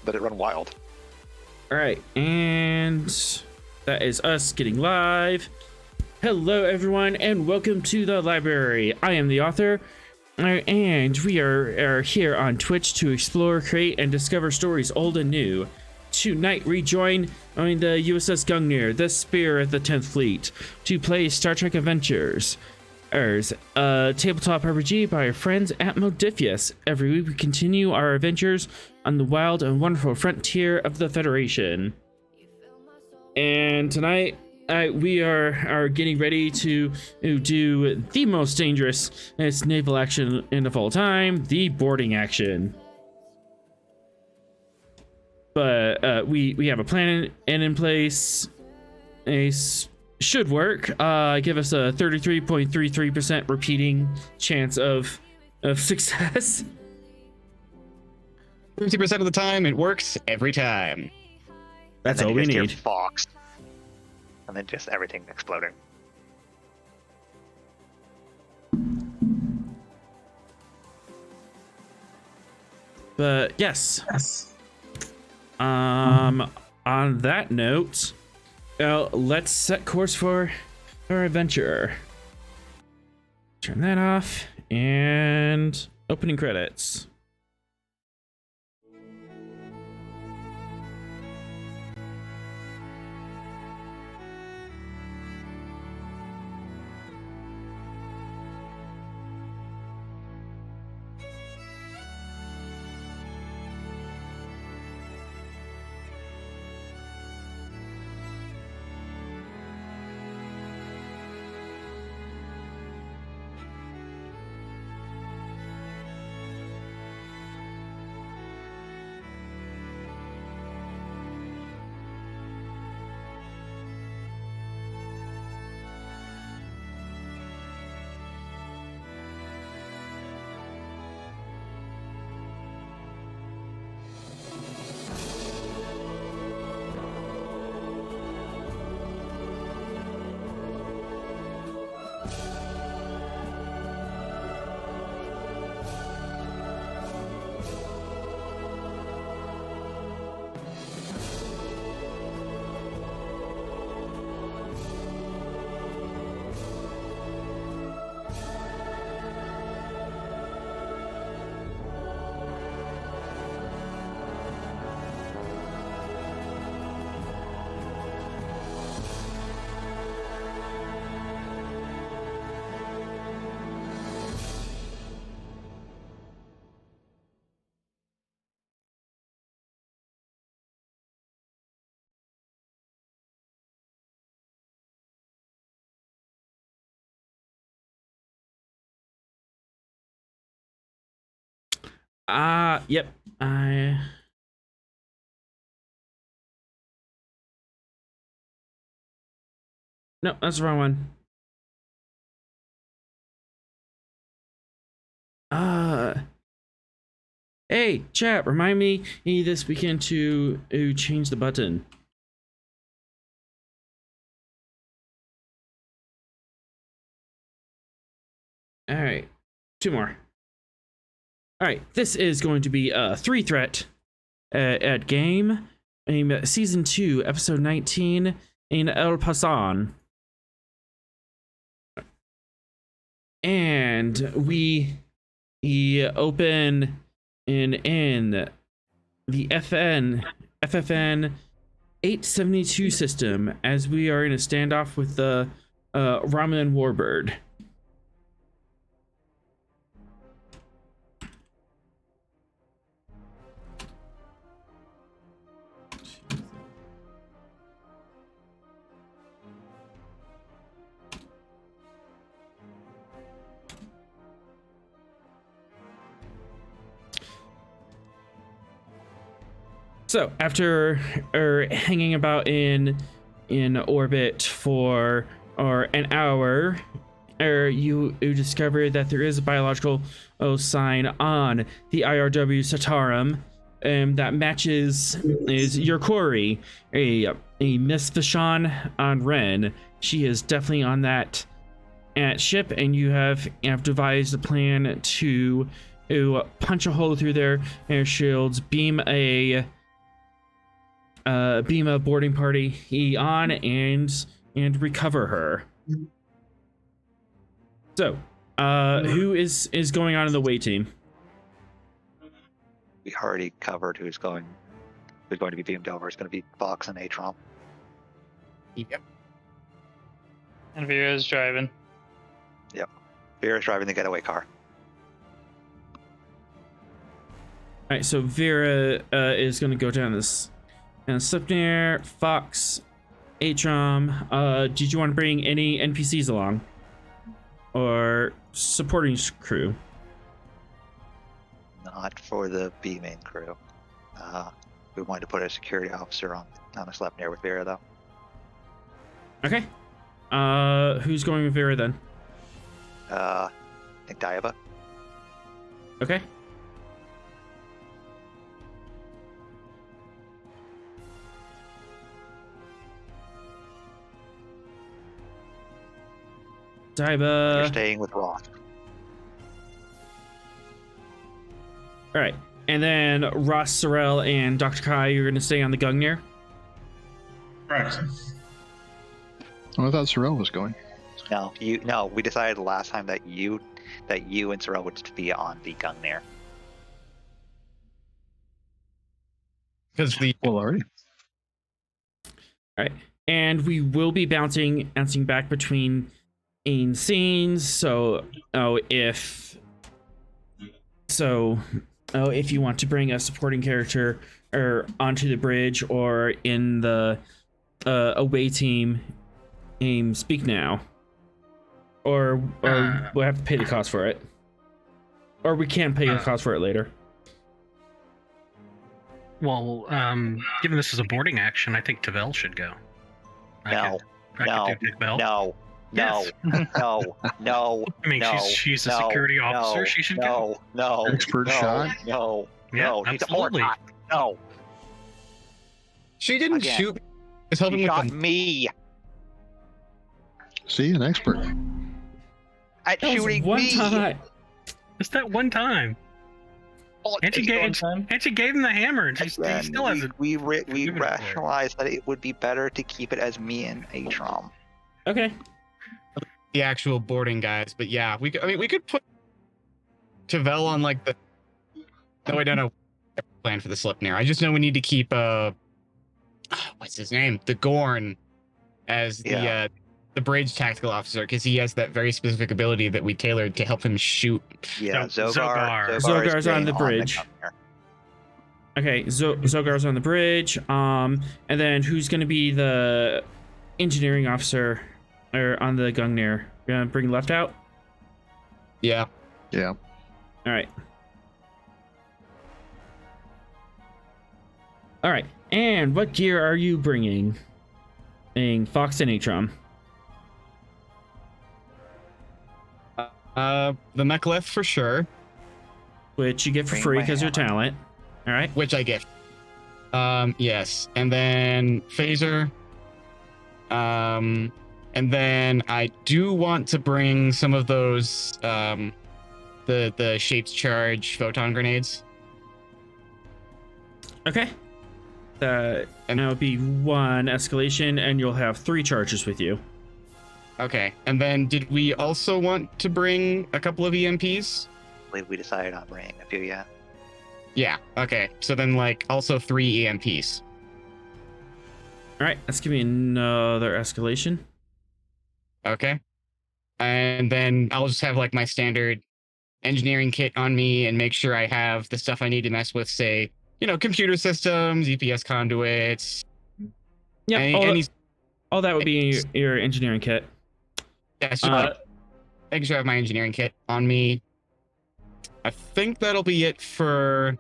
let it run wild. All right, and that is us getting live. Hello, everyone, and welcome to the library. I am the author, and we are here on Twitch to explore, create, and discover stories old and new. Tonight, we join on the USS Gungnir, the Spear of the 10th Fleet, to play Star Trek Adventures. A tabletop RPG by our friends at Modifius. Every week we continue our adventures on the wild and wonderful frontier of the Federation. And tonight we are getting ready to do the most dangerous naval action of all time, the boarding action. But we have a plan in place. Should work. Give us a 33.33% repeating chance of success. 50% of the time, it works every time. That's all we need. Fox, and then just everything exploding. But yes. On that note, let's set course for our adventure. Turn that off, and opening credits. Yep. No, that's the wrong one. Hey, chat, remind me this weekend to change the button. All right, 2 more. All right, this is going to be a 3-threat at game, season 2, episode 19 in El Passant. And we open in the FFN 872 system as we are in a standoff with the Romulan warbird. So after hanging about in orbit for an hour, you discover that there is a biological sign on the IRW Satarum that matches your quarry, a Miss Vashon on Ren. She is definitely on that ship, and you have devised a plan to punch a hole through their air shields, beam a beam a boarding party on and recover her. So, who is going on in the way team? We already covered who's going to be beamed over. It's going to be Fox and Atrom. Yep. And Vera's driving. Vera's driving the getaway car. All right, so Vera is going to go down this and Slipnir, Fox, Atrom. Did you want to bring any NPCs along or supporting crew? Not for the beaming crew. We wanted to put a security officer on a Sleipnir with Vera, though. Okay. Who's going with Vera then? I think Diaba. Okay. You're Diaba. staying with Roth. All right. And then Ross, Sorrel, and Dr. Kai, you're going to stay on the Gungnir? Right. Oh, I thought Sorrel was going. No, we decided last time that you and Sorrel would be on the Gungnir. Because the Well, already. All right. And we will be bouncing back between scenes. So, if you want to bring a supporting character or onto the bridge or in the away team, speak now. Or we'll have to pay the cost for it. Or we can pay the cost for it later. Well, given this is a boarding action, I think Tavel should go. No. I could do Tavel. No. Yes. No. I mean, she's a security officer. She should go. No. Expert shot? No. Yeah, No. She's a more absolutely. shot. No. she didn't Again. shoot. Is helping She with shot the me See, an expert. at That was shooting one me. time. Just that one time. Oh, And she it's gave him the hammer, and he Again, still has it. we give it a rationalized that it would be better to keep it as me and Atrom. Okay. the actual boarding guys, but yeah, we could put Tavel on like the. No, I don't know. Plan for the Sleipnir. I just know we need to keep what's his name? The Gorn as the bridge tactical officer, because he has that very specific ability that we tailored to help him shoot. Yeah, No, Zogar. Zogar's is on the staying bridge. Gungnir. Okay, Zogar's on the bridge. And then who's going to be the engineering officer or on the Gungnir? You're going to bring left out? Yeah. Yeah. All right. All right. And what gear are you bringing? Fox and Atrom. The MacLeod for sure, Which you get for Bring free my because you're hammer. talent. All right. which I get. Yes, and then phaser. And then I do want to bring some of those the shaped charge photon grenades. Okay. And that would be one escalation, and you'll have 3 charges with you. Okay, and then did we also want to bring a couple of EMPs? I believe we decided on bringing a few, yeah. Yeah. Okay, so then like also 3 EMPs. All right. Let's give me another escalation. Okay. And then I'll just have like my standard engineering kit on me and make sure I have the stuff I need to mess with, say, computer systems, EPS conduits. Yeah. All that would be your engineering kit. Yeah, so making sure I have my engineering kit on me. I think that'll be it for...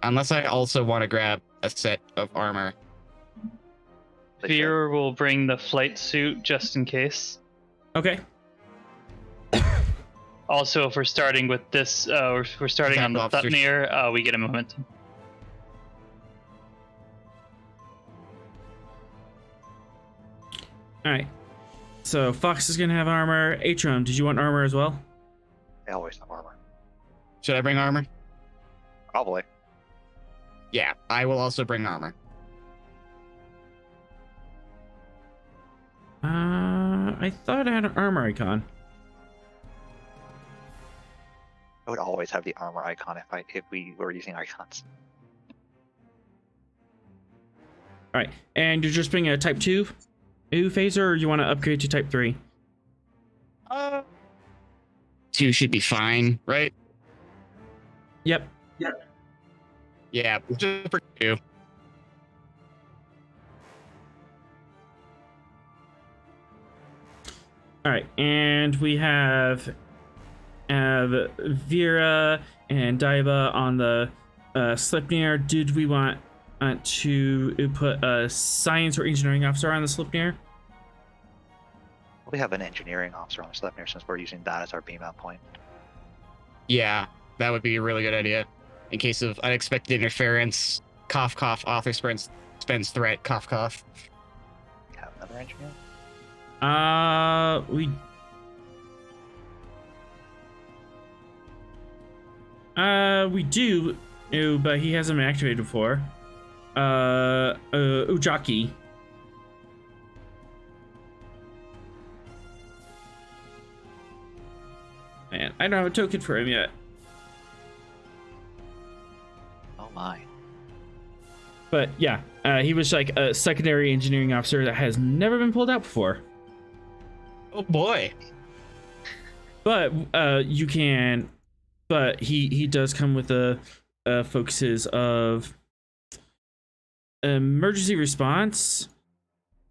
Unless I also want to grab a set of armor. Veer will bring the flight suit just in case. Okay. Also, if we're starting with this, we're starting on the Officers. Thutnir, we get a momentum. All right. So Fox is gonna have armor. Atrom, did you want armor as well? They always have armor. Should I bring armor? Probably. Yeah, I will also bring armor. I thought I had an armor icon. I would always have the armor icon if we were using icons. All right, and you're just bringing a Type 2 phaser, or you want to upgrade to Type 3? 2 should be fine, right? Yep. Yeah, just for 2. All right, and we have Vera and Daiba on the Sleipnir. Did we want to put a science or engineering officer on the Sleipnir? We have an engineering officer on the Sleipnir since we're using that as our beam out point. Yeah, that would be a really good idea. In case of unexpected interference, cough, cough, author spends threat, cough, cough. Have another engineer? We do, but he hasn't been activated before. Ujaki. Man, I don't have a token for him yet. Oh my. But yeah, he was like a secondary engineering officer that has never been pulled out before. Oh boy. But you can, but he does come with the focuses of emergency response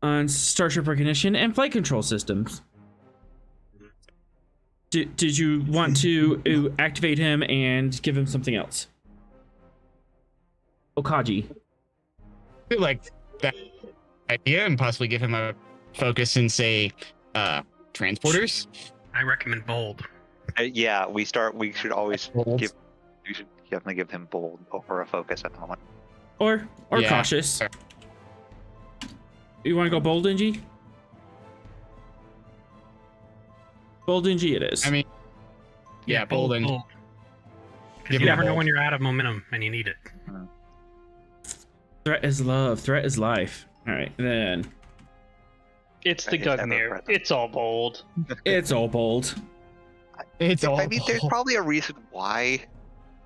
on starship recognition and flight control systems. Did you want to activate him and give him something else? Okaji. I feel like that idea and possibly give him a focus in, say, transporters. I recommend bold. Yeah, we should always Bold. we should definitely give him bold over a focus at the moment. Or Yeah. cautious. You want to go bold, Inji? Bold Inji it is. I mean, yeah, bold and Because Give you him never know bold. when you're out of momentum and you need it. Threat is love. Threat is life. All right, then It's the It's ever Gungnir. present. It's all bold. it's all bold. it's all. I mean, there's probably a reason why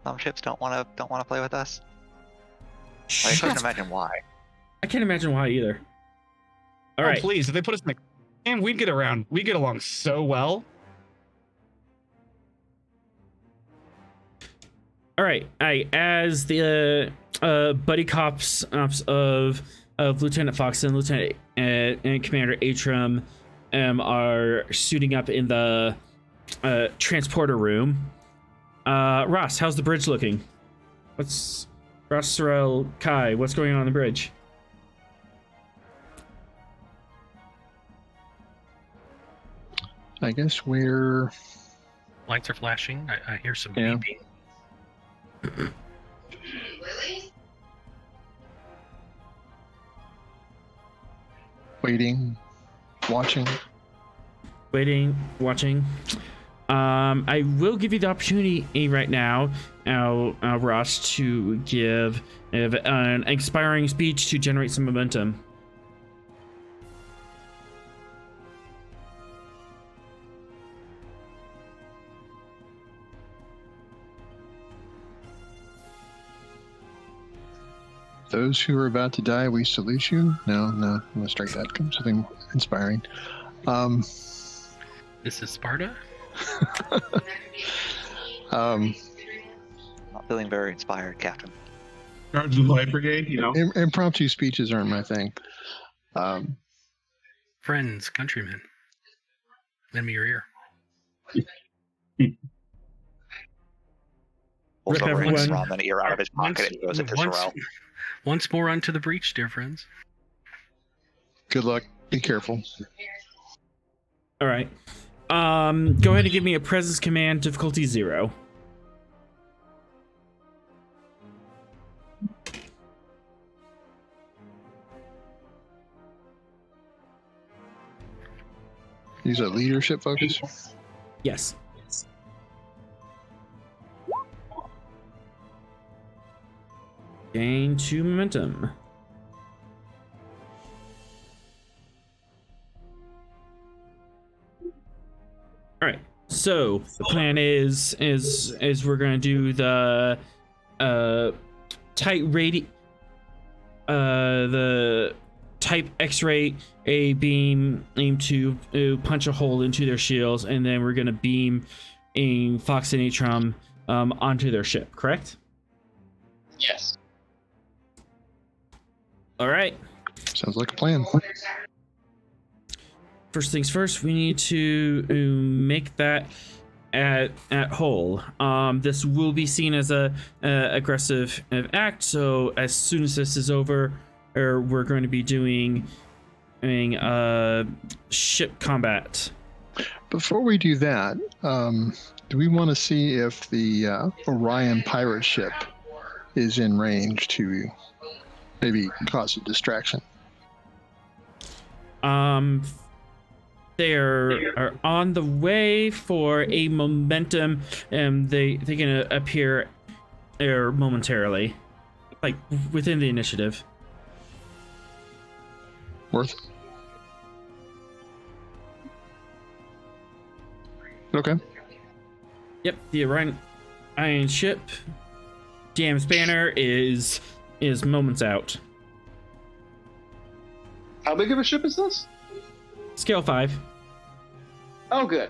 some ships don't want to play with us. I couldn't imagine why. I can't imagine why either. All Oh, right. please, if they put us in the, and we'd get along so well. All right. As the buddy cops of Lieutenant Fox and Lieutenant and Commander Atrum are suiting up in the transporter room. Ross, how's the bridge looking? What's Ross, Sorrel, Kai? What's going on the bridge? I guess we're Lights are flashing. I hear some Yeah. beeping. waiting, watching. Waiting, watching. I will give you the opportunity right now, Ross, to give an inspiring speech to generate some momentum. Those who are about to die, we salute you. No, I'm gonna strike that. Something inspiring. This is Sparta? Not feeling very inspired, Captain. Charge the Light Brigade, you know. Impromptu speeches aren't my thing. Friends, countrymen. Lend me your ear. Pulls Rip over everyone. and ramen ear out of his pocket and goes into Sorrel. Once more unto the breach, dear friends. Good luck. Be careful. All right. Go ahead and give me a presence command difficulty 0. Use a leadership focus. Yes. gain 2 momentum. All right. So the plan is we're gonna do the the type X-ray a beam aim to punch a hole into their shields, and then we're gonna beam a Fox and Atrum onto their ship. Correct? Yes. All right. Sounds like a plan. First things first, we need to make that at whole. This will be seen as a aggressive act. So as soon as this is over, we're going to be doing ship combat. Before we do that, do we want to see if the Orion pirate ship is in range to maybe cause a distraction? They are on the way for a momentum, and they're gonna appear there momentarily, like within the initiative. Worth? Okay. Yep, the Orion ship. DM's banner is moments out. How big of a ship is this? Scale 5. Oh, good.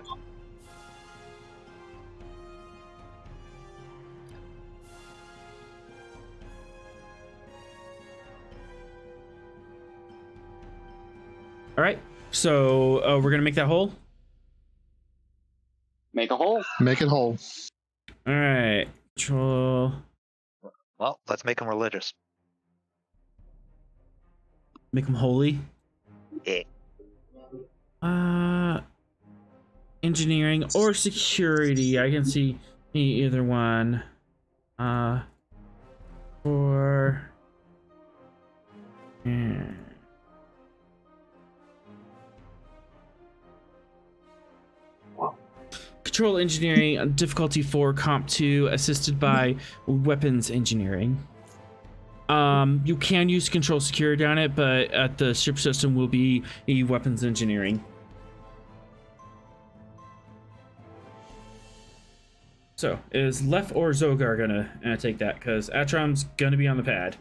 All right, so we're gonna make that hole. Make a hole. Make it whole. All right, control. Well, let's make them religious. Make them holy. Yeah. Engineering or security. I can see either one. For control engineering, difficulty 4, comp 2, assisted by weapons engineering. You can use control security on it, but at the ship system will be a weapons engineering. So, is Lef or Zogar gonna take that? Because Atrom's gonna be on the pad.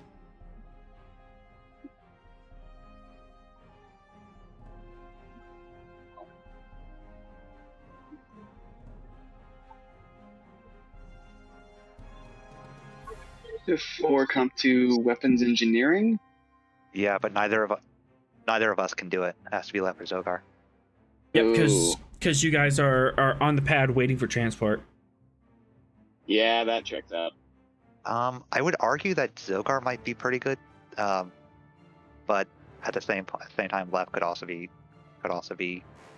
If 4 come to weapons engineering. Yeah, but neither of us can do it. It has to be Lef or Zogar. Yep, because you guys are on the pad waiting for transport. Yeah, that checks out. I would argue that Zogar might be pretty good, but at the same time, Lef could also be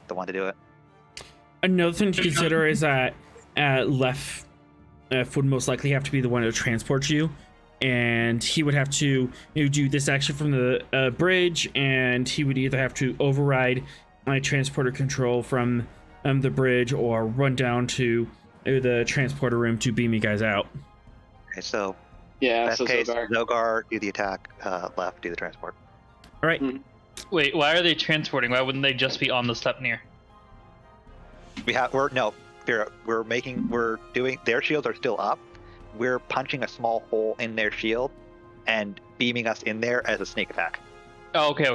the one to do it. Another thing to consider is that Lef would most likely have to be the one to transport you, and he would have to do this action from the bridge, and he would either have to override my transporter control from the bridge or run down to the transporter room to beam you guys out. Okay, so Yeah, best so case, Zogar. Zogar do the attack, Lef do the transport. All right. Wait, why are they transporting? Why wouldn't they just be on the Sleipnir? We're doing, their shields are still up. We're punching a small hole in their shield and beaming us in there as a sneak attack. Oh, okay,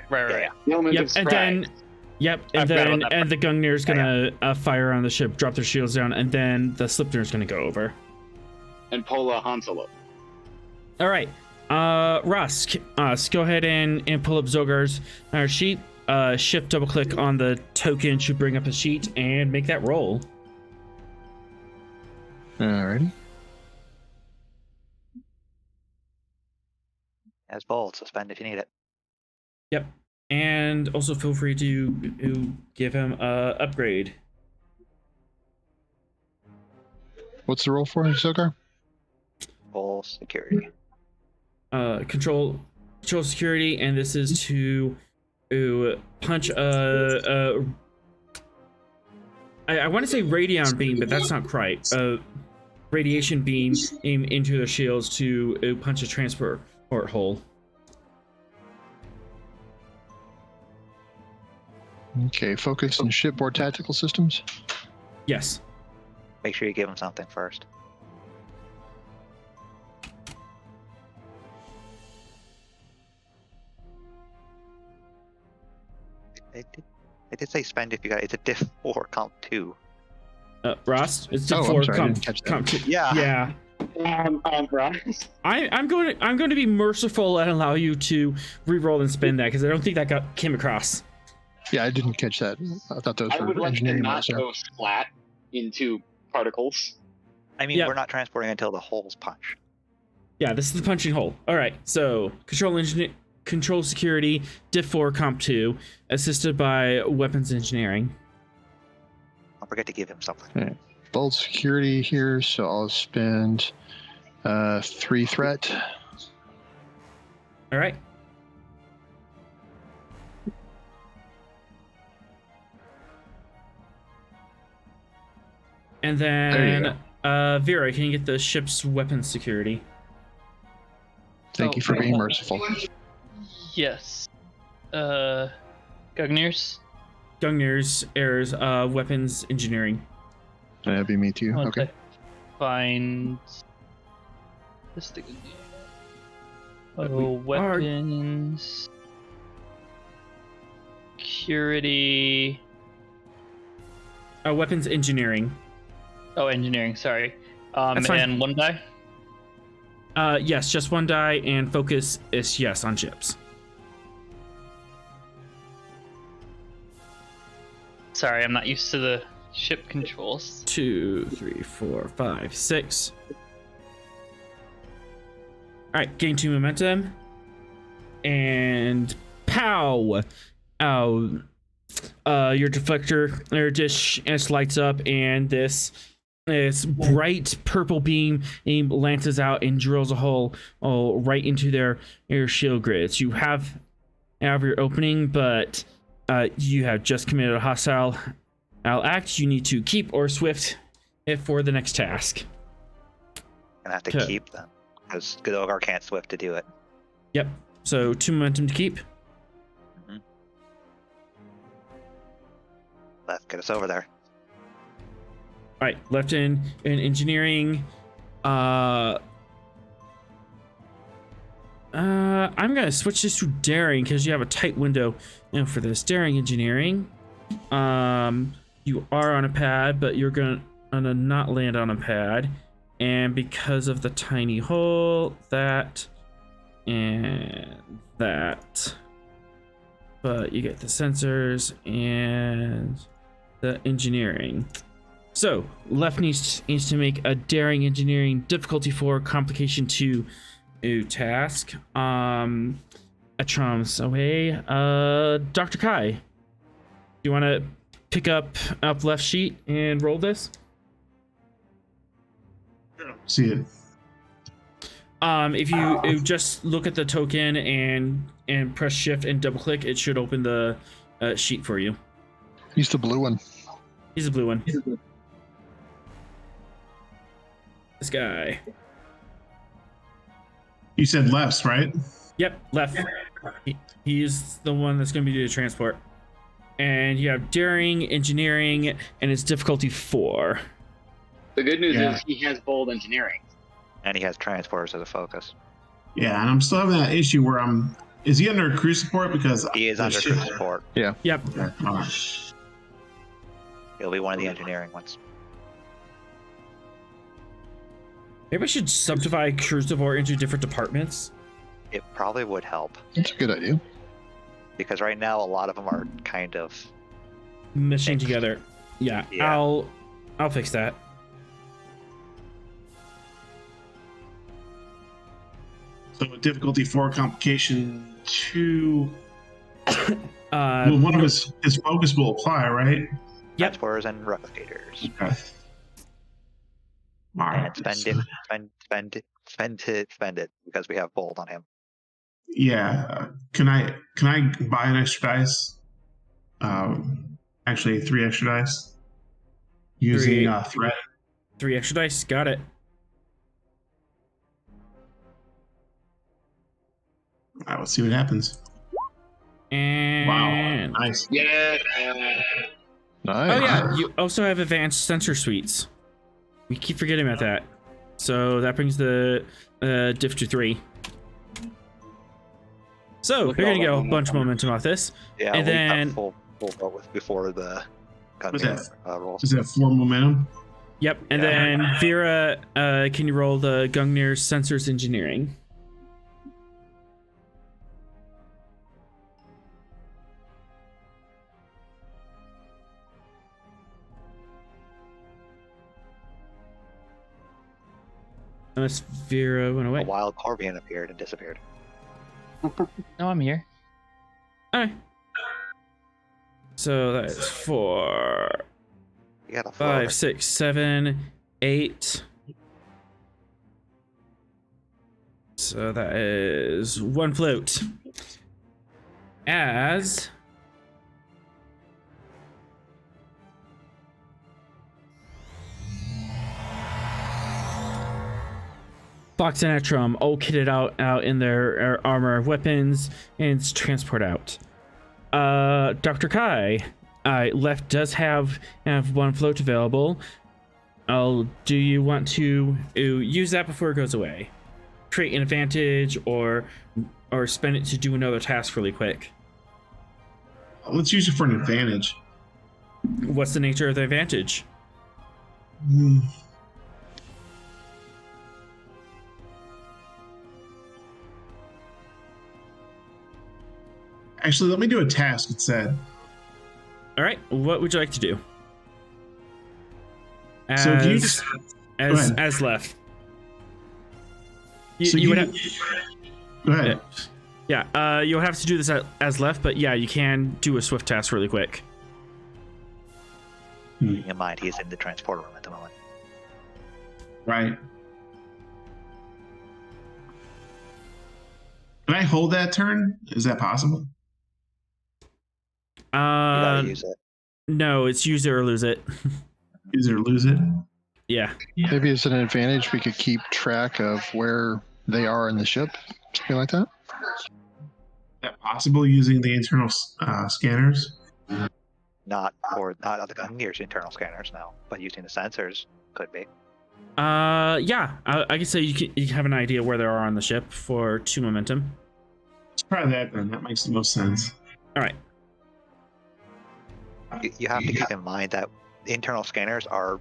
right. Yeah. The element Yep, of and surprise. then the Gungnir's gonna fire on the ship, drop their shields down, and then the Sleipnir's gonna go over. And Pola Han Solo. All right, Rusk, go ahead and pull up Zogar's sheet. Shift double click on the token to bring up a sheet and make that roll. Alrighty. As bold, suspend if you need it. Yep, and also feel free to give him a upgrade. What's the roll for, Zogar? Full security. Control security, and this is to punch I want to say radion beam, but that's not quite. radiation beam aim into their shields to punch a transport hole. Okay, focus on shipboard tactical systems. Yes. Make sure you give him something first. They did say spend if you got. It's a diff 4 comp 2. Ross, it's Oh, I'm for sorry, I comp, didn't catch that. comp two. Yeah. Yeah. Right. I'm going to be merciful and allow you to re-roll and spend that because I don't think that came across. Yeah, I didn't catch that. I thought those I would were like to engineering not ones there. go splat into particles. I mean, Yeah. we're not transporting until the holes punch. Yeah, this is the punching hole. All right, so control security, diff 4 comp 2, assisted by weapons engineering. Don't forget to give him something. Okay. Bold security here, so I'll spend 3 threat. All right. And There you then, Vera, can you get the ship's weapons security? Thank you for being merciful. Yes. Gungnir's. Gungnir's errors, weapons engineering. That'd be me too. Once Okay. I find this thing. Oh, weapons. Security. Weapons engineering. Oh, engineering. Sorry. That's fine. And 1 die. Yes, just 1 die, and focus is yes on ships. Sorry, I'm not used to the ship controls. 2, 3, 4, 5, 6. Alright, gain 2 momentum. And pow! Ow. Your deflector or dish just lights up, and this bright purple beam lances out and drills a hole right into their shield grids. You have your opening, but you have just committed a hostile act. You need to keep or swift it for the next task. Gonna have to keep them because Godogar can't swift to do it. Yep. So 2 momentum to keep. Let's get us over there. All right, left in engineering. I'm gonna switch this to daring because you have a tight window for this daring engineering. You are on a pad, but you're gonna not land on a pad, and because of the tiny hole, that and that. But you get the sensors and the engineering. So left needs to make a daring engineering difficulty 4 complication 2 task. Atrom's away. Dr. Kai, do you want to pick up left sheet and roll this? See it. If you just look at the token and press shift and double click, it should open the sheet for you. Use the blue one. He's a blue one. This guy. You said lefts, right? Yep, left. He's the one that's going to be doing the transport. And you have daring, engineering, and it's difficulty 4. The good news Yeah. is he has bold engineering. And he has transporters as a focus. Yeah, and I'm still having that issue where is he under crew support? Because He is the under ship- crew support. Yep. Okay, all right. He'll be one of the engineering ones. Maybe I should subdivide crew support into different departments. It probably would help That's a good idea. because right now a lot of them are kind of. Meshing Thanks. together. Yeah, Yeah. I'll fix that. So difficulty 4, complication 2. Uh, One of his focus will apply, right? Yep. Transporters and replicators. Okay. All right. And spend it because we have bold on him. Yeah. Can I buy an extra dice? Actually, 3 extra dice. Using threat. 3 extra dice. Got it. right, let's see what happens. And Wow, nice. Yeah. Nice. oh yeah, you also have advanced sensor suites. We keep forgetting about that. So that brings the diff to 3. So Look you're at gonna all get a that bunch of momentum. momentum off this. Yeah, And we then- got full vote with before the Was Gungnir that- rolls. Is that 4 momentum? Yep. And Yeah. then Vera, can you roll the Gungnir sensors engineering? Unless Vera went A away. wild Corvian appeared and disappeared. No, I'm here. Alright. So that is 4, You got a 5, 6, 7, 8. So that is 1 float. As Fox and Etrum all kitted out in their armor weapons and transport out. Dr. Kai, left does have 1 float available. Do you want to use that before it goes away? Create an advantage or spend it to do another task really quick? Let's use it for an advantage. What's the nature of the advantage? Hmm. Actually, let me do a task instead. All right, what would you like to do? So can you just go ahead. As left. So You would you- have, Go ahead. yeah, you'll have to do this as left, but yeah, you can do a swift task really quick. Keeping in mind, he's in the transporter room at the moment. Right. Can I hold that turn? Is that possible? You gotta use it. No, it's use it or lose it. Use it or lose it? Yeah. Maybe it's an advantage we could keep track of where they are in the ship, something like that. Is that possible using the internal scanners? Not the Gungnir's internal scanners now, but using the sensors could be. Yeah, I can say you can have an idea where they are on the ship for 2 momentum. Let's try that then. That makes the most sense. All right. You have to keep in mind that internal scanners are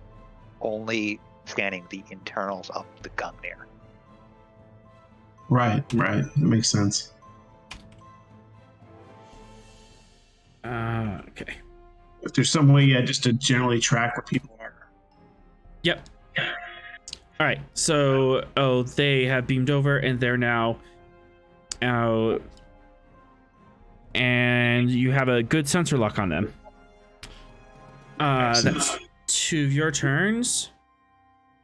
only scanning the internals of the Gungnir. Right. That makes sense. Okay. If there's some way, just to generally track where people are. Yep. All right. So, they have beamed over and they're now out, and you have a good sensor lock on them. That's 2 of your turns,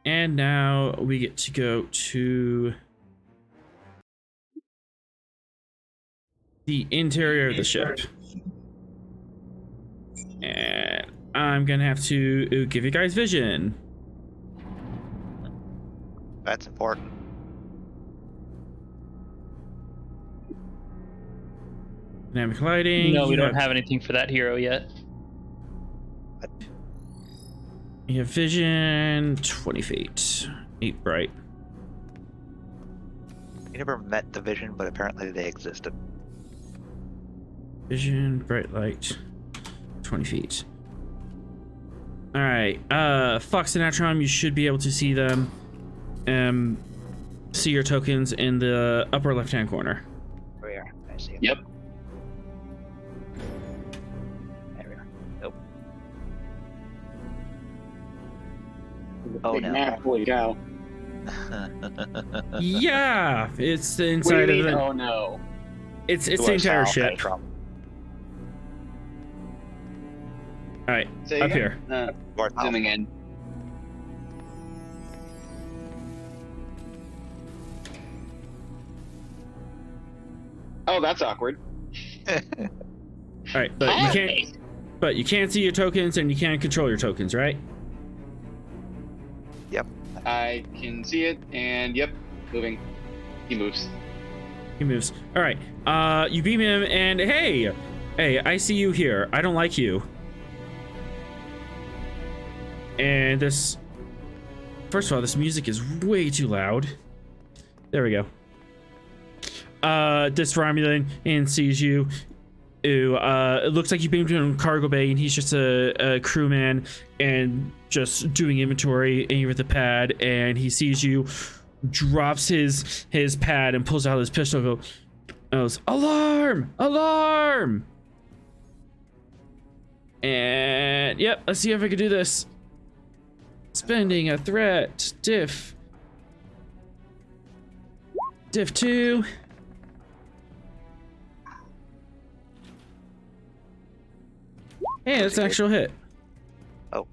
and now we get to go to the interior of the ship, and I'm gonna have to give you guys vision. That's important. Dynamic lighting. No, we you don't have anything for that hero yet. You have vision, 20 feet, 8 bright. You never met the Vision, but apparently they existed. Vision, bright light, 20 feet. All right, Fox and Atron, you should be able to see them. See your tokens in the upper left-hand corner. There we are. I see it. Yep. There we are. Nope. Oh Big no. map, holy cow. Yeah, it's the What do you inside mean, of the. oh no? It's the Who I entire saw ship. Trump. All right, Say up again? here. North South. Zooming in. Oh, that's awkward. All right, but you can't. But you can't see your tokens and you can't control your tokens, right? I can see it, and yep, moving. He moves. He moves. All right. You beam him, and hey, I see you here. I don't like you. And this. First of all, this music is way too loud. There we go. This Romulan and sees you. It looks like you beamed him in cargo bay, and he's just a crewman and just doing inventory, aiming with the pad, and he sees you, drops his pad and pulls out his pistol. Goes, alarm! Alarm! And yep, let's see if I can do this. Spending a threat. Diff 2. Hey, that's an actual hit. Oh.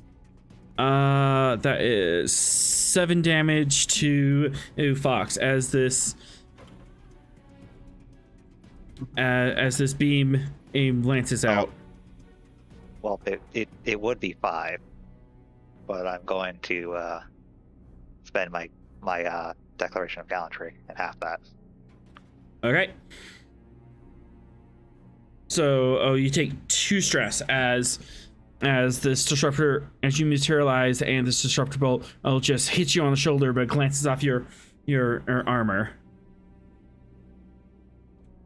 That is 7 damage to Fox as this beam lances out. Well, it would be 5, but I'm going to spend my declaration of gallantry and half that. Okay. So, you take 2 stress as this disruptor, as you materialize, and this disruptor bolt will just hit you on the shoulder, but glances off your armor.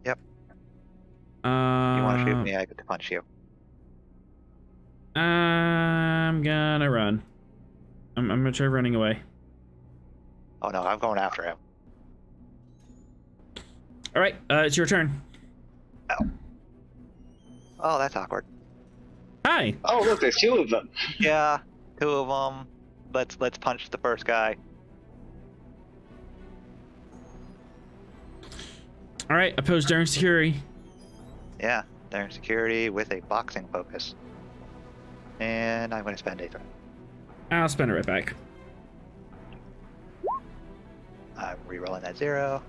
Yep. You want to shoot me? I get to punch you. I'm gonna run. I'm gonna try running away. Oh no, I'm going after him. All right, it's your turn. Oh, that's awkward. Hi. Oh, look, there's 2 of them. Yeah, 2 of them. Let's punch the first guy. All right, oppose daring security. Yeah, daring security with a boxing focus. And I'm going to spend a threat. I'll spend it right back. I'm re-rolling that 0.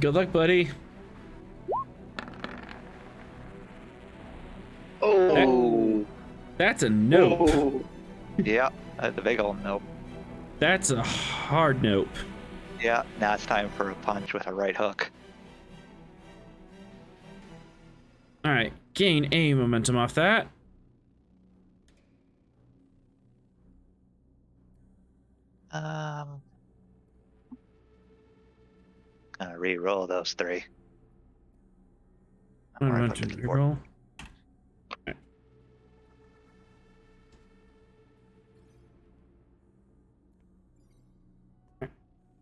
Good luck, buddy. Oh. That's a nope. Oh. Yeah, that's a big old nope. That's a hard nope. Yeah, now it's time for a punch with a right hook. All right, gain a momentum off that. Gonna re-roll those 3. I'm Or going put to the keyboard. roll.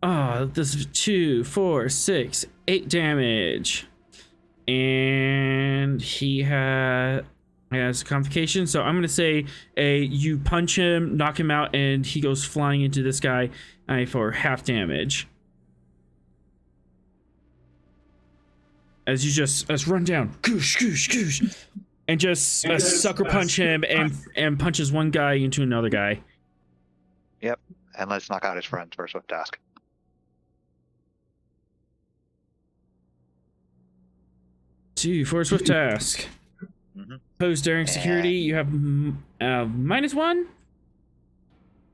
Oh, this is 2, 4, 6, 8 damage. And he has a complication, so I'm gonna say you punch him, knock him out, and he goes flying into this guy for half damage. As you just run down, goosh, goosh, goosh, and just sucker punch him and punches one guy into another guy. Yep, and let's knock out his friends for a swift task. Two for a swift task. Pose daring security. You have -1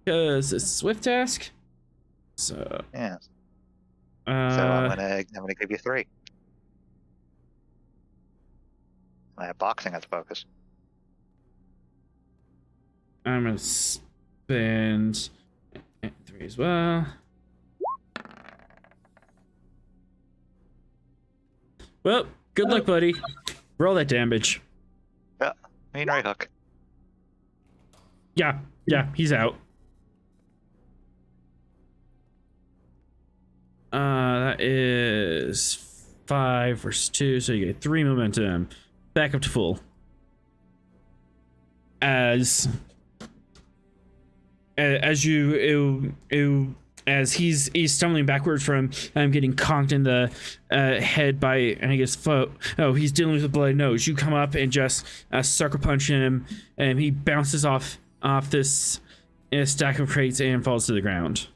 because it's a swift task. So yeah. So I'm gonna give you 3. I have boxing as a focus. I'm gonna spend 3 as well. Well, good luck, buddy. Roll that damage. Yeah, main right hook. Yeah, he's out. That is 5 versus 2, so you get 3 momentum. Back up to full. As he's stumbling backwards from getting conked in the head by, I guess, foe. Oh, he's dealing with a bloody nose. You come up and just sucker punch him, and he bounces off this stack of crates and falls to the ground.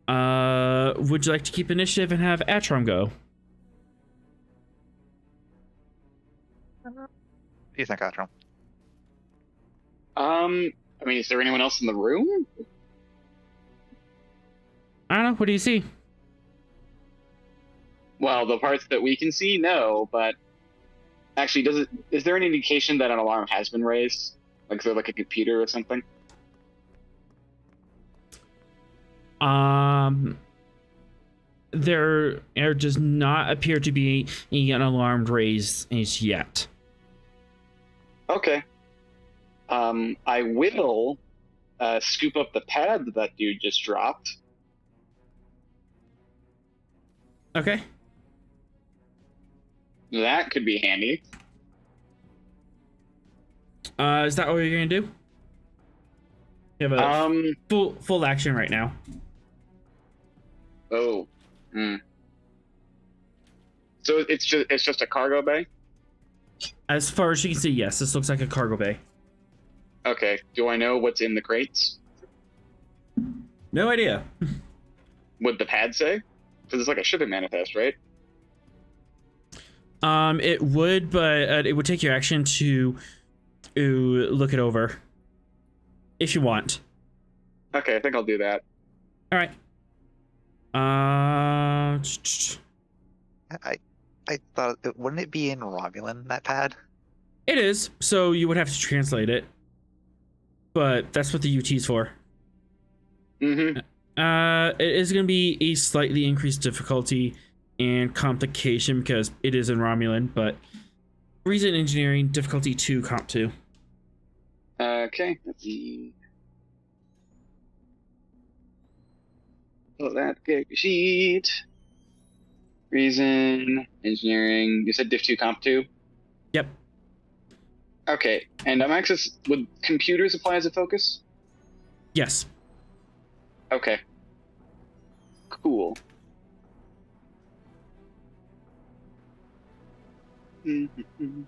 Would you like to keep initiative and have Atrom go? What do you think, Atrom? I mean, is there anyone else in the room? don't know. What do you see? Well, the parts that we can see, no, but actually, is there an indication that an alarm has been raised? Like, is there like a computer or something? There does not appear to be an alarm raised yet. Okay. I will scoop up the pad that dude just dropped. Okay. That could be handy. Is that what you're gonna do? You have a full action right now. Oh. So it's just a cargo bay? As far as you can see, yes, this looks like a cargo bay. Okay. Do I know what's in the crates? No idea. Would the pad say? Because it's like a shipping manifest, right? It would, but it would take your action to look it over. If you want. Okay, I think I'll do that. All right. I thought, wouldn't it be in Romulan, that pad? It is, so you would have to translate it. But that's what the UT's for. Mm-hmm. It is going to be a slightly increased difficulty and complication because it is in Romulan, but reason engineering difficulty 2, comp 2. Okay, let's see. Oh, that character sheet. Reason, engineering. You said diff 2, comp 2? Yep. Okay, and access, would computers apply as a focus? Yes. Okay. Cool. Mm-hmm.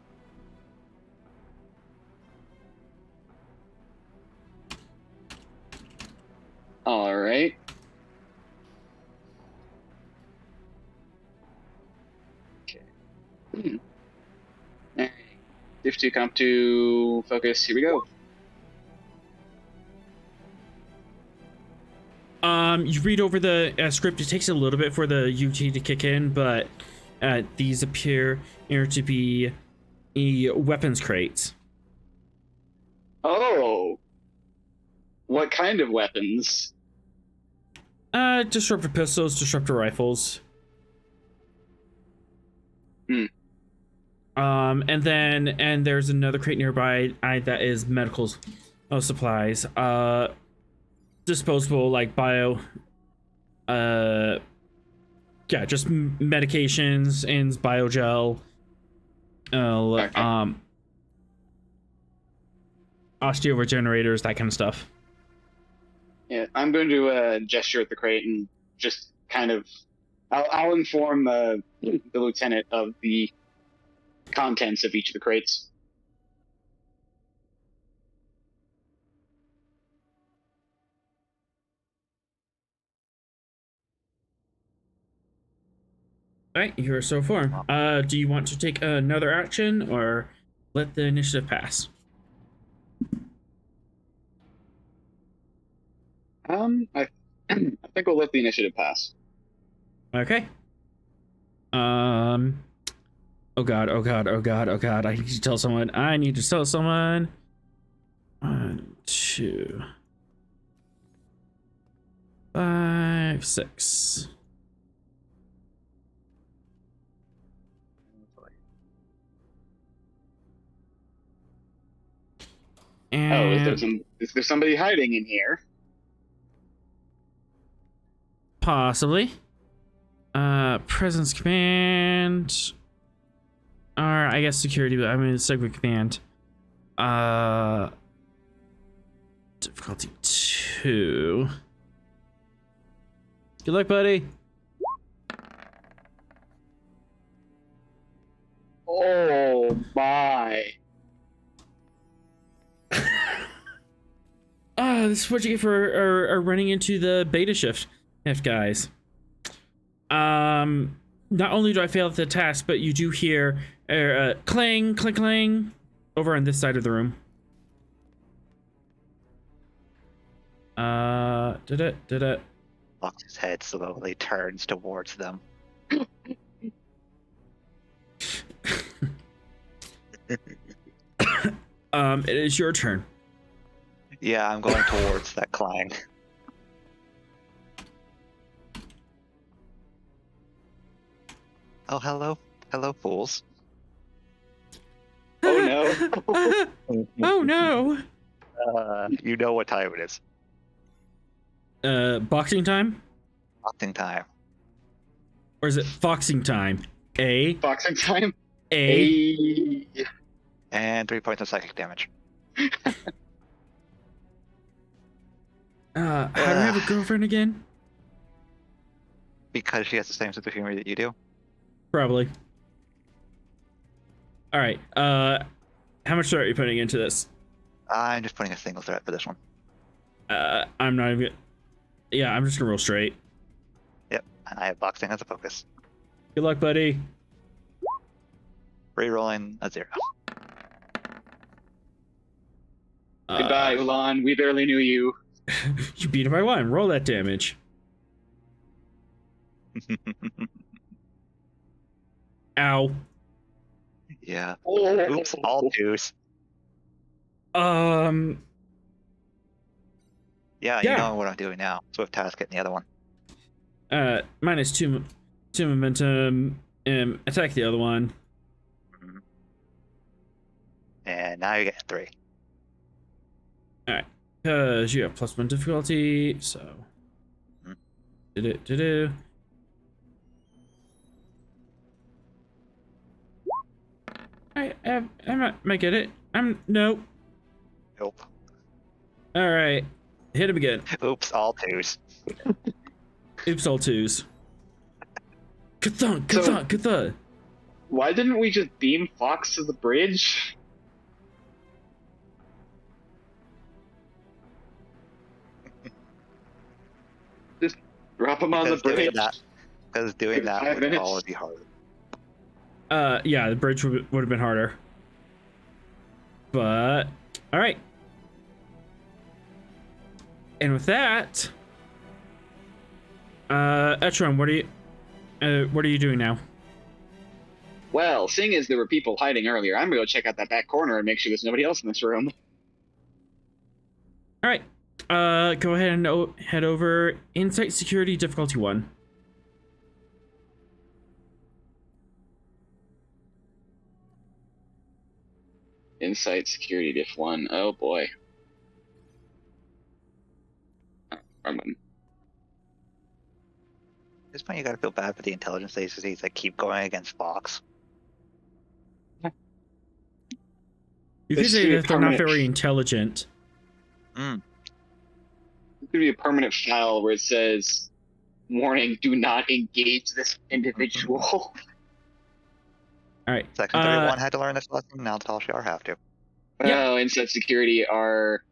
All right. Okay. All right. Diff 2, comp 2, focus. Here we go. You read over the script. It takes a little bit for the UT to kick in, but these appear to be weapons crates. Oh. What kind of weapons? Disruptor pistols, disruptor rifles. And there's another crate nearby that is medical supplies. Disposable, like just medications and biogel. Okay. Osteo regenerators, that kind of stuff. Yeah, I'm going to gesture at the crate and just kind of, I'll inform the lieutenant of the contents of each of the crates. All right, you're so far. Do you want to take another action or let the initiative pass? I think we'll let the initiative pass. Okay. Oh god. I need to tell someone. 1, 2, 5, 6. And Oh, is there somebody hiding in here? possibly. Presence command. Or I guess security, but I mean segment command. Difficulty 2. Good luck, buddy. Oh my. This is what you get for running into the beta shift guys. Not only do I fail at the task, but you do hear clang, clang, clang over on this side of the room. Fox's head slowly turns towards them. It is your turn. Yeah, I'm going towards that Clang. Oh, hello, fools. Oh no. Oh no. You know what time it is. Boxing time? Boxing time. Or is it foxing time? Boxing time. A. And 3 points of psychic damage. How do I have a girlfriend again? Because she has the same sense of humor that you do. Probably. All right. How much threat are you putting into this? I'm just putting a single threat for this one. I'm not even. Yeah, I'm just gonna roll straight. Yep, and I have boxing as a focus. Good luck, buddy. Rerolling a 0. Goodbye, Ulan. We barely knew you. You beat him by 1. Roll that damage. Ow. Yeah. Oh. Oops, all 2s. Yeah, you know what I'm doing now. Swift task getting the other one. Minus 2 momentum. Attack the other one. Mhm. And now you get 3. Alright. Because you have +1 difficulty, so. Mhm. I might get it. Nope. Nope. Alright. Hit him again. Oops, all 2s. Oops, all 2s. Ka-thunk, ka-thunk, ka-thunk. Why didn't we just beam Fox to the bridge? Just drop him on the bridge. Because doing that 5 would minutes. always be hard. Yeah, the bridge would have been harder. But, alright. And with that, Etron, what are you doing now? Well, seeing as there were people hiding earlier, I'm gonna go check out that back corner and make sure there's nobody else in this room. Alright. Go ahead and head over. Insight Security difficulty 1. Insight Security Diff 1. Oh boy. At this point, you gotta feel bad for the intelligence agencies that keep going against Fox. You could say that they're not very intelligent. Mm. It's gonna be a permanent file where it says, "Warning: Do not engage this individual." Alright. Section 31 had to learn this lesson. Now the Tall Shiar have to. Oh, Insight Security are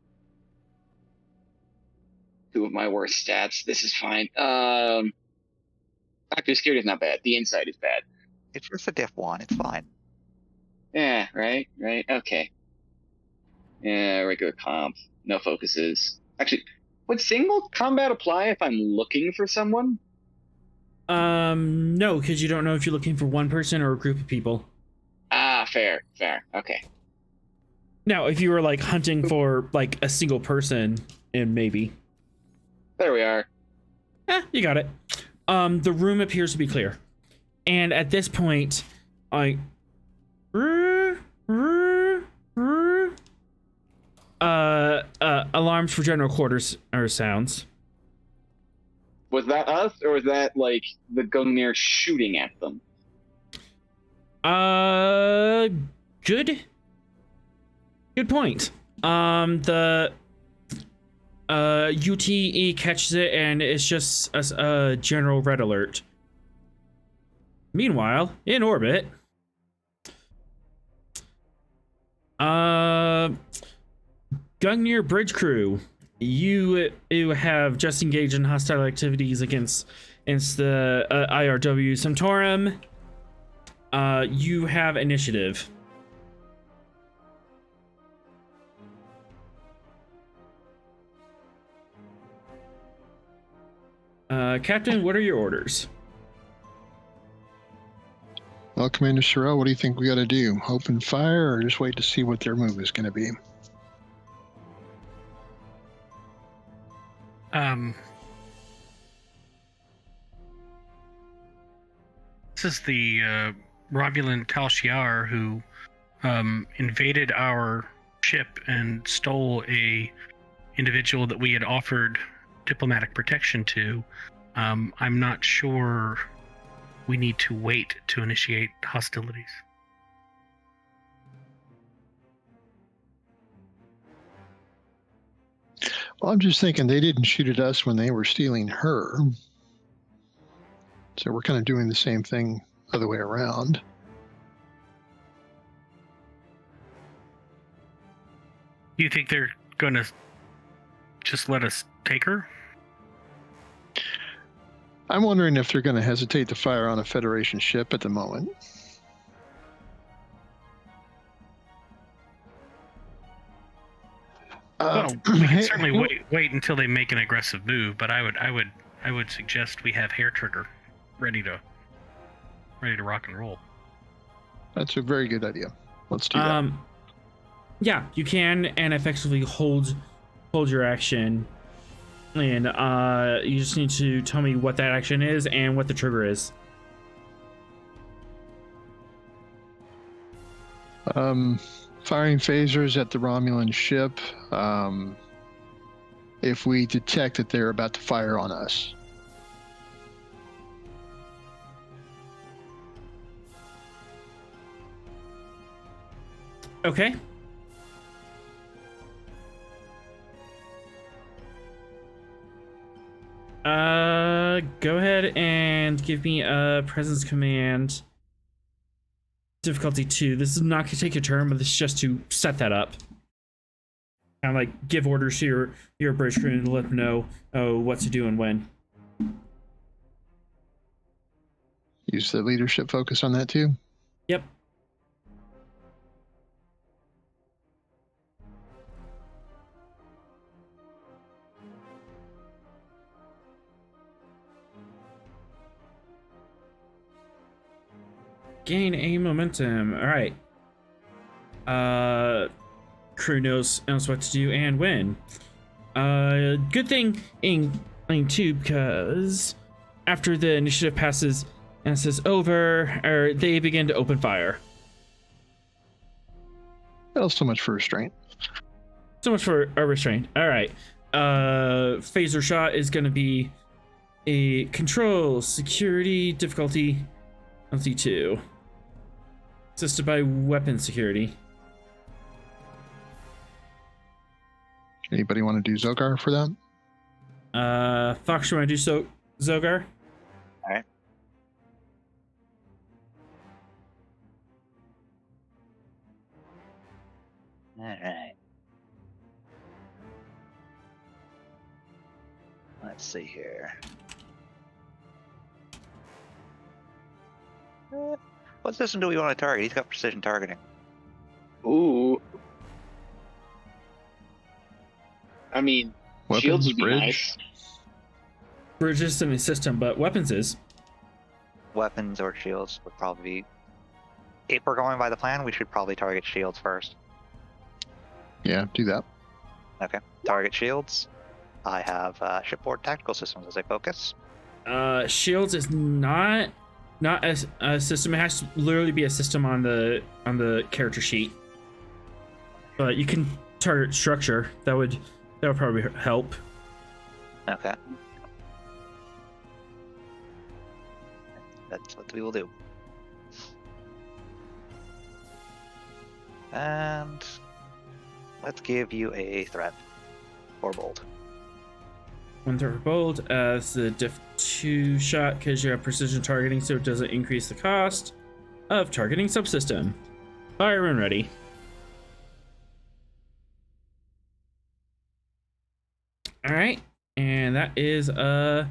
2 of my worst stats. This is fine. Active Security is not bad. The Insight is bad. It's just a diff 1. It's fine. Yeah, right, okay. Yeah, regular comp, no focuses. Actually, would single combat apply if I'm looking for someone? No, because you don't know if you're looking for one person or a group of people. Ah, fair, okay. Now, if you were like hunting for like a single person, and maybe. There we are. You got it. The room appears to be clear, and at this point, alarms for general quarters are sounds. Was that us, or was that like the Gungnir shooting at them? Good point. The UTE catches it and it's just a general red alert. Meanwhile, in orbit, Gungnir bridge crew, you have just engaged in hostile activities against the IRW Centaurum. You have initiative. Captain, what are your orders? Well, Commander Sorrell, what do you think we got to do? Open fire or just wait to see what their move is going to be? This is the Romulan Tal Shiar who invaded our ship and stole a individual that we had offered diplomatic protection to. I'm not sure we need to wait to initiate hostilities. Well, I'm just thinking they didn't shoot at us when they were stealing her. So we're kind of doing the same thing other way around. You think they're going to just let us take her? I'm wondering if they're going to hesitate to fire on a Federation ship at the moment. Well, we can certainly wait until they make an aggressive move, but I would suggest we have hair trigger ready to rock and roll. That's a very good idea. Let's do that. Yeah, you can and effectively hold your action, and you just need to tell me what that action is and what the trigger is. Firing phasers at the Romulan ship if we detect that they're about to fire on us. Okay. Go ahead and give me a presence command. Difficulty 2. This is not gonna take your turn, but this is just to set that up. Kind of like give orders to your bridge crew and let them know what to do and when. Use the leadership focus on that too. Yep. Gain a momentum. All right. Crew knows what to do and when. Good thing in too, because after the initiative passes and says over, they begin to open fire. Well, so much for restraint. So much for a restraint. All right. Phaser shot is going to be a control security difficulty 2. Assisted by weapon security. Anybody want to do Zogar for that? Fox, you want to do so, Zogar? All right. All right. Let's see here. What system do we want to target? He's got precision targeting. Ooh. I mean, Weapons, shields would be bridge. nice. Bridge isn't a system, but weapons is. Weapons or shields would probably be... If we're going by the plan, we should probably target shields first. Yeah, do that. Okay. Target shields. I have shipboard tactical systems as a focus. Shields is not a system. It has to literally be a system on the character sheet. But you can target structure. That would probably help. Okay. That's what we will do. And let's give you a threat or bold. 1 threat for bold. It's the diff 2 shot because you have precision targeting, so it doesn't increase the cost of targeting subsystem. Fire when ready. All right, and that is a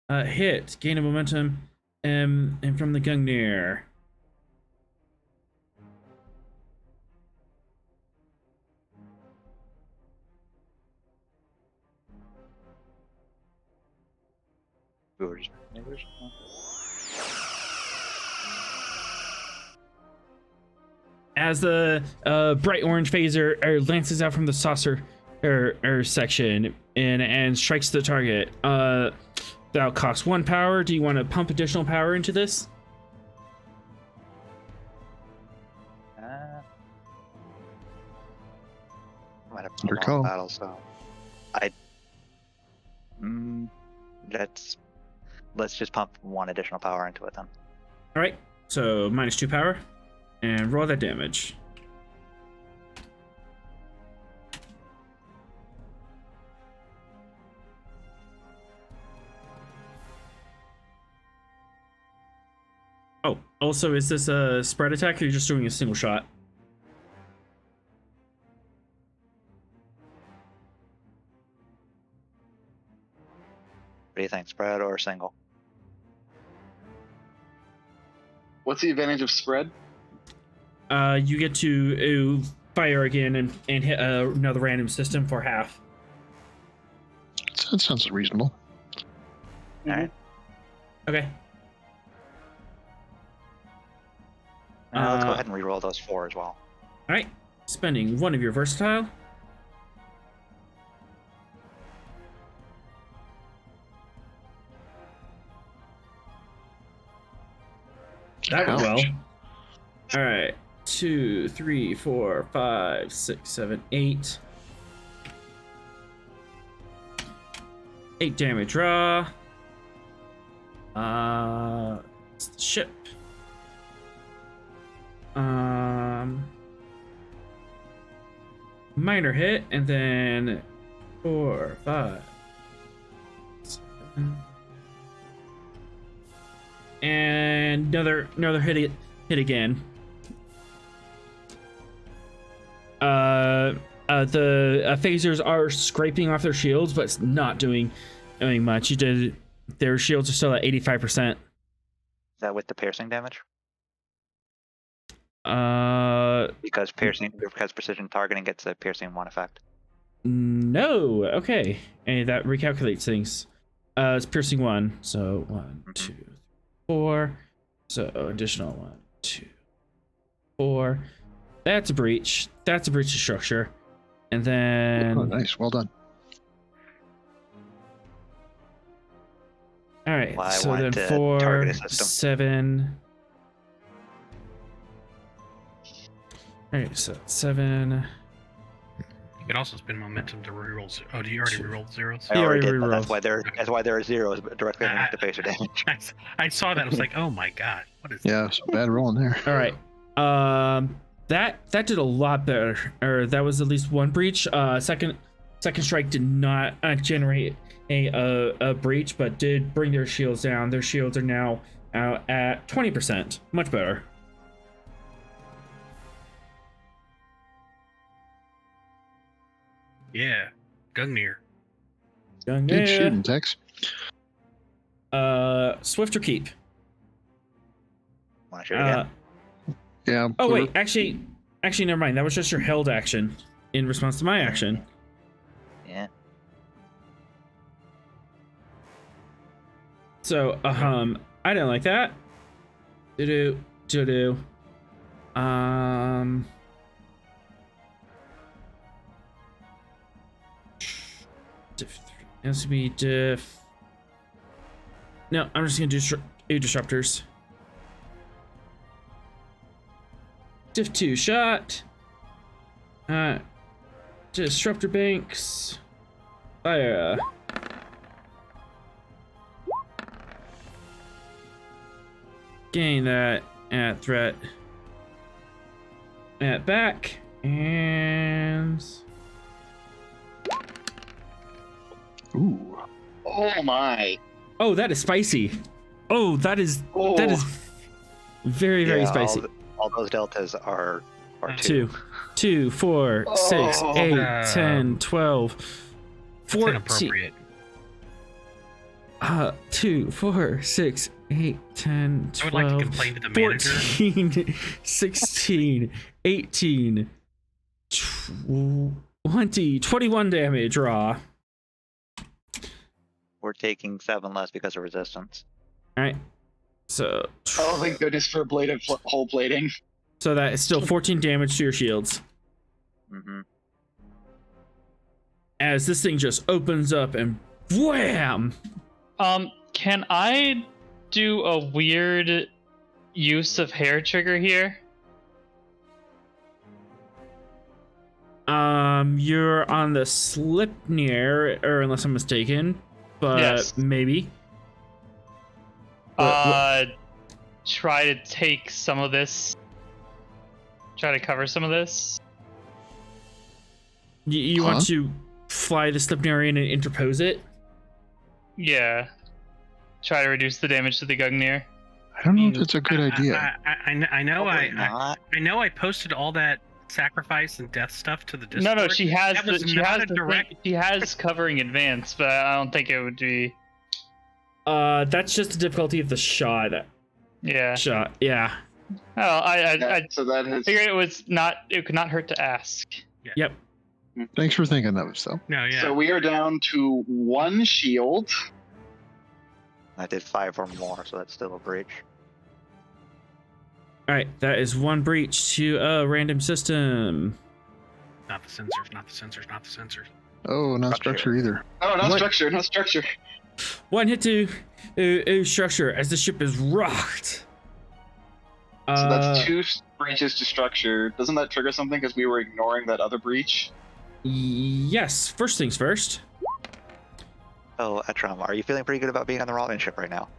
hit. Gain of momentum, and from the Gungnir. Viewers. As the bright orange phaser lances out from the saucer section and strikes the target, that'll cost 1 power. Do you want to pump additional power into this? Might have Your a call. long battle, so let's just pump 1 additional power into it then. All right, so -2 power, and roll that damage. Oh, also, is this a spread attack, or you're just doing a single shot? What do you think, spread or single? What's the advantage of spread? You get to fire again and hit another random system for half. That sounds reasonable. All right. Okay. Let's go ahead and reroll those 4 as well. All right, spending 1 of your versatile. That went well. All right, 2, 3, 4, 5, 6, 7, 8. 8 damage raw. It's the ship. Minor hit, and then 4, 5, 7. And another hit again. The phasers are scraping off their shields, but it's not doing much. Their shields are still at 85%. Is that with the piercing damage? Because precision targeting gets a piercing 1 effect. No. Okay, and that recalculates things. It's piercing 1, so 1, 2, 4. So additional 1, 2, 4. That's a breach. That's a breach of structure. And then... Oh, nice. Well done. All right, Well, I so want then to 4, target a system. 7... All right, so 7... You can also spend momentum to reroll. Oh, do you already rerolled zeros? I already did, but rerolled. that's why there are zeros directly underneath the phaser damage. I saw that. I was like, oh my god, what is Yeah, some bad rolling there. All right. That did a lot better. Or that was at least 1 breach. Second strike did not generate a breach, but did bring their shields down. Their shields are now out at 20%. Much better. Yeah, Gungnir. Good shooting, Tex. Swift or keep? Want to shoot again? Yeah. Oh wait, actually, never mind. That was just your held action in response to my action. Yeah. So, I didn't like that. Do. Diff 3. It has to be diff. No, I'm just gonna do disruptors. Diff 2 shot. Disruptor banks. Fire. Gain that at threat. At back. And... Ooh. Oh my. Oh, that is spicy. Oh, that is very, very Yeah, spicy. All those deltas are 2, 2, 4, 6, 8, 10, 12, 14. Inappropriate. 2, 4, 6, 8, 10, 12, I would like to complain to the manager. 14, 16, 18, 20, 21 damage raw. we're taking 7 less because of resistance. All right. So. Oh, thank goodness for blade of hull plating. So that is still 14 damage to your shields. Mm-hmm. As this thing just opens up and wham! Can I do a weird use of hair trigger here? You're on the Slipnir, or unless I'm mistaken, but Yes. maybe. Try to take some of this. Try to cover some of this. You want to fly the Slipnir in and interpose it? Yeah. Try to reduce the damage to the Gungnir. I don't know if that's a good idea. I know Probably I not. know I posted all that sacrifice and death stuff to the Discord. No, she has. That was She not has a direct. She has covering advance, but I don't think it would be. That's just the difficulty of the shot. Yeah. Yeah. Oh, I So that has. figured it was not. It could not hurt to ask. Yep. Thanks for thinking of us, though. No, yeah. So we are down to 1 shield. I did 5 or more, so that's still a breach. All right, that is 1 breach to a random system. Not the sensors. Not the sensors. Not the sensors. Oh, not structure either. Oh, not What? structure, not structure. 1 hit to structure as the ship is rocked. So that's 2 breaches to structure. Doesn't that trigger something because we were ignoring that other breach? Yes. First things first. Oh, Etram, are you feeling pretty good about being on the Romulan ship right now?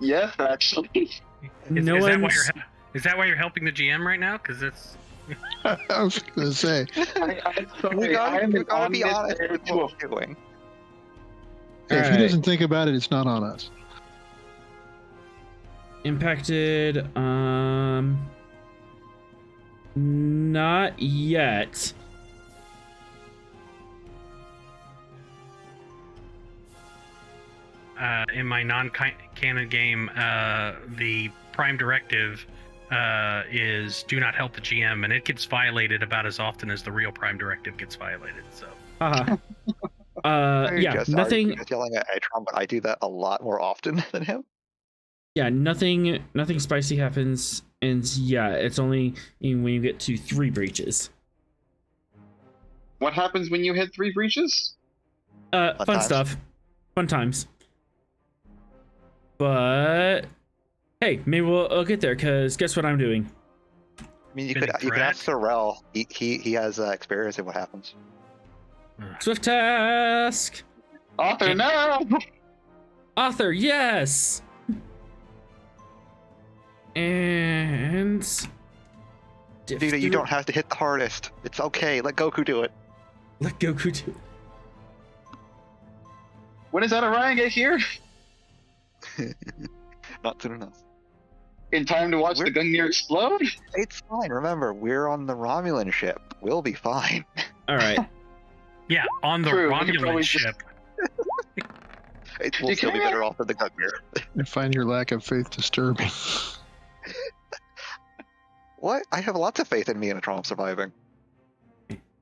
Yes, actually. Is No that why one's. is that why you're helping the GM right now? Because it's. I was going to say, We gotta be honest honest with to what we're doing. if Alright. he doesn't think about it, it's not on us. Impacted. Not yet. In my non-canon game, the prime directive is do not help the GM, and it gets violated about as often as the real prime directive gets violated. So Haha. You're Yeah, just nothing. yelling at Etram, but I do that a lot more often than him. Yeah, nothing spicy happens, and yeah, it's only when you get to 3 breaches. What happens when you hit 3 breaches? Fun times. stuff, fun times. But hey, maybe we'll get there. Cause guess what I'm doing? I mean, you Been could ask Sorrel. He has experience in what happens. Swift task. Author, no! Author, yes. And Vita, you don't have to hit the hardest. It's okay. Let Goku do it. let Goku do it. When is that Orion get here? Not soon enough. In time to watch the Gungnir explode? It's fine. Remember, we're on the Romulan ship. We'll be fine. All right. yeah, on the True, we could Romulan probably just- ship. We'll still be better off than the Gungnir. I find your lack of faith disturbing. What? I have lots of faith in me and Etram surviving.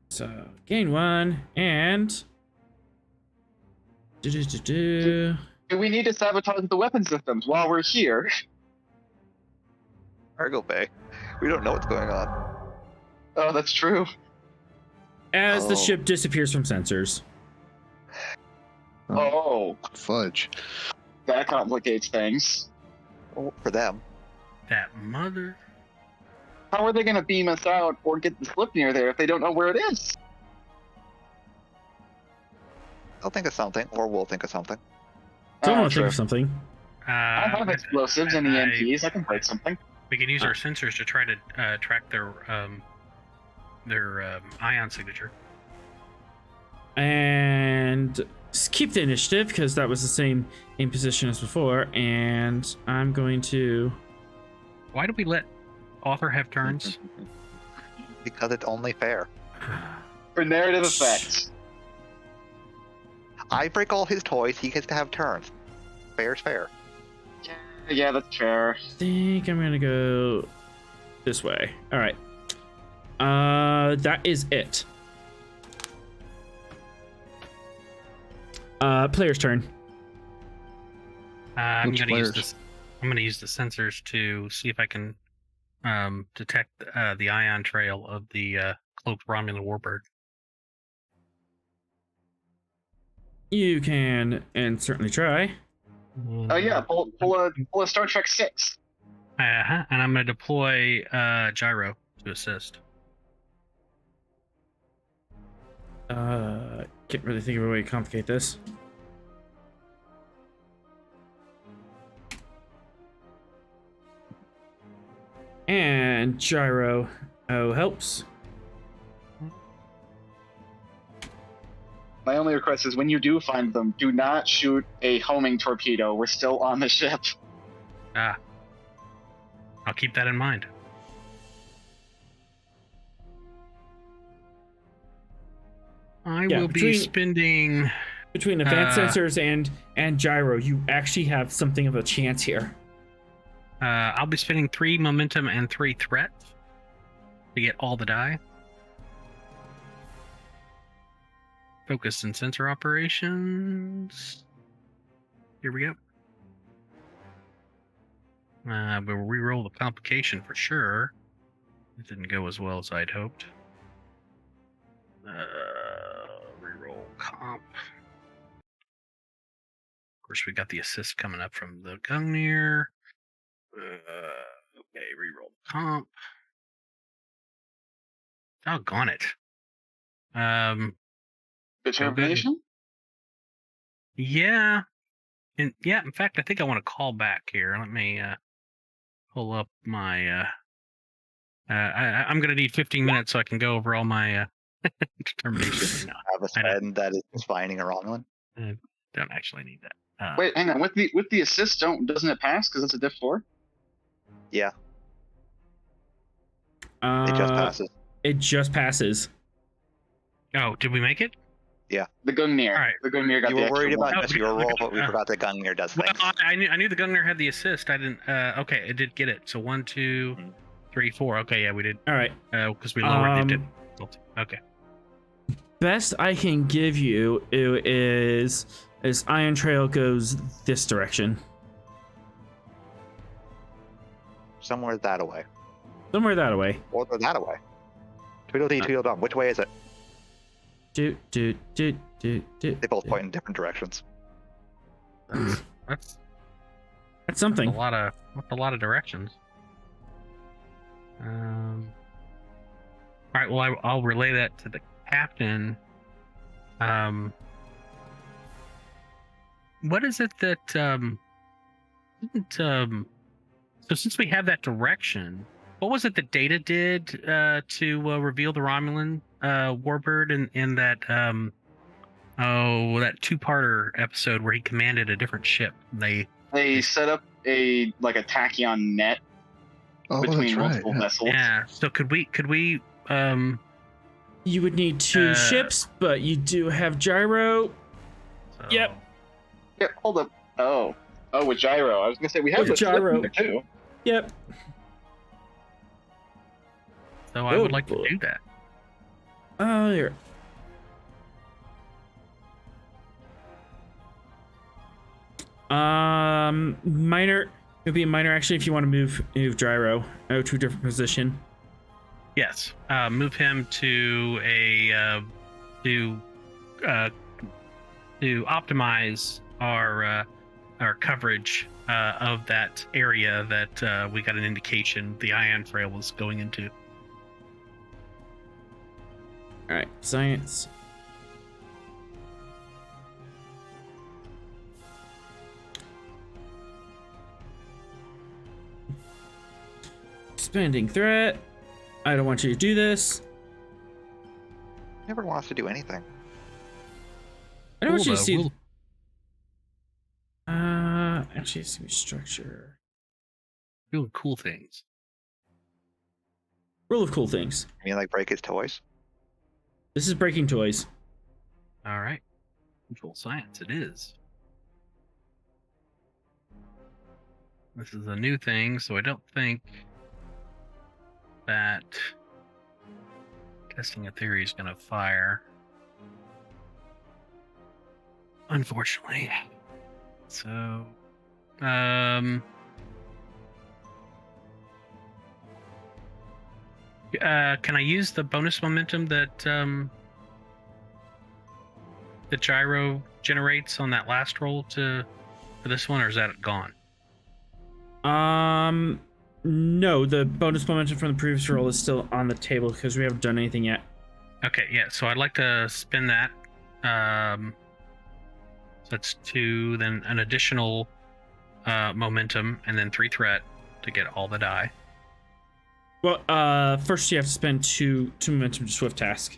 So gain 1 and. Do. Do we need to sabotage the weapon systems while we're here? Cargo bay. We don't know what's going on. Oh, that's true. As the Oh. ship disappears from sensors. Oh, Fudge. that complicates things. Oh, for them. That mother. How are they going to beam us out or get the slip near there if they don't know where it is? They'll think of something, or we'll think of something. Someone will true. think of something. I have explosives and EMPs. I can break something. We can use our sensors to try to track their ion signature. And just keep the initiative because that was the same in position as before. And I'm going to. Why do we let author have turns? Because it's only fair. For narrative effects. I break all his toys, he gets to have turns. Fair's fair. Yeah, that's fair. I think I'm gonna go this way. All right. That is it. Player's turn. I'm Which going to use players? this. I'm going to use the sensors to see if I can detect the ion trail of the cloaked Romulan warbird. You can, and certainly try. Oh yeah, pull a Star Trek 6. And I'm going to deploy gyro to assist. Can't really think of a way to complicate this. And gyro helps. My only request is when you do find them, do not shoot a homing torpedo. We're still on the ship. I'll keep that in mind. I will be spending between advanced sensors and gyro. You actually have something of a chance here. I'll be spending 3 momentum and 3 threat to get all the die. Focus and sensor operations. Here we go. We'll reroll the complication for sure. It didn't go as well as I'd hoped. Reroll comp. Of course, we got the assist coming up from the Gungnir. Okay, reroll comp. Doggone it. Determination? Yeah. In fact, I think I want to call back here. Let me pull up my I'm gonna need 15 minutes so I can go over all my determination. No, Have a spend that is finding a Romulan. I don't actually need that. Wait, hang on. With the assist, doesn't it pass because it's a diff 4? Yeah. It just passes. It just passes. Oh, did we make it? Yeah. The Gungnir. All right. The Gungnir got You the were extra worried about one. just your roll, but we forgot that Gungnir does Well, things. I knew the Gungnir had the assist. I didn't. Okay, it did get it. So 1, 2, 3, 4. Okay, yeah, we did. All right. Because we lowered the difficulty. Okay. Best I can give you is Iron Trail goes this direction. Somewhere that away. Somewhere that way. Or that away. Tweedledee, Tweedledum. Which way is it? Do. They both point in different directions. That's something. a lot of directions. All right. Well, I'll relay that to the captain. What is it that so since we have that direction, what was it that Data did to reveal the Romulan warbird in that that 2-parter episode where he commanded a different ship? They set up a tachyon net between multiple vessels. Yeah. So could we you would need 2 ships, but you do have gyro. So... Yep. Yeah, hold up. Oh, with gyro. I was gonna say we have the gyro too. Yep. So I would like to do that. Oh, here. Minor. It'd be a minor action if you want to move gyro to a different position. Yes. Move him to a to optimize our coverage of that area that we got an indication the ion trail was going into. All right, science. Expanding threat. I don't want you to do this. Never wants to do anything. I don't want you to see. Actually, see structure. Doing cool things. Rule of cool things. You mean like break his toys? This is breaking toys. All right. Control science it is. This is a new thing, so I don't think that testing a theory is going to fire. Unfortunately. So, can I use the bonus momentum that the gyro generates on that last roll for this one, or is that gone? No, the bonus momentum from the previous roll is still on the table because we haven't done anything yet. Okay, yeah. So I'd like to spend that. So that's 2, then an additional momentum, and then 3 threat to get all the die. Well, first you have to spend two momentum to swift task.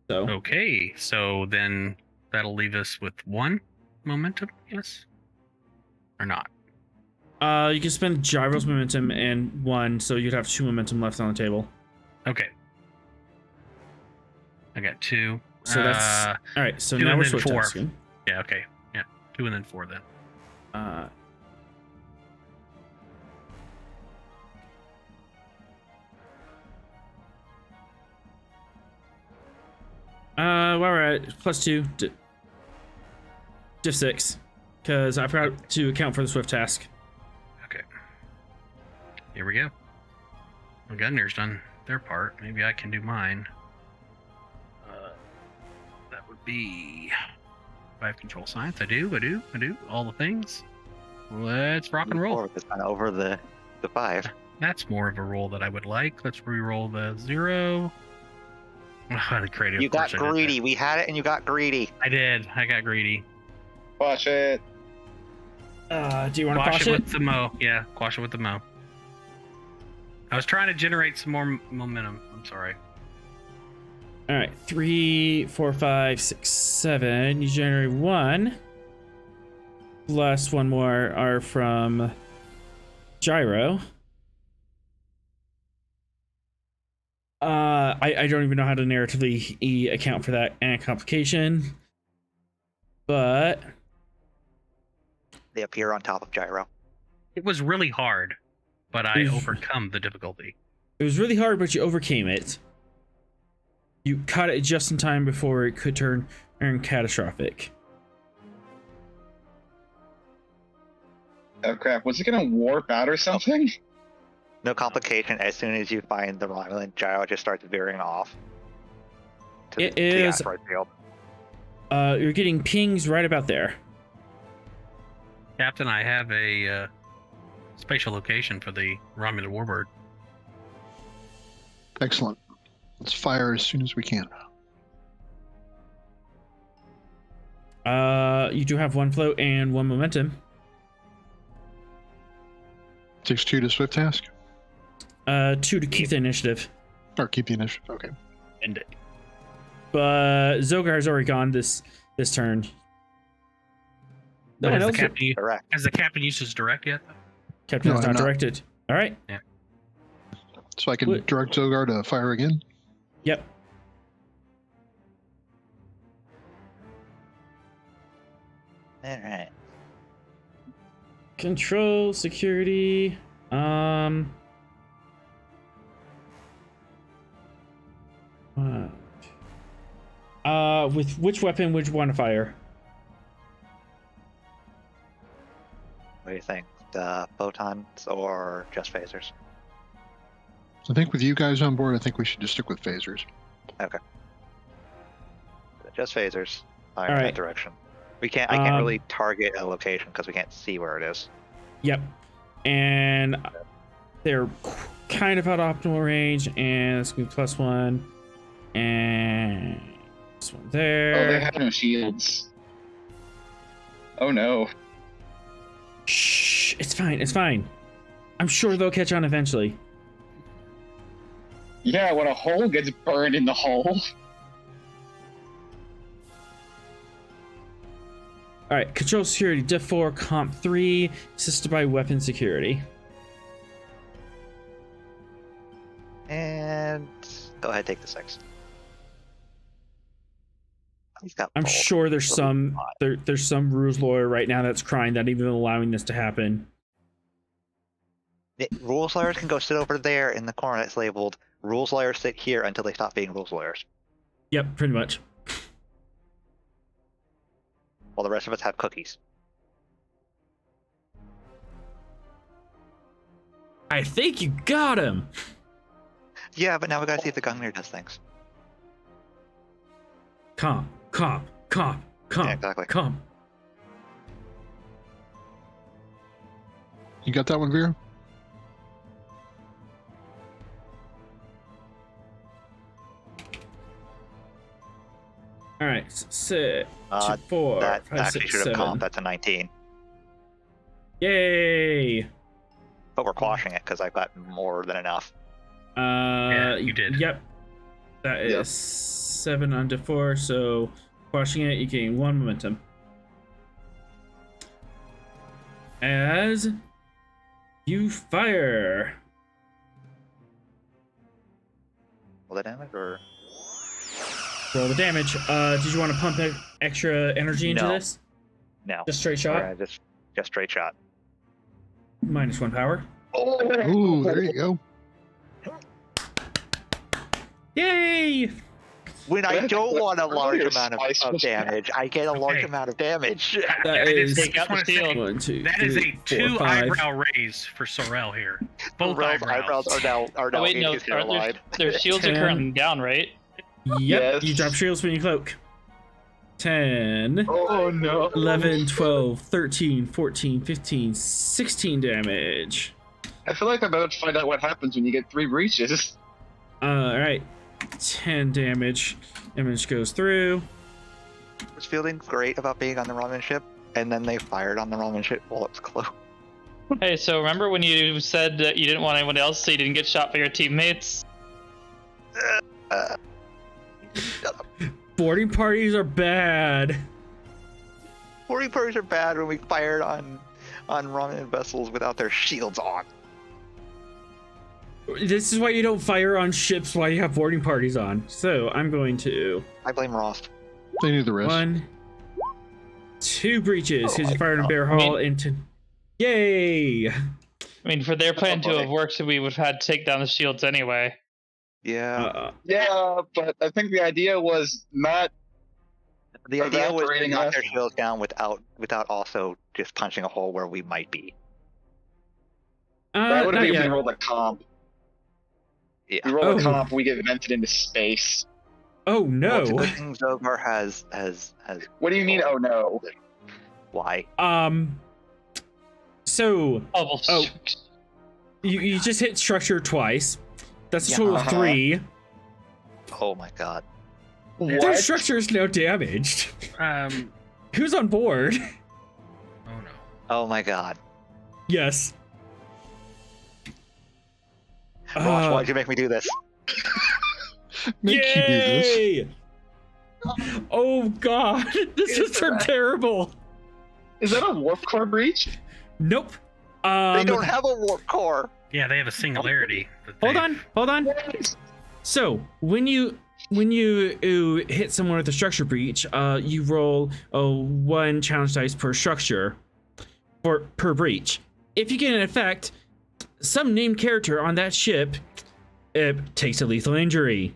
So Okay, so then that'll leave us with 1 momentum, yes? Or not? you can spend gyro's momentum and 1, so you'd have 2 momentum left on the table. Okay. I got 2. So that's all right. So 2 now and we're then swift 4. tasking. Yeah, okay. Yeah, 2 and then 4 then. While we're at +2, diff 6, because I forgot to account for the swift task. Okay. Here we go. Well, Gungnir's done their part. Maybe I can do mine. That would be 5 control science. I do. All the things. Let's rock and roll. Over the 5. That's more of a roll that I would like. Let's re-roll the 0. The creative. You got greedy. We had it and you got greedy. I did. I got greedy. Watch it. Do you want to Quash quash it it? with the mo. Yeah, quash it with the mo. I was trying to generate some more momentum. I'm sorry. All right, 3, 4, 5, 6, 7. You generate 1. Plus 1 more are from gyro. I don't even know how to narratively account for that and complication, but They appear on top of gyro. It was really hard, but I overcome the difficulty. it was really hard, but you overcame it. You caught it just in time before it could turn catastrophic. Oh crap! Was it gonna warp out or something? No complication. As soon as you find the Romulan, gyro just starts veering off. To the asteroid field. You're getting pings right about there. Captain, I have a spatial location for the Romulan warbird. Excellent. Let's fire as soon as we can. You do have 1 float and 1 momentum. Takes 2 to swift task? 2 to keep the initiative. Or keep the initiative, okay. End it. But Zogar's already gone this turn. But No one else. Correct. has the captain used his direct yet? Captain's No, I'm not not. directed. All right. So I can What? direct Zogar to fire again? Yep. All right. Control security. With which weapon would you want to fire? What do you think? The photons or just phasers? I think with you guys on board, I think we should just stick with phasers. Just phasers. Fire All in right. that direction. I can't really target a location because we can't see where it is. Yep. And they're kind of out of optimal range. And let's move +1. And this one there. Oh, they have no shields. Oh no. Shh. It's fine. It's fine. I'm sure they'll catch on eventually. Yeah, when a hole gets burned in the hole. All right, control security, diff 4, comp 3, assisted by weapon security. And go ahead, take the 6. He's got. I'm bold. sure there's Really some fine. there's some rules lawyer right now that's crying that even allowing this to happen. Rules lawyers can go sit over there in the corner that's labeled "Rules lawyers sit here" until they stop being rules lawyers. Yep, pretty much. while the rest of us have cookies. I think you got him. Yeah, but now we gotta see if the Gungnir does things. Calm. Yeah, exactly. Calm. You got that one, Vera? All right, 6, Uh, 4, That 5, actually 6, should have 7. comped. That's a 19. Yay! But we're quashing it because I've got more than enough. You did. Yep. That is Yep. 7 onto 4, so quashing it, you gain 1 momentum. As you fire. Will that damage or? Roll the damage. Did you want to pump extra energy into No. this? No. Just straight shot? Alright, just straight shot. -1 power. Ooh, there you go. Yay! When I That's don't what- want a large earlier amount spice of was- damage, I get a large Okay. amount of damage. That I is just Take out the wanna say, shield. 1, 2, that is 3, a 4, 5. 2-eyebrow raise for Sorel here. Both Rel's eyebrows. are now Oh, wait, in no, his hairline. their shields are 10. currently down, right? Yep, Yes. you drop shields when you cloak. 10, Oh no. 11, 12, 13, 14, 15, 16 damage. I feel like I'm about to find out what happens when you get 3 breaches. Alright, 10 damage. Image goes through. I was feeling great about being on the Romulan ship, and then they fired on the Romulan ship while it was closed. Hey, so remember when you said that you didn't want anyone else so you didn't get shot by your teammates? Boarding parties are bad. Boarding parties are bad when we fired on Romulan vessels without their shields on. This is why you don't fire on ships while you have boarding parties on. So I'm going to I blame Rost. They knew the rest. 1, 2 breaches because you fired on Bear I Hall mean- into. Yay! I mean, for their plan to have worked, we would have had to take down the shields anyway. Yeah. Yeah, but I think the idea was not. The idea was to evaporating knock us. their shields down without also just punching a hole where we might be. That would have not been if yet. we rolled a comp. Yeah. We roll Oh. a comp, we get vented into space. Oh Well, no! it's a good thing Zogar has What do you mean? Oh no. why? So Oh, Oh. you just hit structure twice. That's a Yeah. total of 3. Oh my god. Their What? structure is now damaged. Um, Who's on board? oh no. Oh my god. Yes. Ross, why'd you make me do this? Make you do this. Yay! Oh god, this has turned terrible. Is that a warp core breach? Nope. They don't have a warp core. Yeah, they have a singularity. that Hold they- on. So when you hit someone with a structure breach, you roll 1 challenge dice per structure per breach. If you get an effect, some named character on that ship takes a lethal injury.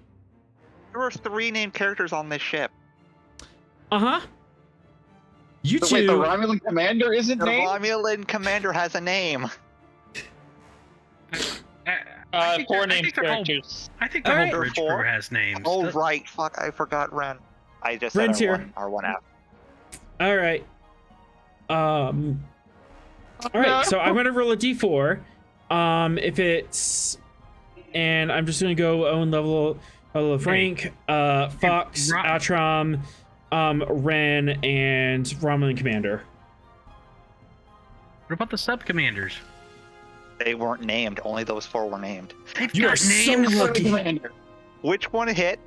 There were 3 named characters on this ship. You So two. wait, the Romulan commander isn't The named? Romulan commander has a name. I think 4 they're- I named think they're all- characters. I think the Alright. whole bridge Four? crew has names. Oh Does- right, fuck, I forgot Ren. I just Ren's said here. our one app. All right. All right. So I'm gonna roll a d4. If it's, and I'm just gonna go own level of rank. Fox, Ro- Atrom, Ren, and Romulan Commander. What about the sub commanders? They weren't named. Only those 4 were named. They've You are got so names. lucky. Commander. Which one hit?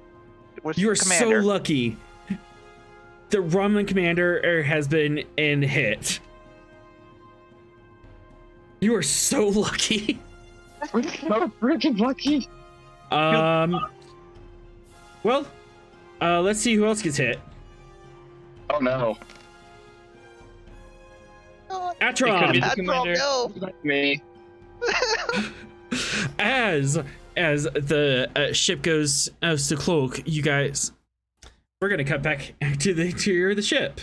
Was You are commander? so lucky. The Romulan Commander has been in hit. You are so lucky. We're so freaking lucky. Well, let's see who else gets hit. Oh no. It could be Atron, the That's commander. no. Me. as the ship goes to cloak, you guys, we're gonna cut back to the interior of the ship.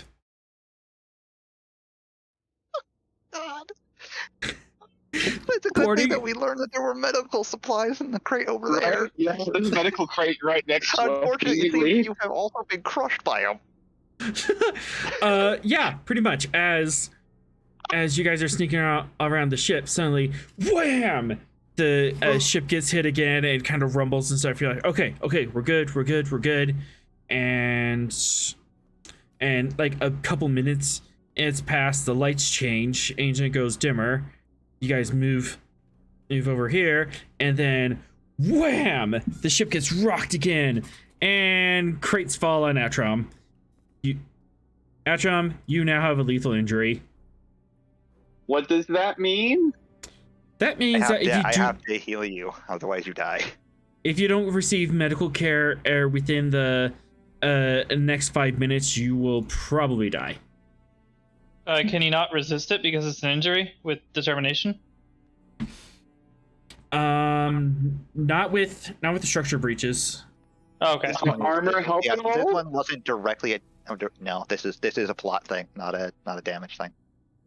recording? that we learned that there were medical supplies in the crate over there. Right? Yeah, there's a medical crate right next to us. Unfortunately, conveniently. you have also been crushed by him. Yeah, pretty much. As you guys are sneaking around the ship, suddenly, wham! The ship gets hit again and kind of rumbles and stuff. You're like, okay, we're good. And like a couple minutes, it's past. The lights change. Agent goes dimmer. You guys move over here, and then wham! The ship gets rocked again, and crates fall on Atrom. Atrom, you now have a lethal injury. What does that mean? That means that I have to heal you, otherwise you die. if you don't receive medical care within the next 5 minutes, you will probably die. Can you not resist it because it's an injury with determination? Not with the structure breaches. Oh, okay. Does my armor help Yeah, at all? this one wasn't directly no, this is a plot thing, not a damage thing.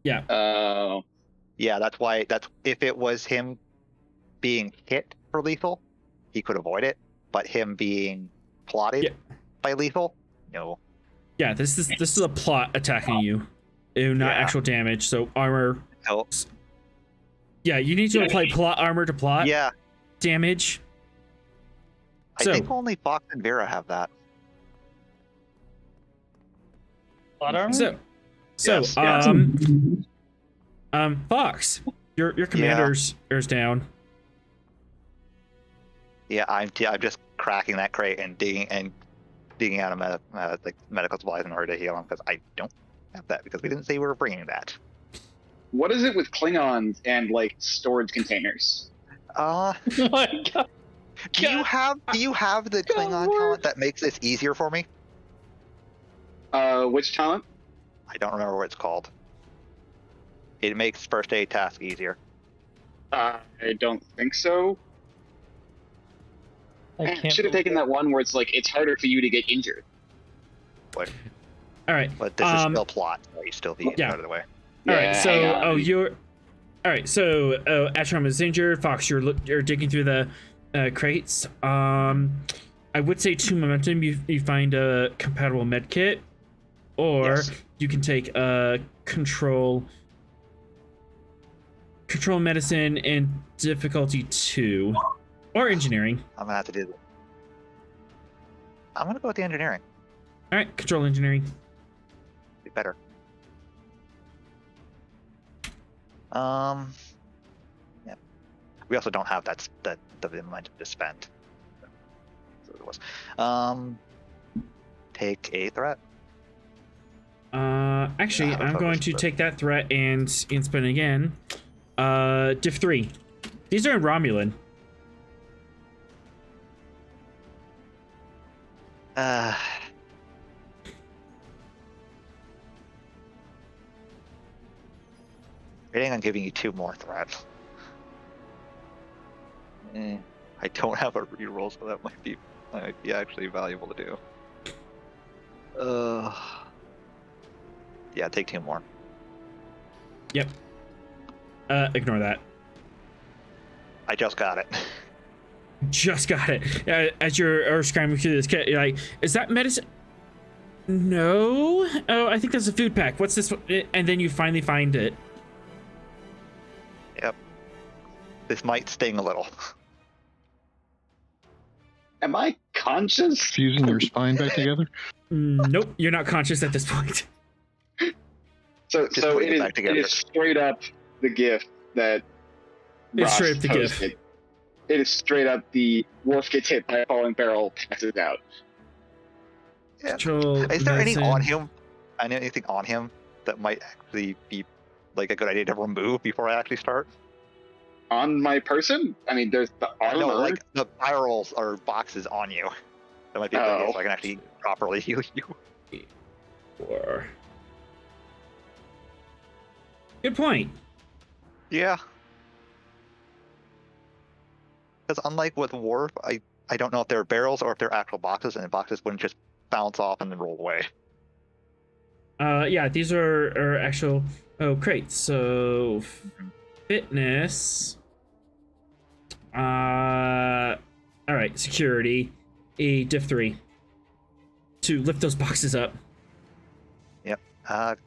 Yeah. Oh. Yeah, that's why. That's if it was him being hit for lethal, he could avoid it. But him being plotted by lethal, no. Yeah, this is a plot attacking you, not actual damage. So armor helps. Yeah, you need to apply plot armor to plot. Yeah. Damage. I think only Fox and Vera have that. Plot armor? So Yes. Fox, your commander's is down. Yeah, I'm just cracking that crate and digging out medical supplies in order to heal him because I don't have that because we didn't say we were bringing that. What is it with Klingons and like storage containers? Oh my god. Do you have the Klingon talent that makes this easier for me? Which talent? I don't remember what it's called. It makes first aid task easier. I don't think so. I should have taken that one where it's like it's harder for you to get injured. What? All right. But this is still plot, so you still be out of the way. All right. So all right. So Atrom is injured. Fox, you're digging through the crates. I would say 2 momentum. You find a compatible med kit, or you can take a control medicine and difficulty 2, or engineering. I'm gonna have to do that. I'm gonna go with the engineering. All right, control engineering. Be better. Yeah. We also don't have the momentum to spend. So it was. Take a threat. Actually, I'm going to take that threat and spin again. Diff 3. These are in Romulan. I think I'm giving you 2 more threats. I don't have a reroll, so that might be actually valuable to do. Yeah, take 2 more. Yep. Ignore that. I just got it. Just got it. As you're scrambling through this kit, you're like, is that medicine? No. Oh, I think that's a food pack. What's this? And then you finally find it. Yep. This might sting a little. Am I conscious? Fusing your spine back together? Nope, you're not conscious at this point. So it is straight up the gift that It's Ross straight up the gift. posted. It is straight up the Wolf gets hit by a falling barrel, passes out. Yeah. Control Is there medicine. anything on him that might actually be like a good idea to remove before I actually start? On my person? I mean, there's the armor. No, like the barrels or boxes on you. That might be a good idea so I can actually properly heal you. Or... Good point. Yeah. Because unlike with Warp, I don't know if they're barrels or if they're actual boxes, and the boxes wouldn't just bounce off and then roll away. Yeah, these are actual crates. So fitness. All right, security, a diff 3 to lift those boxes up. Yep. That's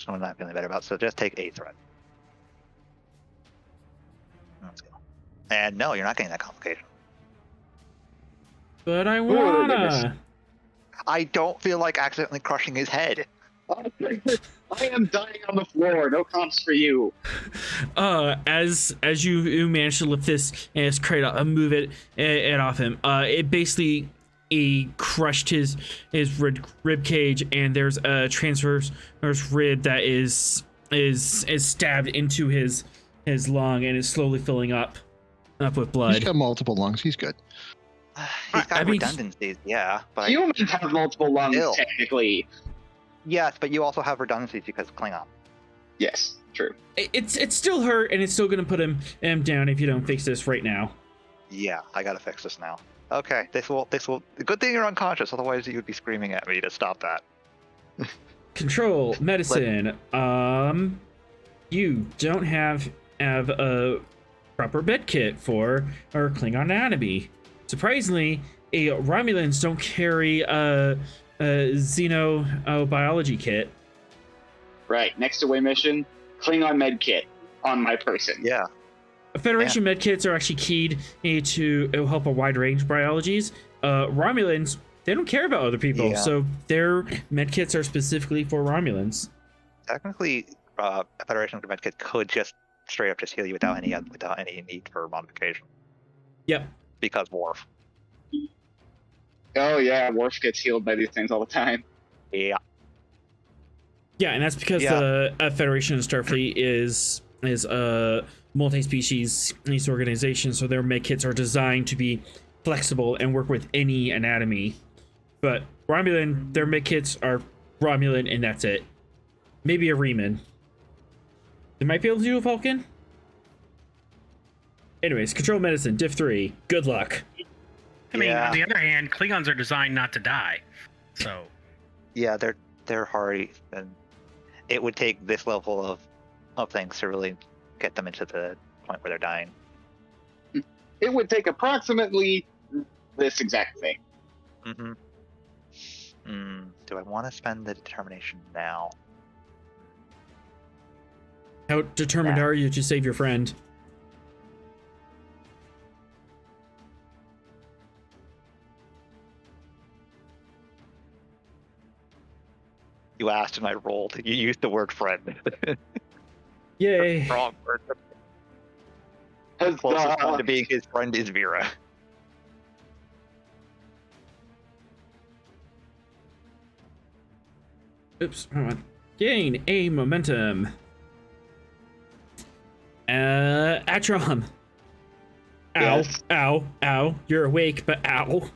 what I'm not feeling better about. So just take a threat. Let's go. And no, you're not getting that complication. But I my goodness. wanna. I don't feel like accidentally crushing his head. I am dying on the floor. No comps for you. As you manage to lift this and his crate up and move it off him, it basically crushed his rib cage, and there's a transverse rib that is stabbed into his lung and is slowly filling up with blood. He's got multiple lungs. He's good. He's got I mean, redundancies, yeah. But Humans have multiple lungs, Still. technically. yes, but you also have redundancies because of Klingon. Yes, true. It's still hurt, and it's still gonna put him down if you don't fix this right now. Yeah, I gotta fix this now. Okay, this will. Good thing you're unconscious, otherwise you would be screaming at me to stop that. Control medicine. You don't have a proper med kit for our Klingon anatomy. Surprisingly, Romulans don't carry a xenobiology kit. Right. Next away mission, Klingon med kit on my person. Yeah. Federation med kits are actually keyed to help a wide range of biologies. Romulans, they don't care about other people, Yeah. so their med kits are specifically for Romulans. Technically, a Federation med kit could just straight up just heal you without any need for modification. Yep. Because Worf. Oh yeah, Worf gets healed by these things all the time. Yeah. Yeah, and that's because the Federation of Starfleet is a multi-species needs organization, so their med kits are designed to be flexible and work with any anatomy. But Romulan, their med kits are Romulan, and that's it. Maybe a Reman. They might be able to do a Vulcan. Anyways, control medicine, diff 3. Good luck. I mean, Yeah. on the other hand, Klingons are designed not to die. So, Yeah, they're hardy, and it would take this level of things to really get them into the point where they're dying. It would take approximately this exact thing. Mm-hmm. Do I want to spend the determination now? How determined are you to save your friend? You asked and I rolled. You used the word friend. Yay. Wrong word. Closest one to being his friend is Vera. Oops, hold on. Gain a momentum. Atron. Ow, Yes. ow, ow. You're awake, but ow.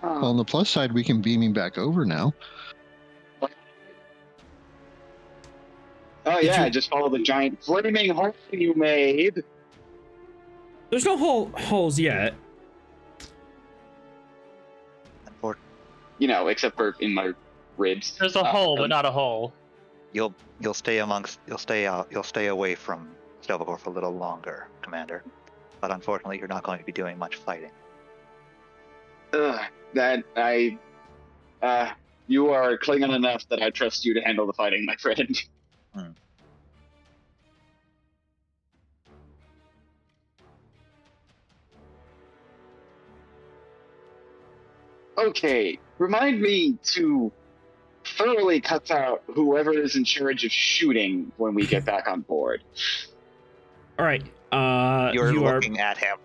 Well, on the plus side, we can beam him back over now. Oh yeah, I just follow the giant flaming hole you made. There's no holes yet. You know, except for in my ribs. There's a hole, but not a hole. You'll stay away from Stovagor for a little longer, Commander. But unfortunately, you're not going to be doing much fighting. You are Klingon enough that I trust you to handle the fighting, my friend. Okay, remind me to thoroughly cut out whoever is in charge of shooting when we get back on board. All right. You're you are looking at him.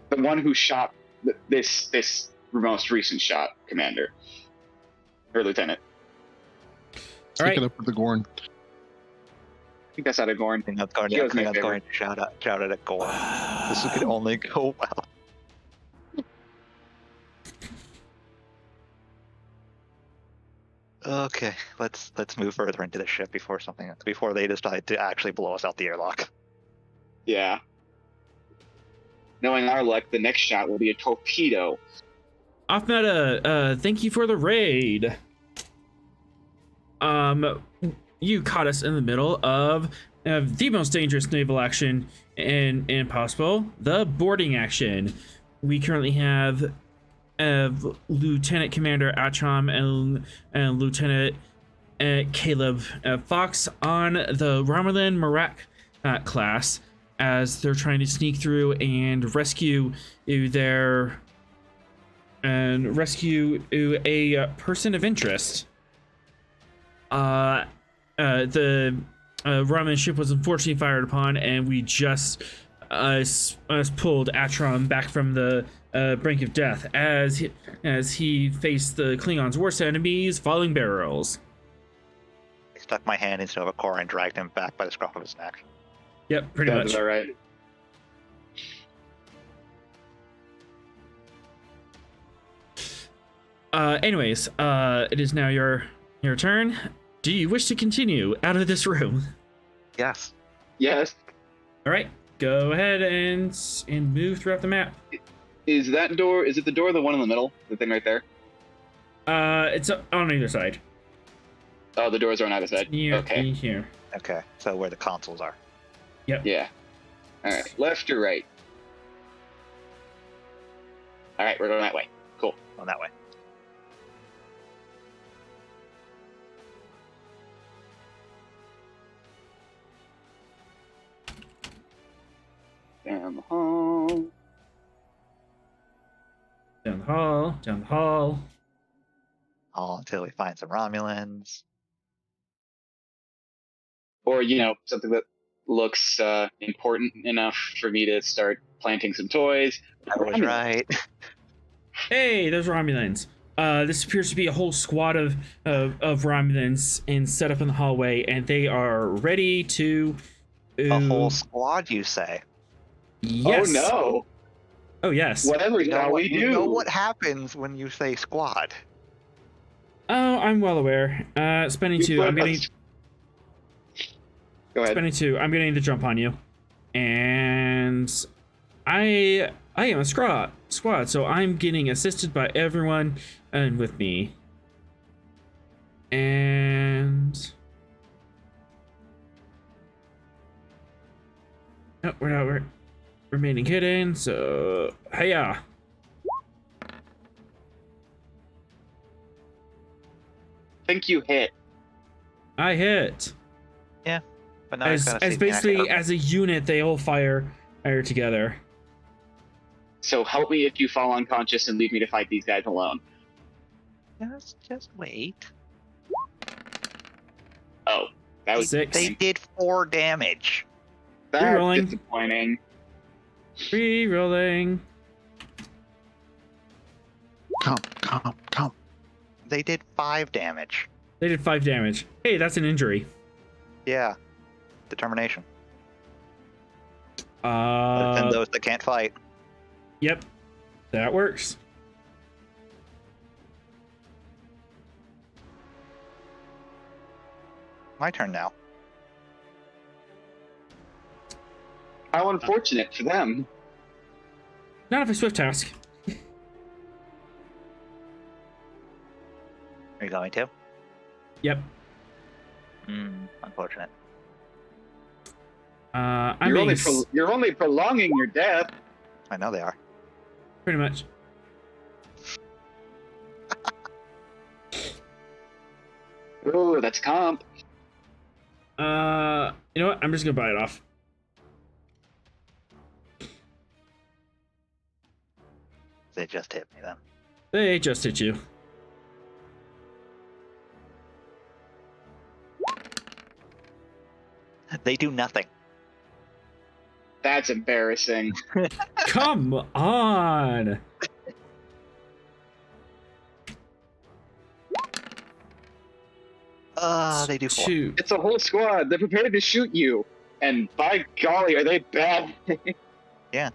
The one who shot this most recent shot, Commander. Or Lieutenant. Stick right. it up with the Gorn. I think that's out of Gorn. Klingons going He owes me a favor. to shout at a goal. This could only go well. Okay, let's move further into the ship before they decide to actually blow us out the airlock. Yeah. Knowing our luck, the next shot will be a torpedo. off meta. Thank you for the raid. you caught us in the middle of the most dangerous naval action in possible, the boarding action. We currently have Lieutenant Commander Atrom and Lieutenant Caleb Fox on the Romulan Marak class as they're trying to sneak through and rescue a person of interest. The Romulan ship was unfortunately fired upon, and we just pulled Atrom back from the brink of death as he faced the Klingons' worst enemies, falling barrels. I stuck my hand into a core and dragged him back by the scruff of his neck. Yep, pretty much. All right. Anyways, it is now your turn. Do you wish to continue out of this room? Yes. Yes. All right, go ahead and move throughout the map. Is that door? Is it the door? The one in the middle? The thing right there? It's on either side. Oh, the doors are on either side. Okay. Here. Okay, so where the consoles are. Yep. Yeah. All right. Left or right? All right, we're going that way. Cool. On that way. Down the hall. Down the hall. Down the hall. All until we find some Romulans. Or, something that looks important enough for me to start planting some toys. I was right. Hey, there's Romulans. This appears to be a whole squad of Romulans and set up in the hallway, and they are ready to. A whole squad, you say? Yes. Oh no! Oh yes. Whatever shall we You do? know what happens when you say squad? Oh, I'm well aware. Spending two. I'm getting. Go ahead. Spending two. I'm getting to jump on you, and I am a squad, so I'm getting assisted by everyone and with me. And no, we're not. We're remaining hidden. So hiya. Think you hit. I hit. Yeah, but now As basically as a unit, they all fire together. So help me if you fall unconscious and leave me to fight these guys alone. Just wait. Oh, that was 6. They did 4 damage. that's Rerolling. disappointing. Rerolling. Come. They did 5 damage. They did 5 damage. Hey, that's an injury. Yeah. Determination. And those that can't fight. Yep, that works. My turn now. How unfortunate for them. Not if a swift task. Are you going to? Yep. Unfortunate. You're only prolonging your death. I know they are. Pretty much. Oh, that's comp. You know what? I'm just gonna buy it off. They just hit me then. They just hit you. They do nothing. That's embarrassing. Come on. They do 4. 2. It's a whole squad. They're prepared to shoot you. And by golly, are they bad? Yeah.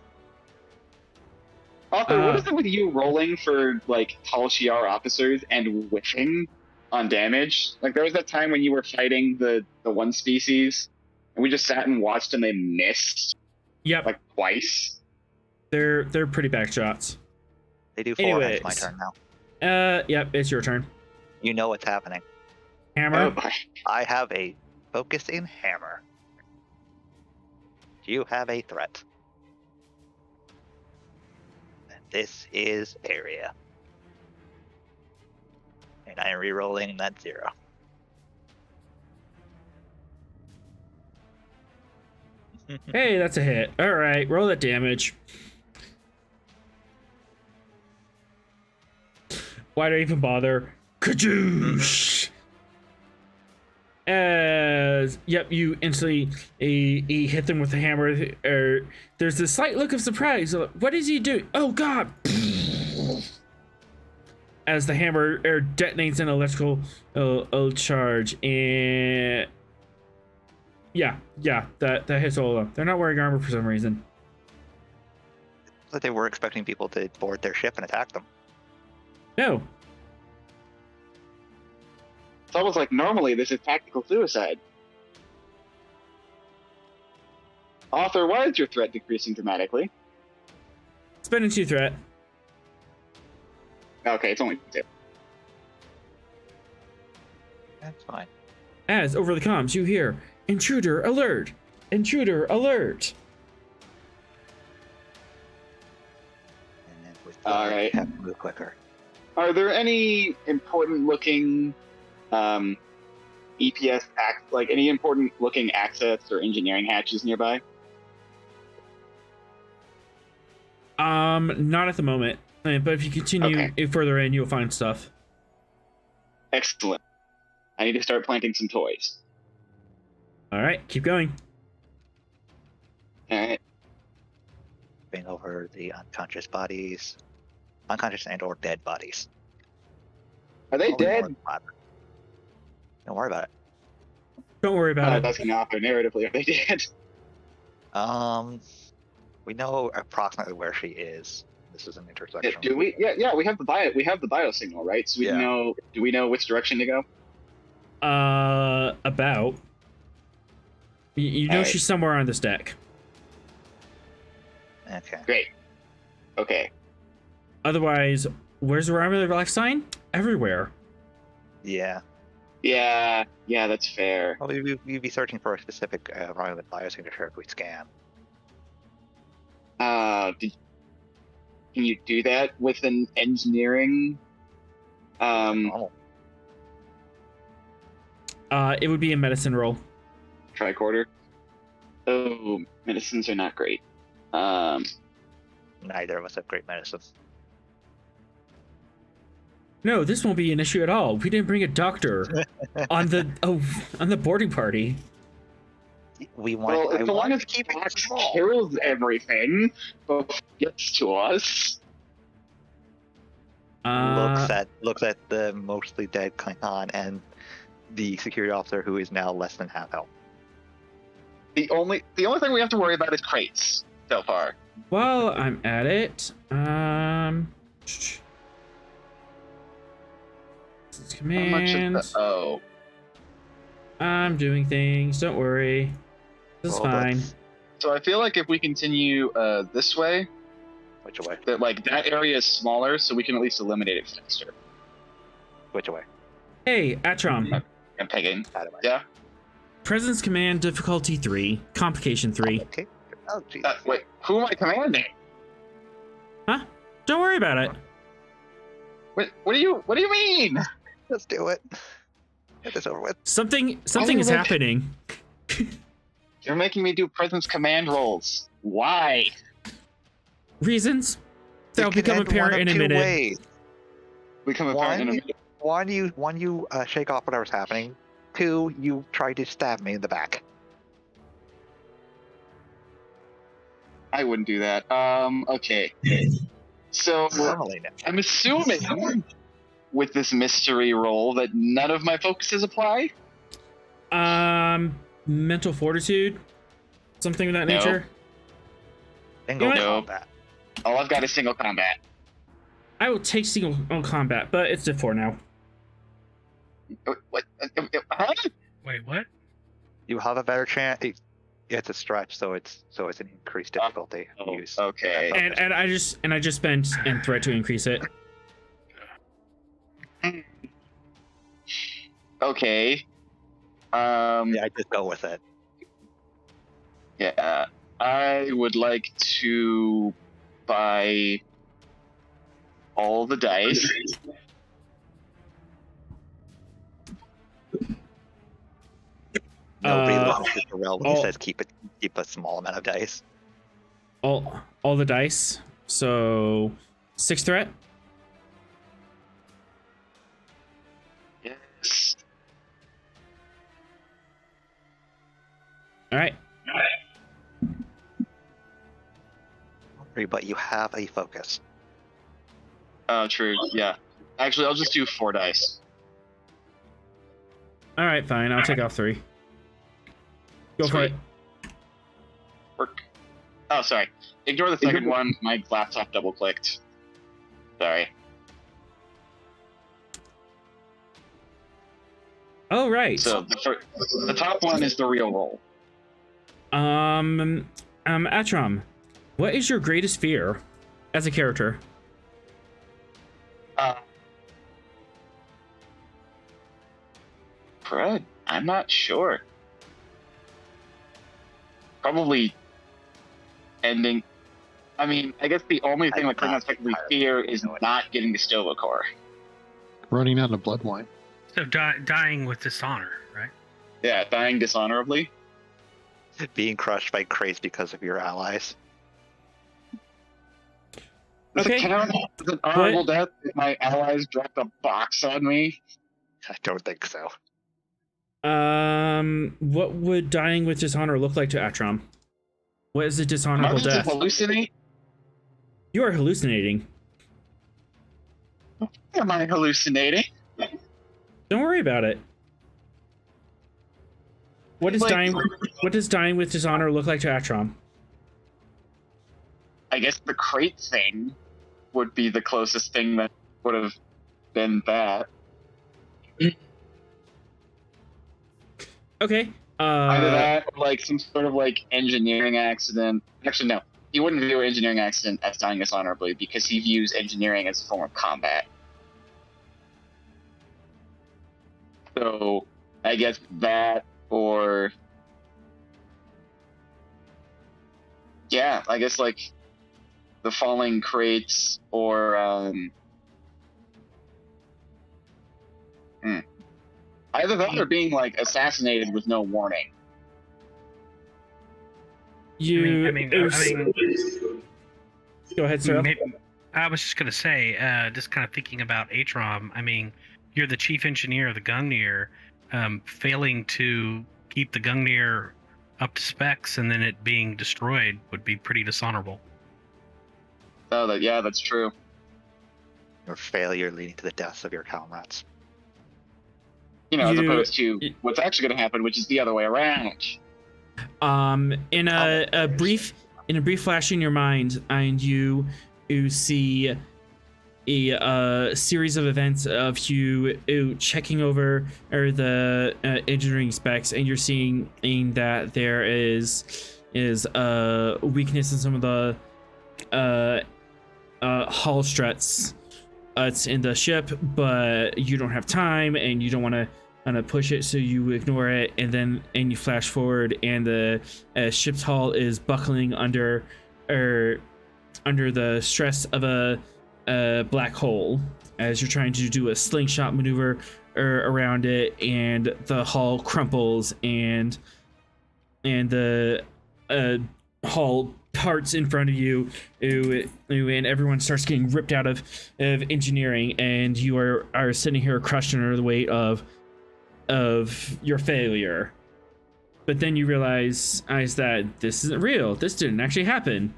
Author, what is it with you rolling for, like, Tal Shiar officers and whiffing on damage? Like, there was that time when you were fighting the one species, and we just sat and watched and they missed, Yep. like, twice. They're pretty back shots. They do 4. It's my turn now. Yep, it's your turn. You know what's happening. Hammer. Oh boy. I have a focusing hammer. You have a threat. And this is area. And I am re-rolling that 0. Hey, that's a hit. All right, roll that damage. Why do I even bother? Kajoosh! As yep, you instantly he hit them with the hammer. There's a slight look of surprise. What is he doing? Oh God! As the hammer detonates an electrical charge, and yeah, that hits all of them. They're not wearing armor for some reason. But they were expecting people to board their ship and attack them. No. It's almost like normally this is tactical suicide. Author, why is your threat decreasing dramatically? Spending 2 threat. Okay, it's only 2. That's fine. As over the comms, you hear intruder alert! Intruder alert! And then with All right. have to move quicker. Are there any important looking EPS any important looking access or engineering hatches nearby? Not at the moment. But if you continue further in, you'll find stuff. Excellent. I need to start planting some toys. All right, keep going. All right. Bring over the unconscious bodies. Unconscious and or dead bodies. Are they Probably more dead? than 5. Don't worry about it. Don't worry about it. That's an author narratively. Are they dead? We know approximately where she is. This is an intersection. Do we? Yeah. We have the bio. We have the bio signal, right? So we know. Do we know which direction to go? About. You know she's somewhere on this deck. Okay. Great. Okay. Otherwise, where's the Romulan life sign? Everywhere. Yeah. Yeah, that's fair. Well, we'd be searching for a specific Romulan biosignature if we scan. Can you do that with an engineering? Normal. It would be a medicine roll. Tricorder. Oh, medicines are not great. Neither of us have great medicine. No, this won't be an issue at all. We didn't bring a doctor on the boarding party. We want. Well, as long as keep it Max small. kills everything before it gets to us. Looks at the mostly dead Klingon and the security officer who is now less than half health. The only thing we have to worry about is crates so far. While I'm at it, commands. I'm doing things. Don't worry. This is fine. So I feel like if we continue this way, Which way? that area is smaller, so we can at least eliminate it faster. Which way? Hey, Atrom. I'm pegging. That way. Yeah. Presence command difficulty 3, complication 3. Okay. Oh, geez. Wait, who am I commanding? Huh? Don't worry about it. What do you mean? Let's do it. Get this over with. Something is happening. You're making me do presence command rolls. Why? Reasons? That'll It can become end apparent one in of a two minute. ways. Become apparent in a minute. One, you shake off whatever's happening. 2, you try to stab me in the back. I wouldn't do that. Okay. So Normally, no. I'm assuming with this mystery roll that none of my focuses apply. Mental fortitude, something of that No. nature. Single You know what? combat. All I've got is single combat. I will take single combat, but it's a 4 now. What? Huh? Wait, what? You have a better chance. It's a stretch, so it's an increased difficulty. Oh, Use. okay. And I just spent and threat to increase it. Okay. Yeah, I just go with it. Yeah. I would like to buy all the dice. Nobody Uh, listens to Terrell when he all- says keep a small amount of dice. all the dice. So 6 threat. Yes. All right. But you have a focus. True. Yeah. Actually, I'll just do 4 dice. All right, fine. I'll take off 3. Go for it. Sweet. Work. Oh, sorry. Ignore the second one. My laptop double clicked. Sorry. Oh, right. So the top one is the real roll. Atrom, what is your greatest fear as a character? Fred, I'm not sure. Probably ending. I mean, I guess the only thing that could not technically fear is not getting the Stova core. Running out of blood wine. So dying with dishonor, right? Yeah, dying dishonorably. Being crushed by crates because of your allies. Does Okay. it count as an honorable death if my allies dropped a box on me? I don't think so. What would dying with dishonor look like to Atrom? What is a Am I dishonorable supposed to death? hallucinate? You are hallucinating. Am I hallucinating? Don't worry about it. What does dying with dishonor look like to Atrom? I guess the crate thing would be the closest thing that would have been that. Okay. Either that or like some sort of like engineering accident. Actually, no. He wouldn't view an engineering accident as dying dishonorably because he views engineering as a form of combat. So I guess that or yeah, I guess like the falling crates or either that or being like assassinated with no warning. You. I mean, Go ahead, sir. I was just gonna say, just kind of thinking about Atrom. I mean, you're the chief engineer of the Gungnir. Failing to keep the Gungnir up to specs and then it being destroyed would be pretty dishonorable. Oh, yeah, that's true. Your failure leading to the deaths of your comrades. You know, as opposed to what's actually going to happen, which is the other way around. In a brief flash in your mind, and you see a series of events of you checking over the engineering specs, and you're seeing that there is a weakness in some of the hull struts. It's in the ship, but you don't have time, and you don't want to push it, so you ignore it, and you flash forward, and the ship's hull is buckling under the stress of a black hole as you're trying to do a slingshot maneuver around it, and the hull crumples, and the hull parts in front of you, and everyone starts getting ripped out of engineering, and you are sitting here crushed under the weight of your failure. But then you realize that this isn't real. This didn't actually happen.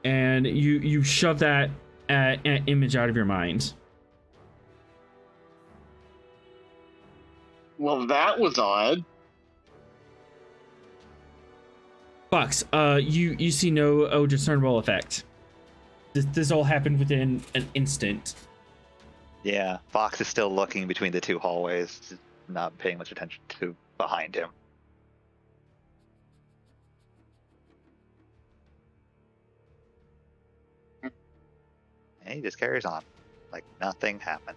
And you shove that image out of your mind. Well, that was odd. Fox, you see no discernible effect. This all happened within an instant. Yeah, Fox is still looking between the two hallways, not paying much attention to behind him. And he just carries on, like nothing happened.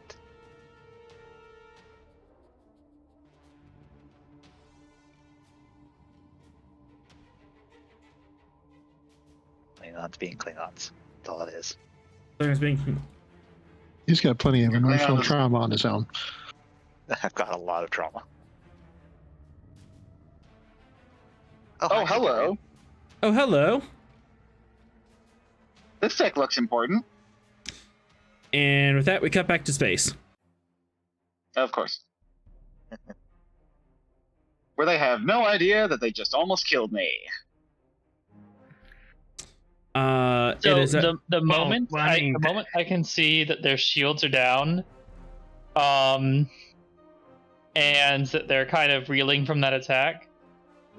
Klingons being Klingons. That's all it is. Klingons being. He's got plenty of emotional trauma on his own. I've got a lot of trauma. Oh, hi, hello. Oh, hello. This tech looks important. And with that, we cut back to space. Of course. Where they have no idea that they just almost killed me. So it is the moment well, I mean- the moment I can see that their shields are down, and that they're kind of reeling from that attack,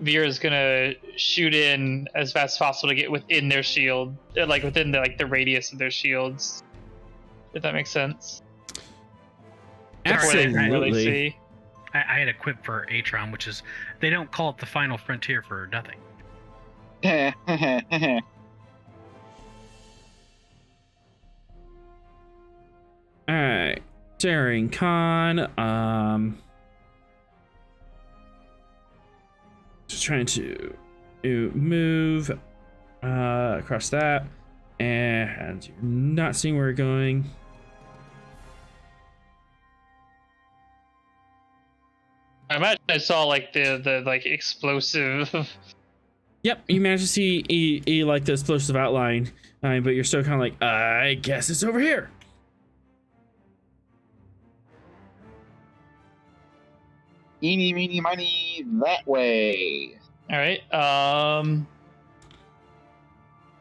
Vera's gonna shoot in as fast as possible to get within their shield, like within the radius of their shields. If that makes sense. Before they can really absolutely. see. I had a quip for Atron, which is they don't call it the final frontier for nothing. All right, Daring Khan. Just trying to move across that, and you're not seeing where we're going. I imagine I saw like the like explosive. Yep, you managed to see like the explosive outline, but you're still kind of like, I guess it's over here. Eeny, meeny, miny, that way. All right.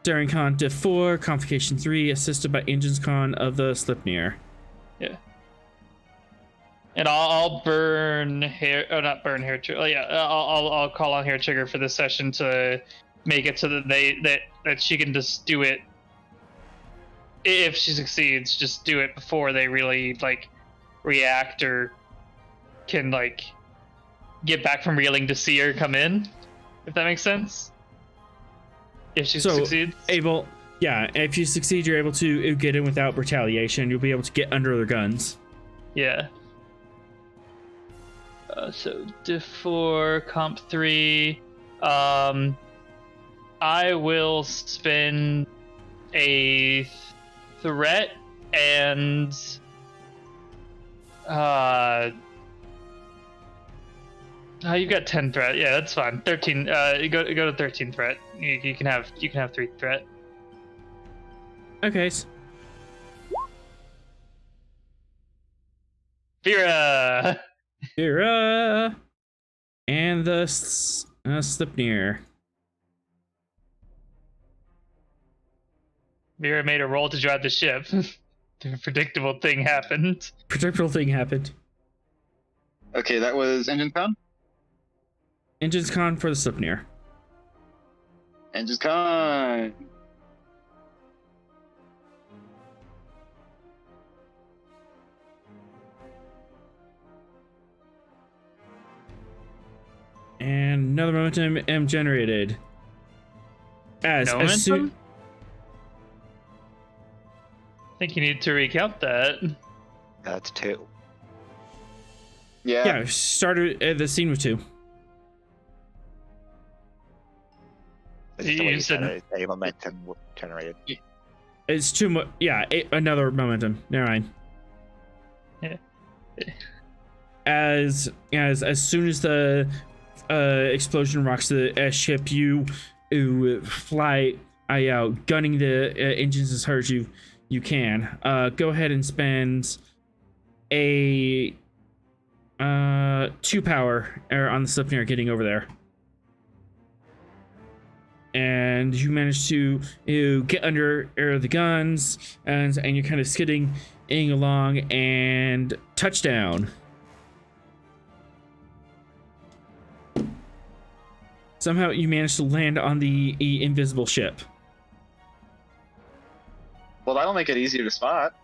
Daring Khan Div 4, Complication 3, assisted by Engines Khan of the Slipnir. Yeah. And I'll burn hair. Oh, not burn hair trigger. Oh, yeah. I'll call on hair trigger for this session to make it so that that she can just do it. If she succeeds, just do it before they really like react or can like get back from reeling to see her come in. If that makes sense. If she succeeds. If you succeed, you're able to get in without retaliation. You'll be able to get under their guns. Yeah. So Div 4, Comp 3. I will spend a threat and you've got 10 threat. Yeah, that's fine. 13. You go to 13 threat. You can have 3 threat. Okay. Vera. And the Slipnir. Vera made a roll to drive the ship. The predictable thing happened. Okay, that was Engine Con? Engines Con for the Slipnir. Engine Con. And another momentum M generated. As soon. I think you need to recount that. That's 2. Yeah. Started the scene with 2. It's just the way You you said- said a momentum generated. It's 2 another momentum. Never mind. Yeah. As soon as the explosion rocks the ship, you fly out, gunning the engines as hard as you can. Go ahead and spend a 2 power on the Slipnir getting over there. And you manage to get under the guns, and you're kind of skidding along, and touchdown. Somehow you managed to land on the invisible ship. Well, that'll make it easier to spot.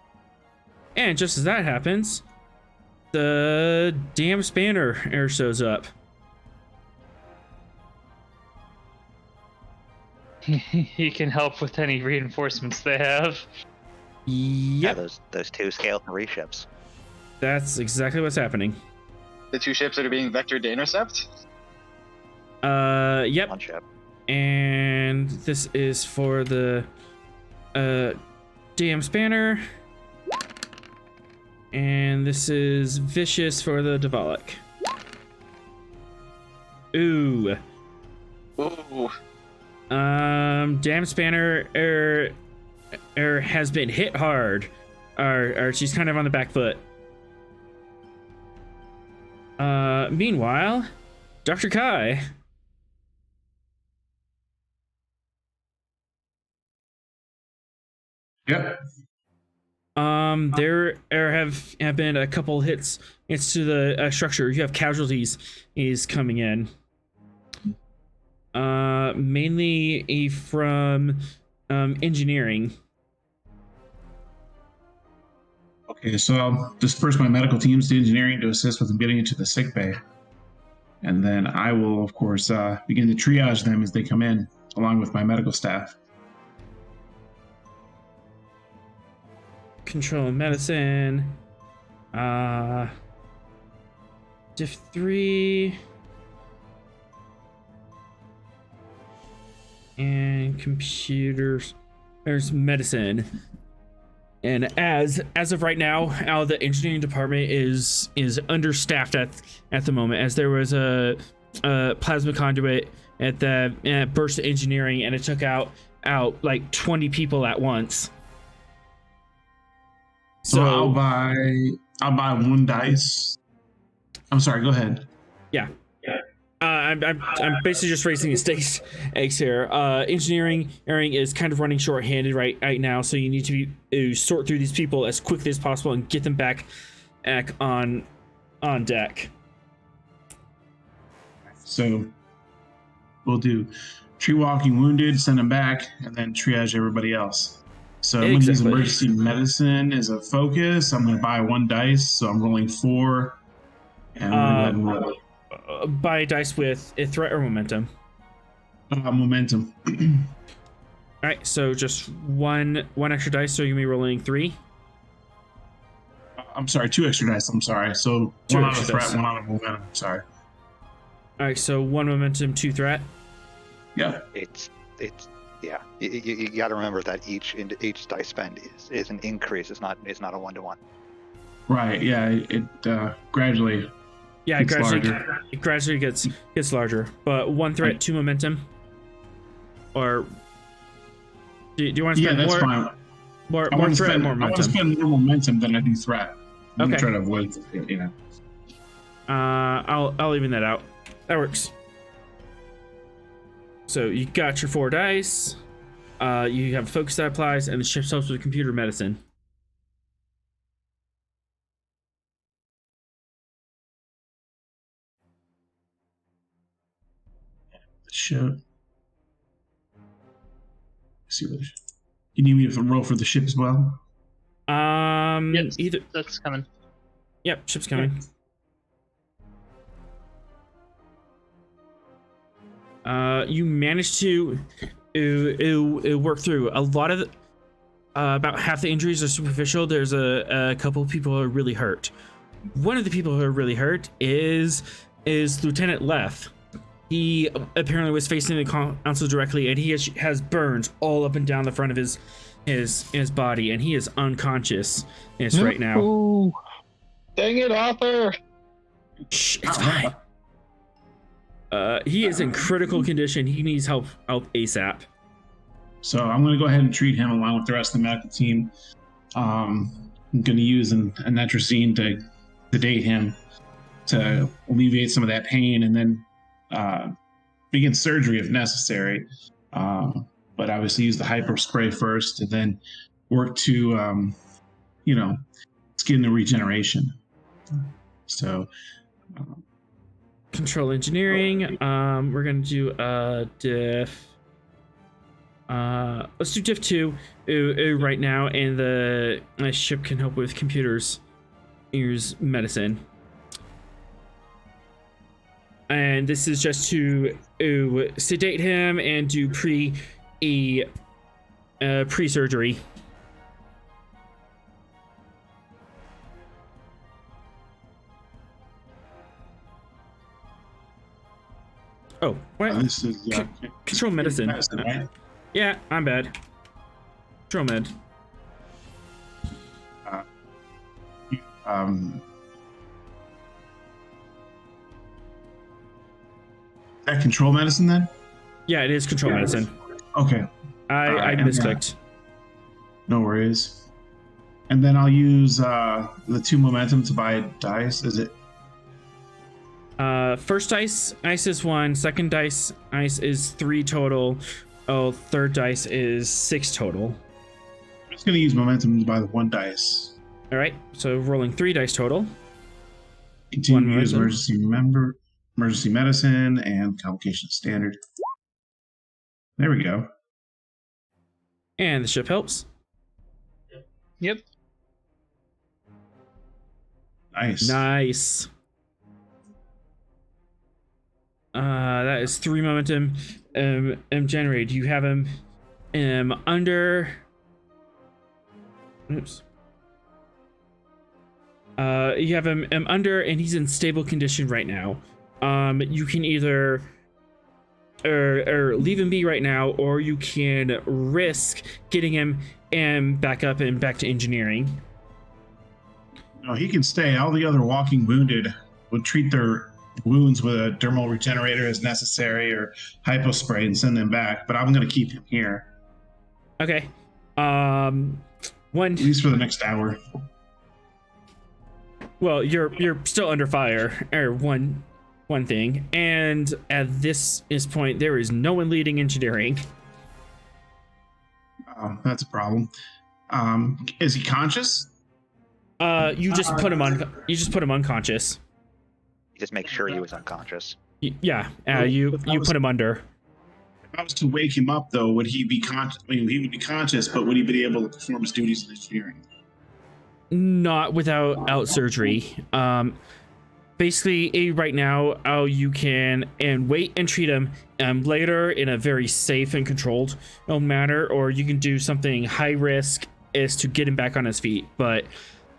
And just as that happens, the damn spanner shows up. He can help with any reinforcements they have. Yeah, Yep, those 2 scale 3 ships. that's exactly what's happening. The 2 ships that are being vectored to intercept? Yep. One ship. And this is for the DM Spanner. And this is Vicious for the Dvorak. Ooh. Ooh. Damn Spanner has been hit hard. Or she's kind of on the back foot. Meanwhile, Dr. Kai. Yep. There have been a couple hits to the structure. You have casualties coming in. Mainly from engineering. Okay, so I'll disperse my medical teams to engineering to assist with them getting into the sick bay. And then I will, of course, begin to triage them as they come in, along with my medical staff. Control and medicine. Diff 3. And computers. There's medicine. And as of right now, the engineering department is understaffed at the moment, as there was a plasma conduit at the burst engineering, and it took out like 20 people at once. So I'll buy 1 dice. I'm sorry, go ahead. Yeah. I'm basically just raising the stakes eggs here. Engineering is kind of running short-handed right now, so you need to sort through these people as quickly as possible and get them back on deck. So we'll do tree walking wounded, send them back, and then triage everybody else. So I'm going to use emergency medicine as a focus. I'm going to buy 1 dice, so I'm rolling 4, and I'm going to go ahead and roll. Buy a dice with a threat or momentum. Momentum. All right, so just one extra dice, so you're gonna be rolling 3. I'm sorry, 2 extra dice. I'm sorry. So 1 on a threat, 1 on a momentum. Sorry. All right, so 1 momentum, 2 threat. Yeah. It's yeah. You got to remember that each dice spend is an increase. It's not a 1-to-1. Right. Yeah. It gradually. Yeah, it gradually gets larger. But 1 threat, 2 momentum. Or do you want to spend more? Fine. More threat, spend, more momentum. I want to spend more momentum than I do threat. I'm okay. Try to avoid it, you know. I'll even that out. That works. So you got your 4 dice. You have focus that applies, and the shift helps with computer medicine. Ship. See what you need me to roll for the ship as well? Yep, either that's coming. Yep, ship's coming. You managed to work through a lot of about half the injuries are superficial. There's a couple of people who are really hurt. One of the people who are really hurt is Lieutenant Leth. He apparently was facing the council directly, and he has burns all up and down the front of his body, and he is unconscious right now. Dang it, Arthur! Shh, it's fine. He is in critical condition. He needs help ASAP. So I'm going to go ahead and treat him along with the rest of the medical team. I'm going to use an atrazine to sedate him to alleviate some of that pain, and then begin surgery if necessary. But obviously use the hyper spray first, and then work to, skin the regeneration. So. Control engineering. We're going to do a diff. Let's do diff 2 right now, and the ship can help with computers. Here's medicine. And this is just to sedate him and do pre-surgery. Oh, what? This is Control medicine. right? Yeah, I'm bad. Control med. That control medicine then? Yeah, it is control medicine. Okay, I misclicked. no worries. And then I'll use the 2 momentum to buy dice. Is it? First ice is 1. Second dice ice is 3 total. Oh, third dice is 6 total. I'm just gonna use momentum to buy the 1 dice. All right, so rolling 3 dice total. Continue to use momentum. emergency medicine and complication standard. There we go. And the ship helps. Yep. Nice. That is 3 momentum. Generated. You have him under. Oops. You have him under, and he's in stable condition right now. You can either or leave him be right now, or you can risk getting him back up and back to engineering. No, he can stay. All the other walking wounded would treat their wounds with a dermal regenerator as necessary, or hypospray, and send them back. But I'm going to keep him here. Okay. At least for the next hour. Well, you're still under fire, or one thing, and at this point, there is no one leading engineering. That's a problem. Is he conscious? You just put him unconscious. You just make sure he was unconscious. Yeah, you put him under. If I was to wake him up, though, would he be conscious? I mean, he would be conscious, but would he be able to perform his duties in engineering? Not without surgery. Basically, right now, you can wait and treat him later in a very safe and controlled manner, or you can do something high risk is to get him back on his feet. But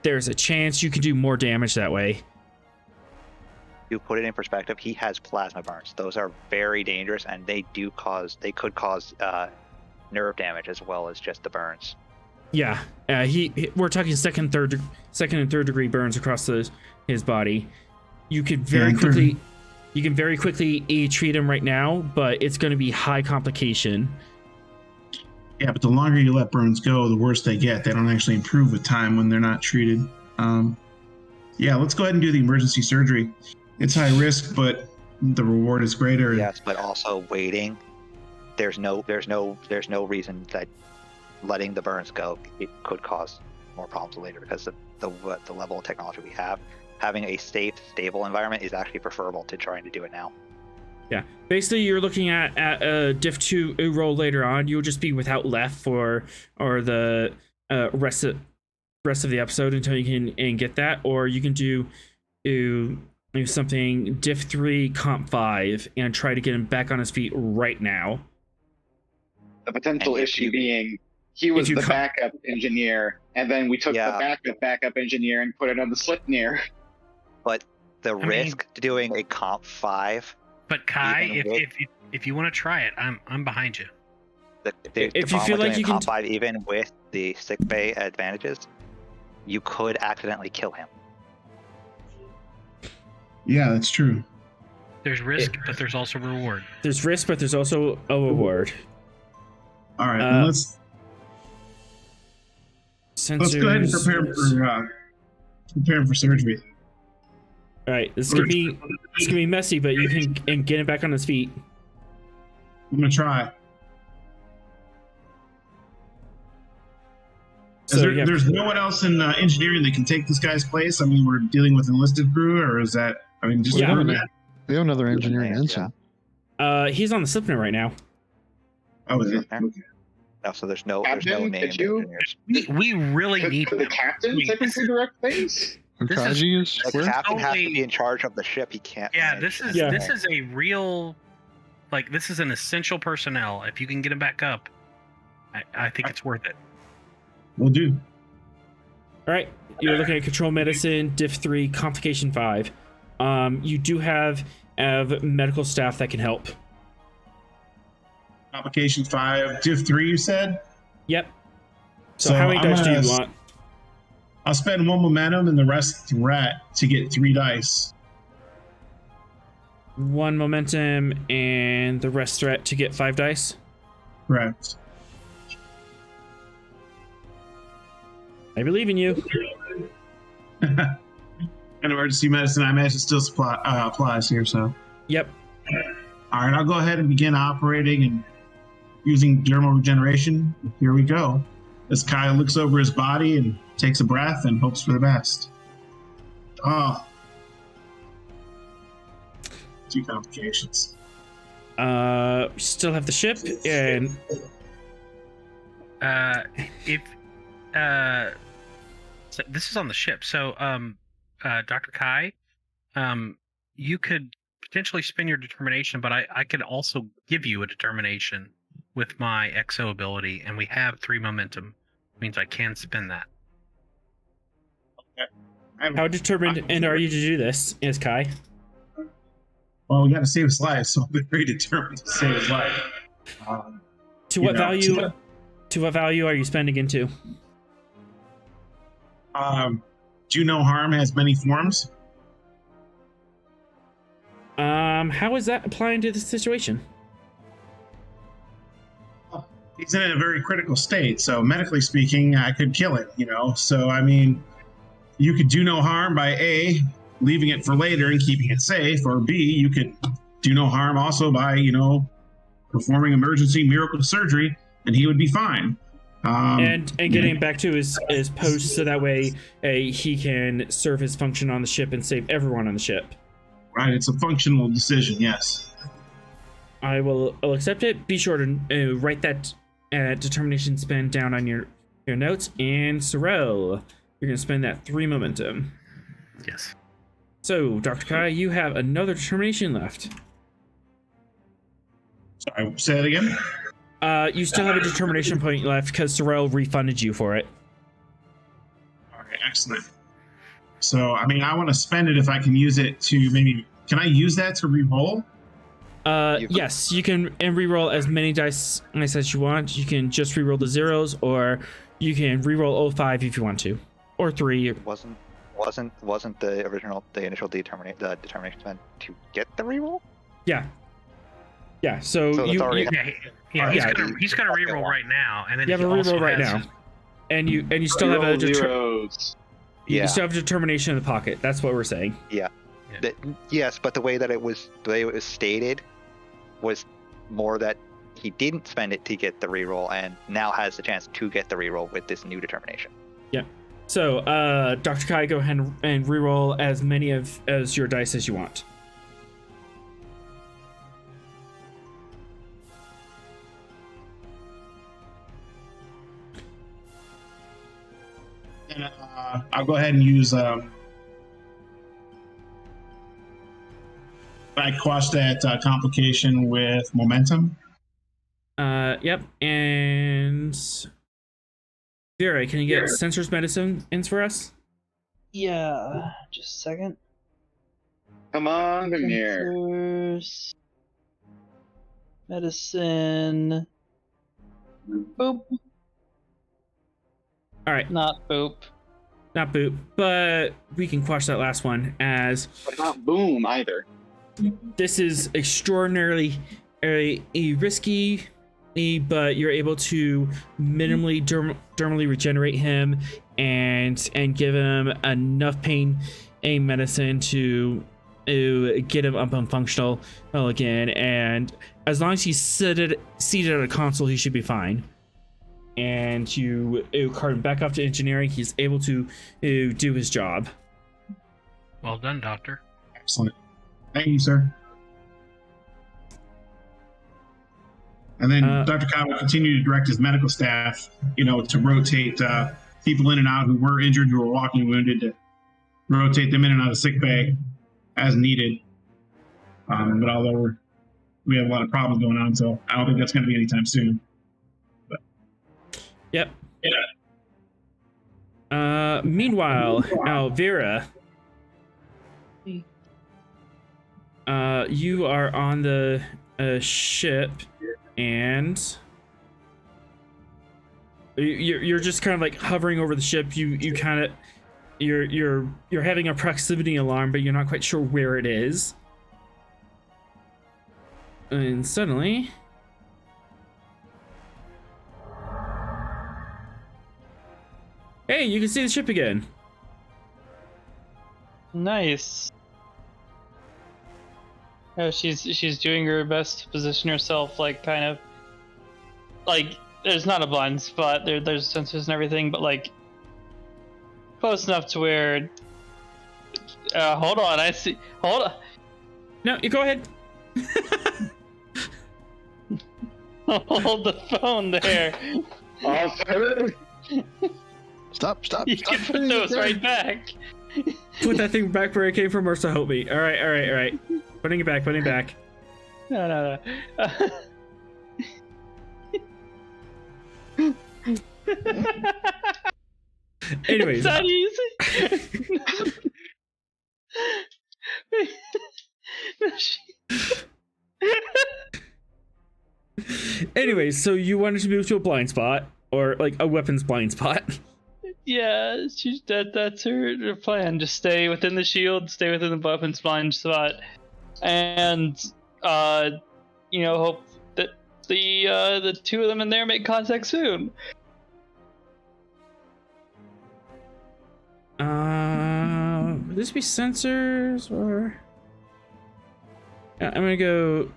there's a chance you can do more damage that way. You put it in perspective, he has plasma burns. Those are very dangerous, and they could cause nerve damage as well as just the burns. Yeah, we're talking second and third degree burns across his body. You can very quickly treat him right now, but it's going to be high complication. Yeah, but the longer you let burns go, the worse they get. They don't actually improve with time when they're not treated. Yeah, let's go ahead and do the emergency surgery. It's high risk, but the reward is greater. Yes, but also waiting. There's no reason that letting the burns go, it could cause more problems later, because of the level of technology we have. Having a safe, stable environment is actually preferable to trying to do it now. Yeah, basically you're looking at a diff 2 roll later on. You'll just be without left for the rest of the episode until you can get that, or you can do something diff 3 comp 5 and try to get him back on his feet right now. The potential issue being he was the backup engineer, and then we took the backup engineer and put it on the Slipnir. But the risk to doing a comp 5. But Kai, if you want to try it, I'm behind you. If you feel like you can comp 5, even with the sick bay advantages, you could accidentally kill him. Yeah, that's true. There's risk, but there's also reward. There's risk, but there's also a reward. All right, let's go ahead and prepare for surgery. All right, it's gonna be messy, but you can get him back on his feet. I'm gonna try. So, there's no one else in engineering that can take this guy's place. I mean, we're dealing with enlisted crew, or is that? I mean, just we have another engineering ensign. He's on the Slipner right now. Oh, is it? Okay. No, so there's no named engineers. We really need the captain typically direct things. The captain has to be in charge of the ship. He can't. Yeah, this is a real, this is an essential personnel. If you can get him back up, I think it's worth it. We'll do. All right, you're looking at control medicine, diff 3, complication 5. you do have medical staff that can help. Complication 5, div 3, you said? Yep. So how many I'm dice do you gonna want? I'll spend 1 momentum and the rest threat to get 3 dice. 1 momentum and the rest threat to get 5 dice? Correct. I believe in you. An emergency medicine, I imagine, still applies here, so. Yep. All right, I'll go ahead and begin operating and using dermal regeneration. Here we go. As Kai looks over his body and takes a breath and hopes for the best. Oh. 2 complications. We still have the ship, and so this is on the ship. So, Dr. Kai, you could potentially spin your determination, but I could also give you a determination with my XO ability, and we have 3 momentum. Means I can spin that. how determined and are you to do this, is Kai? Well, we got to save his life, so I'm very determined to save his life. To what value? To what value are you spending into? Do no harm has many forms. How is that applying to this situation? He's in a very critical state, so medically speaking, I could kill it, So, I mean, you could do no harm by A, leaving it for later and keeping it safe, or B, you could do no harm also by, performing emergency miracle surgery, and he would be fine. And getting back to his post so that way he can serve his function on the ship and save everyone on the ship. Right, it's a functional decision, yes. I'll accept it. Be sure to write that determination spend down on your notes. And Sorrel, you're going to spend that 3 momentum. Yes. So, Dr. Kai, you have another determination left. Sorry, say that again? You still have a determination point left because Sorrel refunded you for it. All right, excellent. So, I mean, I want to spend it if I can use it to maybe... Can I use that to re-roll? Yes, you can re-roll as many dice as you want. You can just re-roll the zeros, or you can re-roll 05 if you want to, or 3. Wasn't the initial determination meant to get the reroll? Yeah. So that's you already he's gonna re-roll right now, and then you have a re-roll right now, and you still have a zeros. you still have determination in the pocket. That's what we're saying. Yeah. Yes, but the way it was stated was more that he didn't spend it to get the reroll and now has the chance to get the reroll with this new determination. Yeah. So, Dr. Kai, go ahead and reroll as many as your dice as you want. And, I'll go ahead and use... I quash that complication with momentum. Yep. And Vera, can you get Sensor's medicine ins for us? Yeah, just a second. Come on, Gungnir. Sensors. Medicine. Boop. All right. Not boop. Not boop, but we can quash that last one as... But not boom either. This is extraordinarily risky, but you're able to minimally dermally regenerate him and give him enough pain medicine to get him up and functional again. And as long as he's seated at a console, he should be fine. And you cart him back up to engineering. He's able to do his job. Well done, Doctor. Excellent. Thank you, sir. And then Dr. Cobb will continue to direct his medical staff, to rotate people in and out who were injured, who were walking wounded, to rotate them in and out of sick bay as needed. But although we have a lot of problems going on, so I don't think that's going to be anytime soon. But. Yep. Yeah. Meanwhile, now Vera. You are on the ship, and you're just kind of like hovering over the ship. You kind of you're having a proximity alarm, but you're not quite sure where it is. And suddenly, hey, you can see the ship again. Nice. Oh, she's doing her best to position herself, like kind of like there's not a blind spot. There's sensors and everything, but like close enough to where. Hold on, I see. Hold on. No, you go ahead. Hold the phone there. Stop. You can put those right back. Put that thing back where it came from, or so help me. All right. Putting it back. No. Anyways. It's not easy. Anyways, so you wanted to move to a blind spot, or like a weapons blind spot. Yeah, that's her plan. Just stay within the shield, stay within the weapons blind spot, and hope that the two of them in there make contact soon. Would this be sensors or? Yeah, I'm gonna go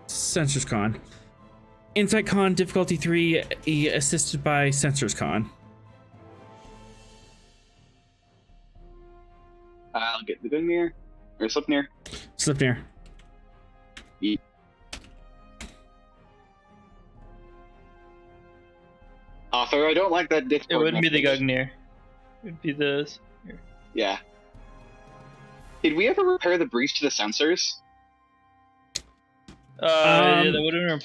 sensors con. Insight con difficulty 3, assisted by sensors con. I'll get the Gungnir or Slipnir. Slipnir. Author, I don't like that Discord. It wouldn't be the message. Gungnir. It would be this. Yeah. Did we ever repair the breach to the sensors? Yeah, that would have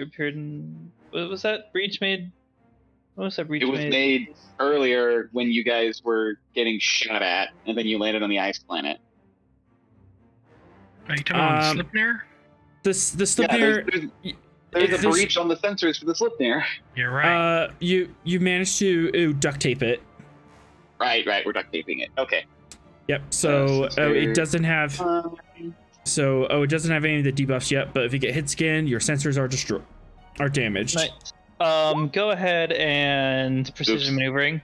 appeared in. What was that breach made? What was that breach It was made earlier when you guys were getting shot at, and then you landed on the ice planet. Are you talking about Slipnir? The Slipnir. There's a breach on the sensors for the Slipnir. You're right. You managed to duct tape it. Right. We're duct taping it. Okay. Yep. So it doesn't have. So it doesn't have any of the debuffs yet. But if you get hit again, your sensors are damaged. Nice. Go ahead and precision maneuvering.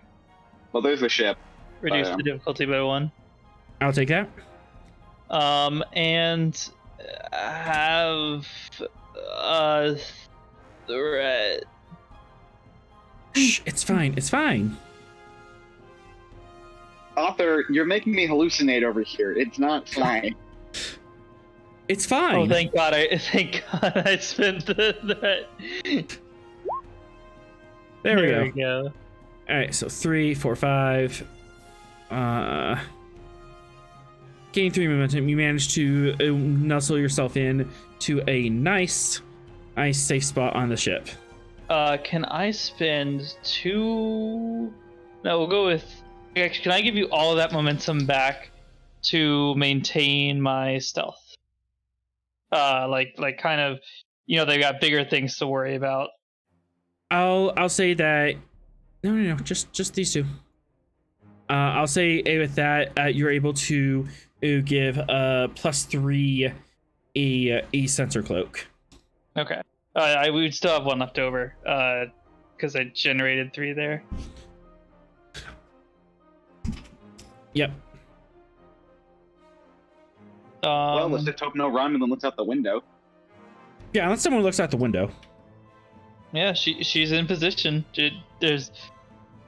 Well, there's the ship. Reduce the difficulty by 1. I'll take that. And have threat. Shh, it's fine. Author, you're making me hallucinate over here. It's not fine. It's fine. Oh, thank God! I spent that. There we go. All right, so 3, 4, 5. Gain 3 momentum. You managed to nuzzle yourself in to a nice safe spot on the ship. Can I spend 2? No, we'll go with. Actually, can I give you all of that momentum back to maintain my stealth? Like kind of, they got bigger things to worry about. I'll say that. No, just these two. I'll say with that, you're able to give +3 a sensor cloak. Okay. We would still have 1 left over, because I generated 3 there. Yep. Well, let's just hope no Romulan looks out the window. Yeah, unless someone looks out the window. Yeah, she's in position. There's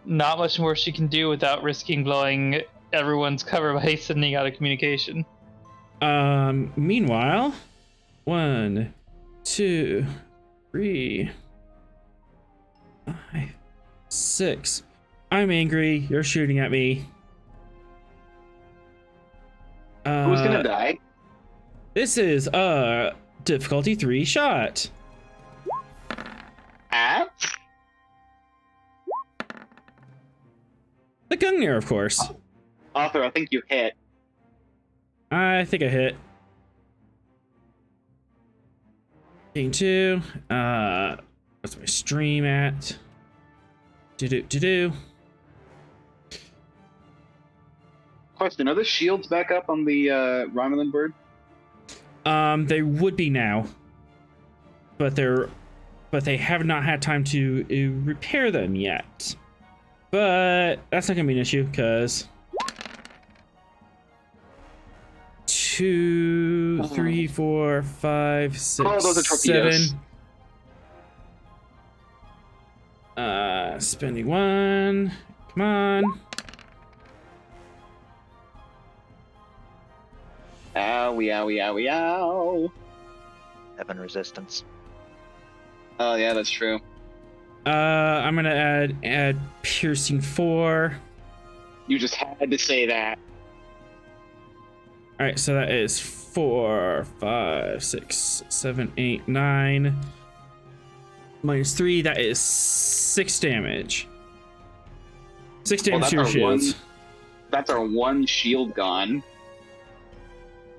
not much more she can do without risking blowing everyone's cover by sending out a communication. Meanwhile, 1, 2, 3, 5, 6. I'm angry. You're shooting at me. Who's gonna die? This is a difficulty 3 shot. At? The Gungnir, of course. Author, I think you hit. I think I hit. Gain 2. What's my stream at? Do. Question: are the shields back up on the Romulan bird? They would be now, but they have not had time to repair them yet. But that's not gonna be an issue because 2, 3, 4, 5, 6, Oh, those are torpedoes. 7. Spending 1. Come on. Owie, owie, owie, ow. 7 resistance. Oh yeah, that's true. I'm gonna add piercing 4. You just had to say that. All right, so that is 4, 5, 6, 7, 8, 9. Minus 3, that is 6 damage. 6 damage to your shields. That's our one shield gone.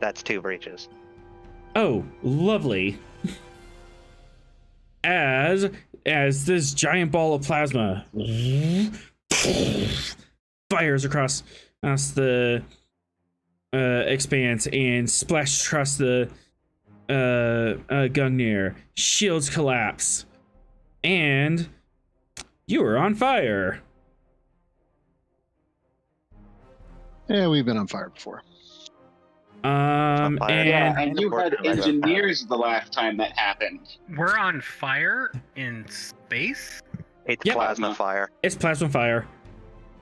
That's 2 breaches. Oh, lovely. As this giant ball of plasma fires across the expanse and splashes across the Gungnir. Shields collapse, and you are on fire. Yeah, we've been on fire before. And and you had engineers the last time that happened. We're on fire in space? It's Yep. plasma fire. it's plasma fire.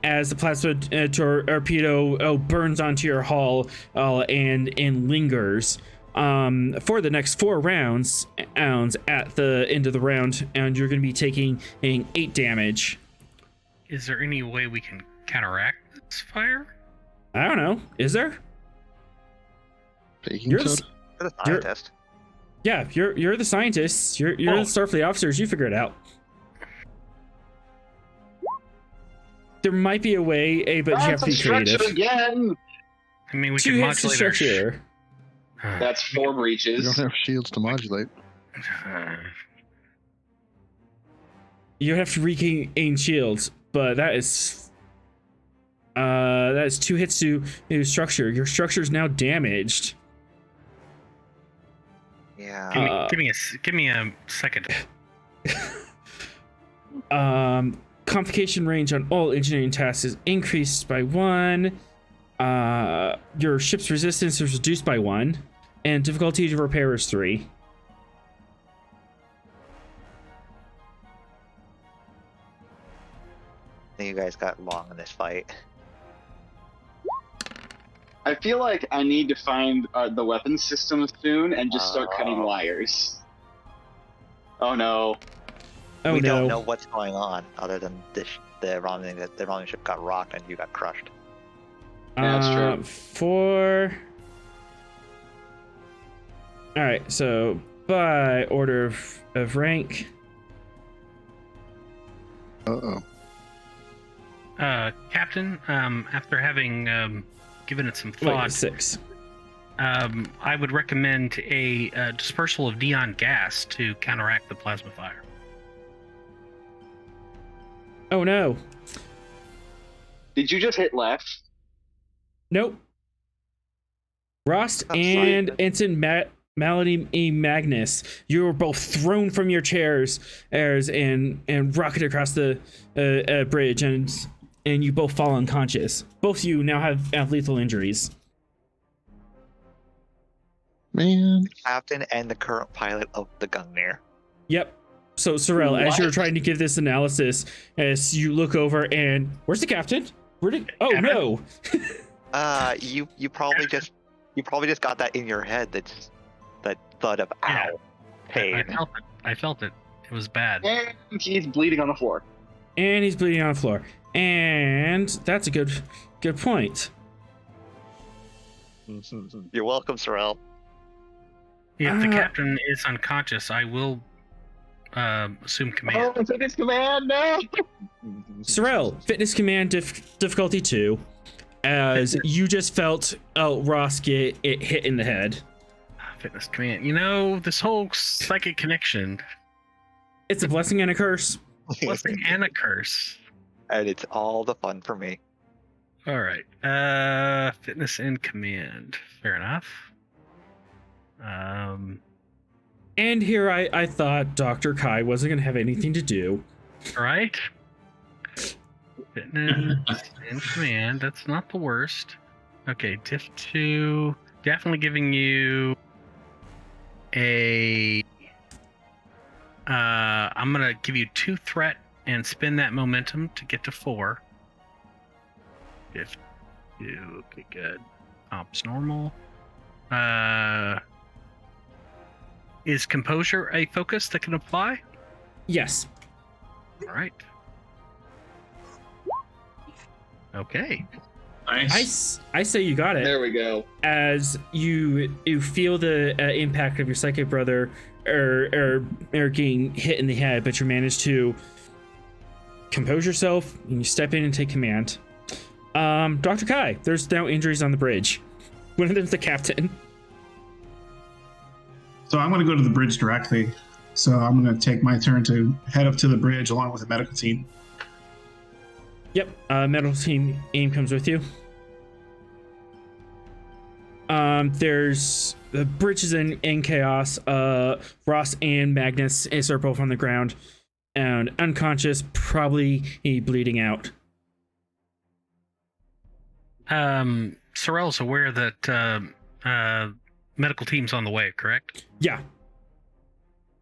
As the plasma torpedo burns onto your hull and lingers for the next 4 rounds at the end of the round, and you're going to be taking 8 damage. Is there any way we can counteract this fire? I don't know. Is there? Baking You're soda? You're the scientist. Yeah, you're the scientists. You're the Starfleet officers. You figure it out. There might be a way, but you have to be creative. Again. I mean, we 2 can hits to modulate our structure. That's 4 We breaches. don't have shields to modulate. You have to regain shields, but that is 2 hits to structure. Your structure is now damaged. Yeah. Give me a second. Complication range on all engineering tasks is increased by 1. Your ship's resistance is reduced by 1, and difficulty to repair is 3. I think you guys got long in this fight. I feel like I need to find the weapons system soon and just start cutting wires. Oh no. Oh We no. don't know what's going on other than the Romulan ship got rocked and you got crushed. Yeah, that's true. 4. All right, so by order of rank. Uh-oh. Captain, after having given it some Wait, thought, 6. I would recommend a dispersal of neon gas to counteract the plasma fire. Oh no. Did you just hit left? Nope. Rost Oh, and sorry. Ensign Malady E. Magnus, you were both thrown from your chairs and rocketed across the bridge, and you both fall unconscious. Both of you now have lethal injuries. Man. Captain and the current pilot of the Gungnir. Yep. So, Sorrel, as you're What? trying to give this analysis, as you look over and where's the captain? Where did? Oh no! You probably just got that in your head. That thud of ow, Yeah. pain. I felt it. It was bad. And he's bleeding on the floor. And he's bleeding on the floor. And that's a good point. You're welcome, Sorrel. If the captain is unconscious, I will assume command. Oh, fitness command, no! Sorrel, fitness command difficulty 2. as you just felt Ross get it hit in the head. Fitness command. You know, this whole psychic connection. It's a blessing and a curse. Blessing and a curse. And it's all the fun for me. All right. Fitness and command. Fair enough. And here I thought Dr. Kai wasn't going to have anything to do. All right. Fitness and command. That's not the worst. Okay, diff 2. Definitely giving you a... I'm going to give you 2 threat and spin that momentum to get to 4. Diff 2. Okay, good. Ops normal. Is composure a focus that can apply? Yes. All right. Okay. Nice. I say you got it. There we go. As you feel the impact of your psychic brother or getting hit in the head, but you manage to compose yourself and you step in and take command. Dr. Kai, there's no injuries on the bridge. One of them's the captain. So I'm going to go to the bridge directly. So I'm going to take my turn to head up to the bridge along with the medical team. Yep, medical team aim comes with you. There's the bridge is in chaos. Ross and Magnus are both on the ground and unconscious, probably bleeding out. Sorrel's aware that medical team's on the way, correct? Yeah.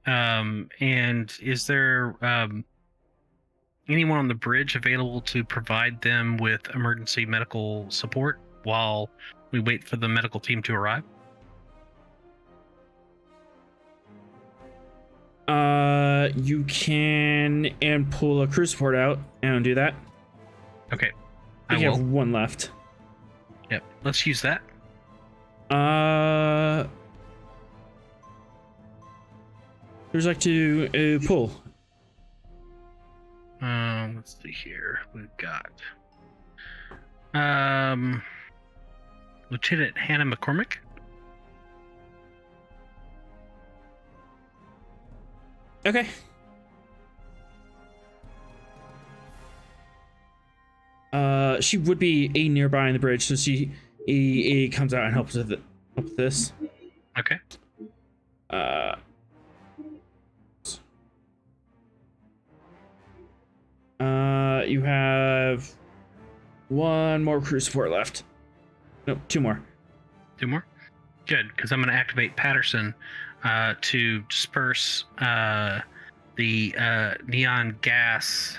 And is there anyone on the bridge available to provide them with emergency medical support while we wait for the medical team to arrive? You can and pull a crew support out and do that. Okay. I I have will. one left. Yep. Let's use that. Who's like to pull? Let's see here. We've got Lieutenant Hannah McCormick. Okay. She would be nearby in the bridge, so she comes out and helps with this. Okay. You have one more crew support left. Nope, 2 more. 2 more? Good, because I'm going to activate Patterson to disperse the neon gas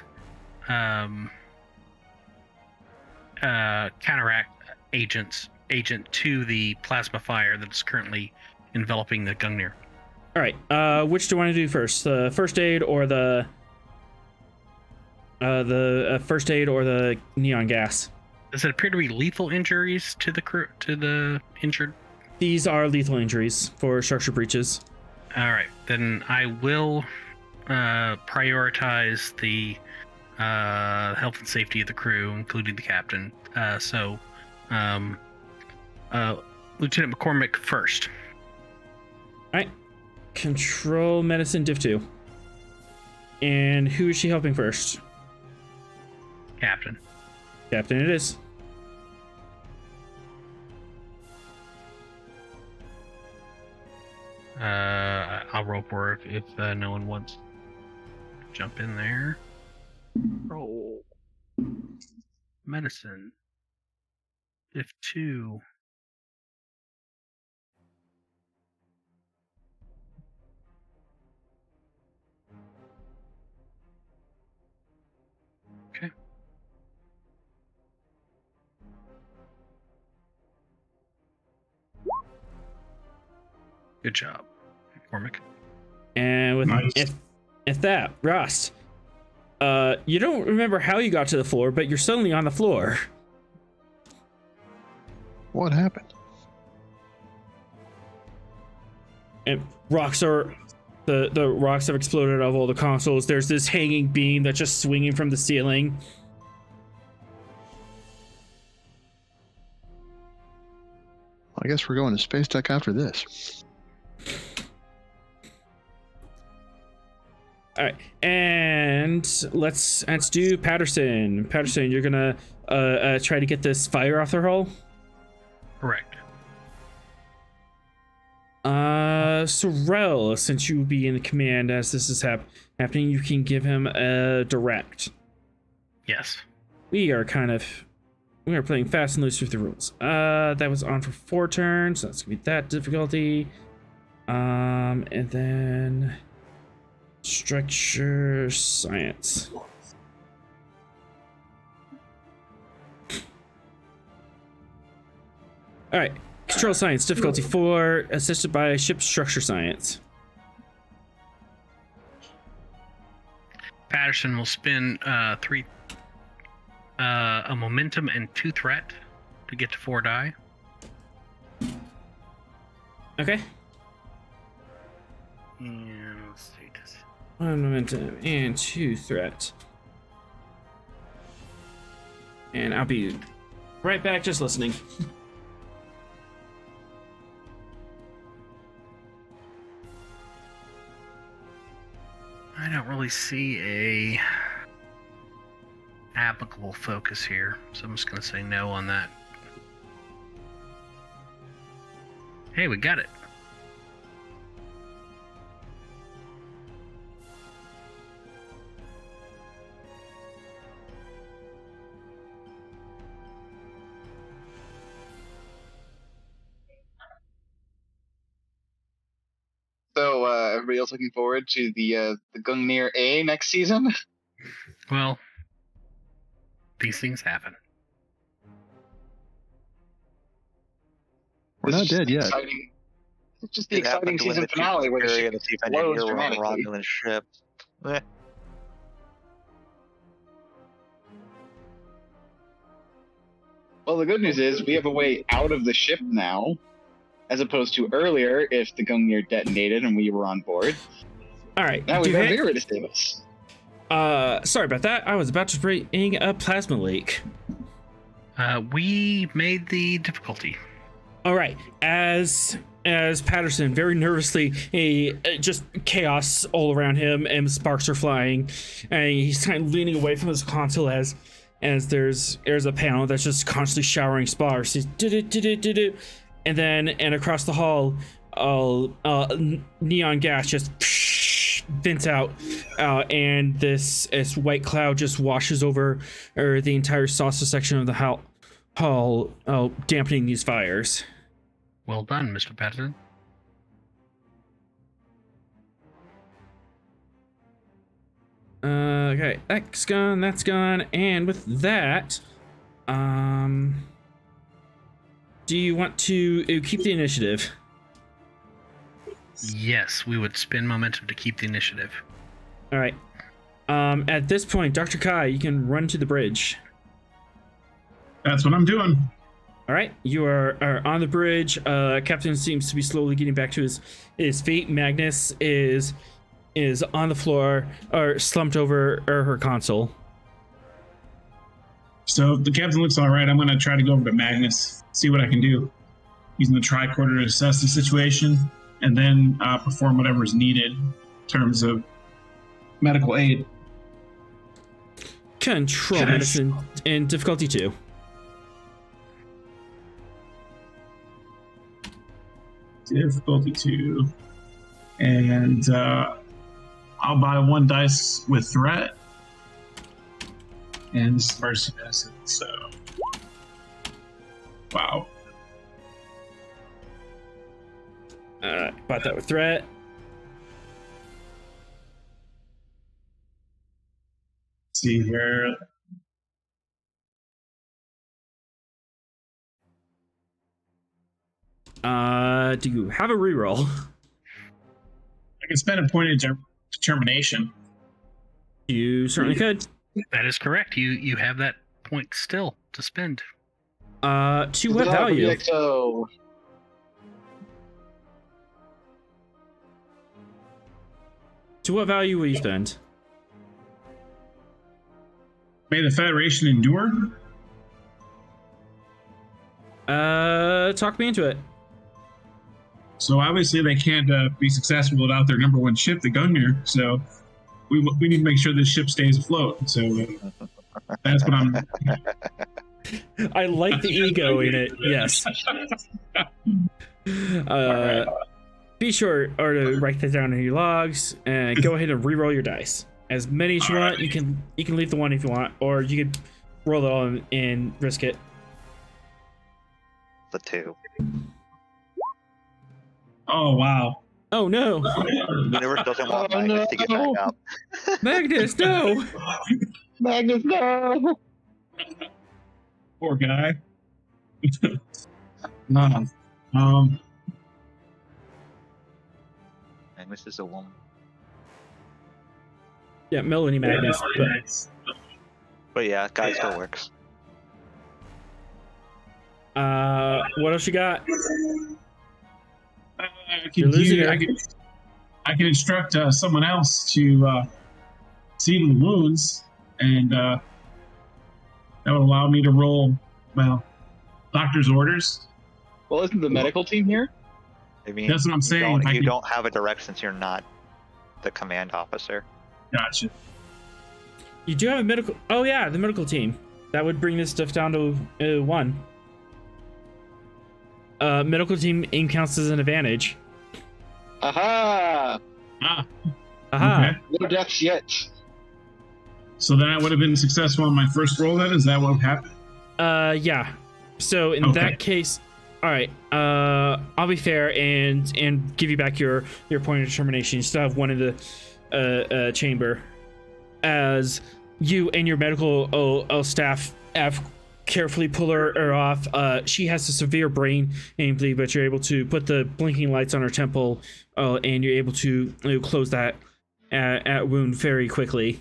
counteract agent to the plasma fire that is currently enveloping the Gungnir. All right. Which do you want to do first? The first aid or the first aid or the neon gas? Does it appear to be lethal injuries to the crew, to the injured? These are lethal injuries for structure breaches. All right, then I will prioritize the health and safety of the crew, including the captain. Lieutenant McCormick first. All right. Control medicine diff 2. And who is she helping first? Captain. Captain it is. I'll roll for it if no one wants to jump in there. Roll. Medicine. Diff 2. Okay. Good job, McCormick. And with Nice. if that, Ross, you don't remember how you got to the floor, but you're suddenly on the floor. What happened? And rocks are the rocks have exploded out of all the consoles. There's this hanging beam that's just swinging from the ceiling. I guess we're going to Space Tech after this. All right, and let's do Patterson. Patterson, you're gonna try to get this fire off their hull. Correct. Sorrel, since you will be in the command as this is happening, you can give him a direct. Yes. We are playing fast and loose with the rules. That was on for 4 turns. So that's gonna be that difficulty. And then structure science. All right, control science difficulty 4, assisted by ship structure science. Patterson will spend 3 a momentum and 2 threat to get to 4 die. Okay. And let's see this. 1 momentum and 2 threat. And I'll be right back, just listening. I don't really see a applicable focus here, so I'm just going to say no on that. Hey, we got it. So, everybody else looking forward to the Gungnir A next season? Well, these things happen. We're not dead yet. Exciting. It's just the It happened exciting to win season the finale where the area ship the chief explodes engineer on a dramatically. Romulan ship. Eh. Well, the good news is we have a way out of the ship now, as opposed to earlier if the Gungnir detonated and we were on board. All right. Now we have Vera to save us. Sorry about that. I was about to bring a plasma leak. We made the difficulty. All right. As Patterson very nervously, just chaos all around him and sparks are flying, and he's kind of leaning away from his console as there's a panel that's just constantly showering sparks. He's and then across the hall, neon gas just vents out, and this white cloud just washes over the entire saucer section of the hall, dampening these fires. Well done, Mr. Patterson. Okay, that's gone, and with that, do you want to keep the initiative? Yes, we would spend momentum to keep the initiative. All right. At this point, Dr. Kai, you can run to the bridge. That's what I'm doing. All right, you are on the bridge. Captain seems to be slowly getting back to his feet. Magnus is on the floor or slumped over her console. So if the captain looks all right, I'm going to try to go over to Magnus, see what I can do, using the tricorder to assess the situation, and then perform whatever is needed in terms of medical aid. Control medicine and difficulty 2. Difficulty 2. And I'll buy 1 dice with threat. And this is mercy medicine, so. Wow. Bought that with threat. Let's see here. Do you have a reroll? I can spend a point of determination. You certainly could. That is correct. You have that point still to spend. To what value? So, To what value will you spend? May the Federation endure? talk me into it. So obviously they can't be successful without their number one ship, the Gungnir. So we need to make sure this ship stays afloat. So that's what I'm. I like the ego in it. Yes. Be sure to write that down in your logs and go ahead and re-roll your dice. As many as you want. You can leave the one if you want, or you could roll it all and risk it. The 2. Oh wow! Oh no! The universe doesn't want Magnus to get back up. Magnus, no! Magnus, no! Poor guy. Magnus is a woman. Yeah, Melanie Magnus. But yeah, guy still works. What else you got? I can instruct someone else to see the wounds, and that would allow me to roll, well, doctor's orders. Well, isn't the medical team here? I mean, That's what I'm saying. You don't have a direct since you're not the command officer. Gotcha. You do have a medical. Oh yeah, the medical team. That would bring this stuff down to 1. Medical team counts as an advantage. Aha! Ah. Aha. Okay. No deaths yet. So then I would have been successful on my first roll. Then is that what happened? Yeah. So in that case, all right. I'll be fair and give you back your point of determination. You still have 1 in the chamber, as you and your medical staff have carefully pull her off. She has a severe brain injury, but you're able to put the blinking lights on her temple, and you're able to close that wound very quickly.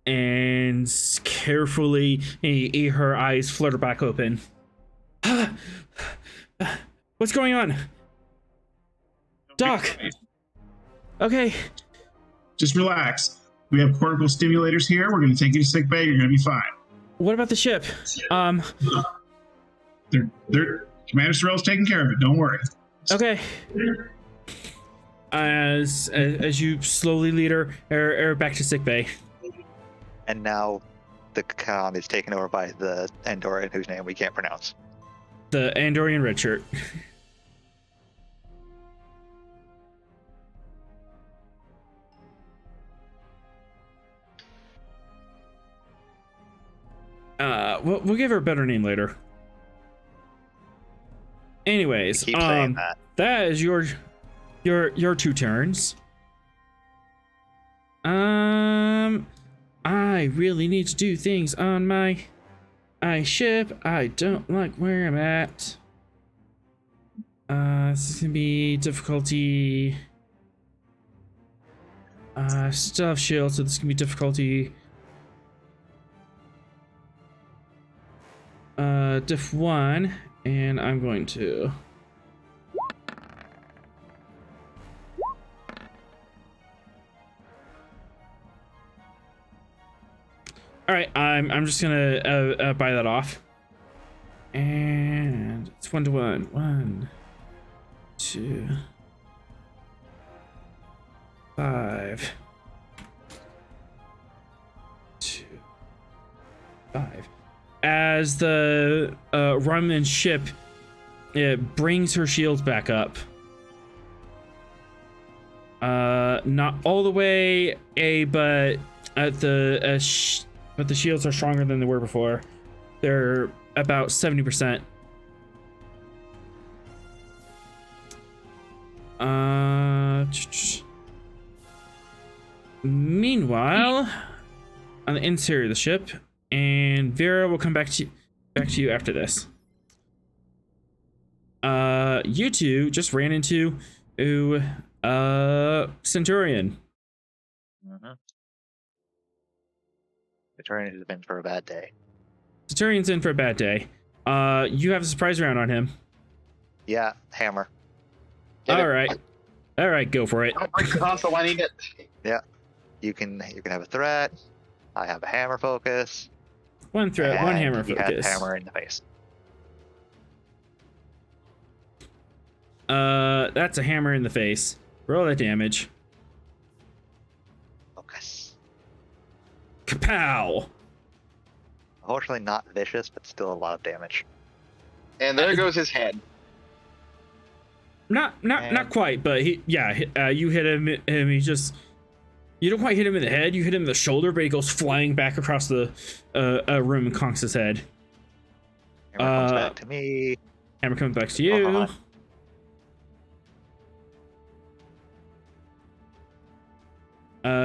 And carefully, her eyes flutter back open. What's going on? Doc! Okay. Just relax. We have cortical stimulators here. We're going to take you to sick bay. You're going to be fine. What about the ship? They're Commander Sorrell's taking care of it. Don't worry. Okay. As you slowly lead her back to sick bay. And now the comm is taken over by the Andorian whose name we can't pronounce. The Andorian red shirt. We'll give her a better name later. Anyways, Keep saying that is your 2 turns. I really need to do things on my ship. I don't like where I'm at. This is gonna be difficulty. Stealth shield, so this is gonna be difficulty. Diff 1, and I'm going to. All right, I'm just gonna buy that off, and it's 1 to 1. 1, 2, 5, 2, 5. As the Romulan ship brings her shields back up. Not all the way, but the shields are stronger than they were before. They're about 70%. Meanwhile, on the interior of the ship, and Vera will come back to you after this. You two just ran into Centurion. Mm-hmm. Centurion has been for a bad day. Centurion's in for a bad day. You have a surprise round on him. Yeah, hammer. All right, go for it. I'll break the console. I need it. Yeah, you can have a threat. I have a hammer focus. 1 threat, 1 hammer you focus. have hammer in the face. That's a hammer in the face. Roll that damage. Focus. Kapow! Unfortunately, not vicious, but still a lot of damage. And there goes his head. Not quite, but you hit him. He just, you don't quite hit him in the head. You hit him in the shoulder, but he goes flying back across the room and conks his head. Hammer comes back to me. Hammer comes back to you.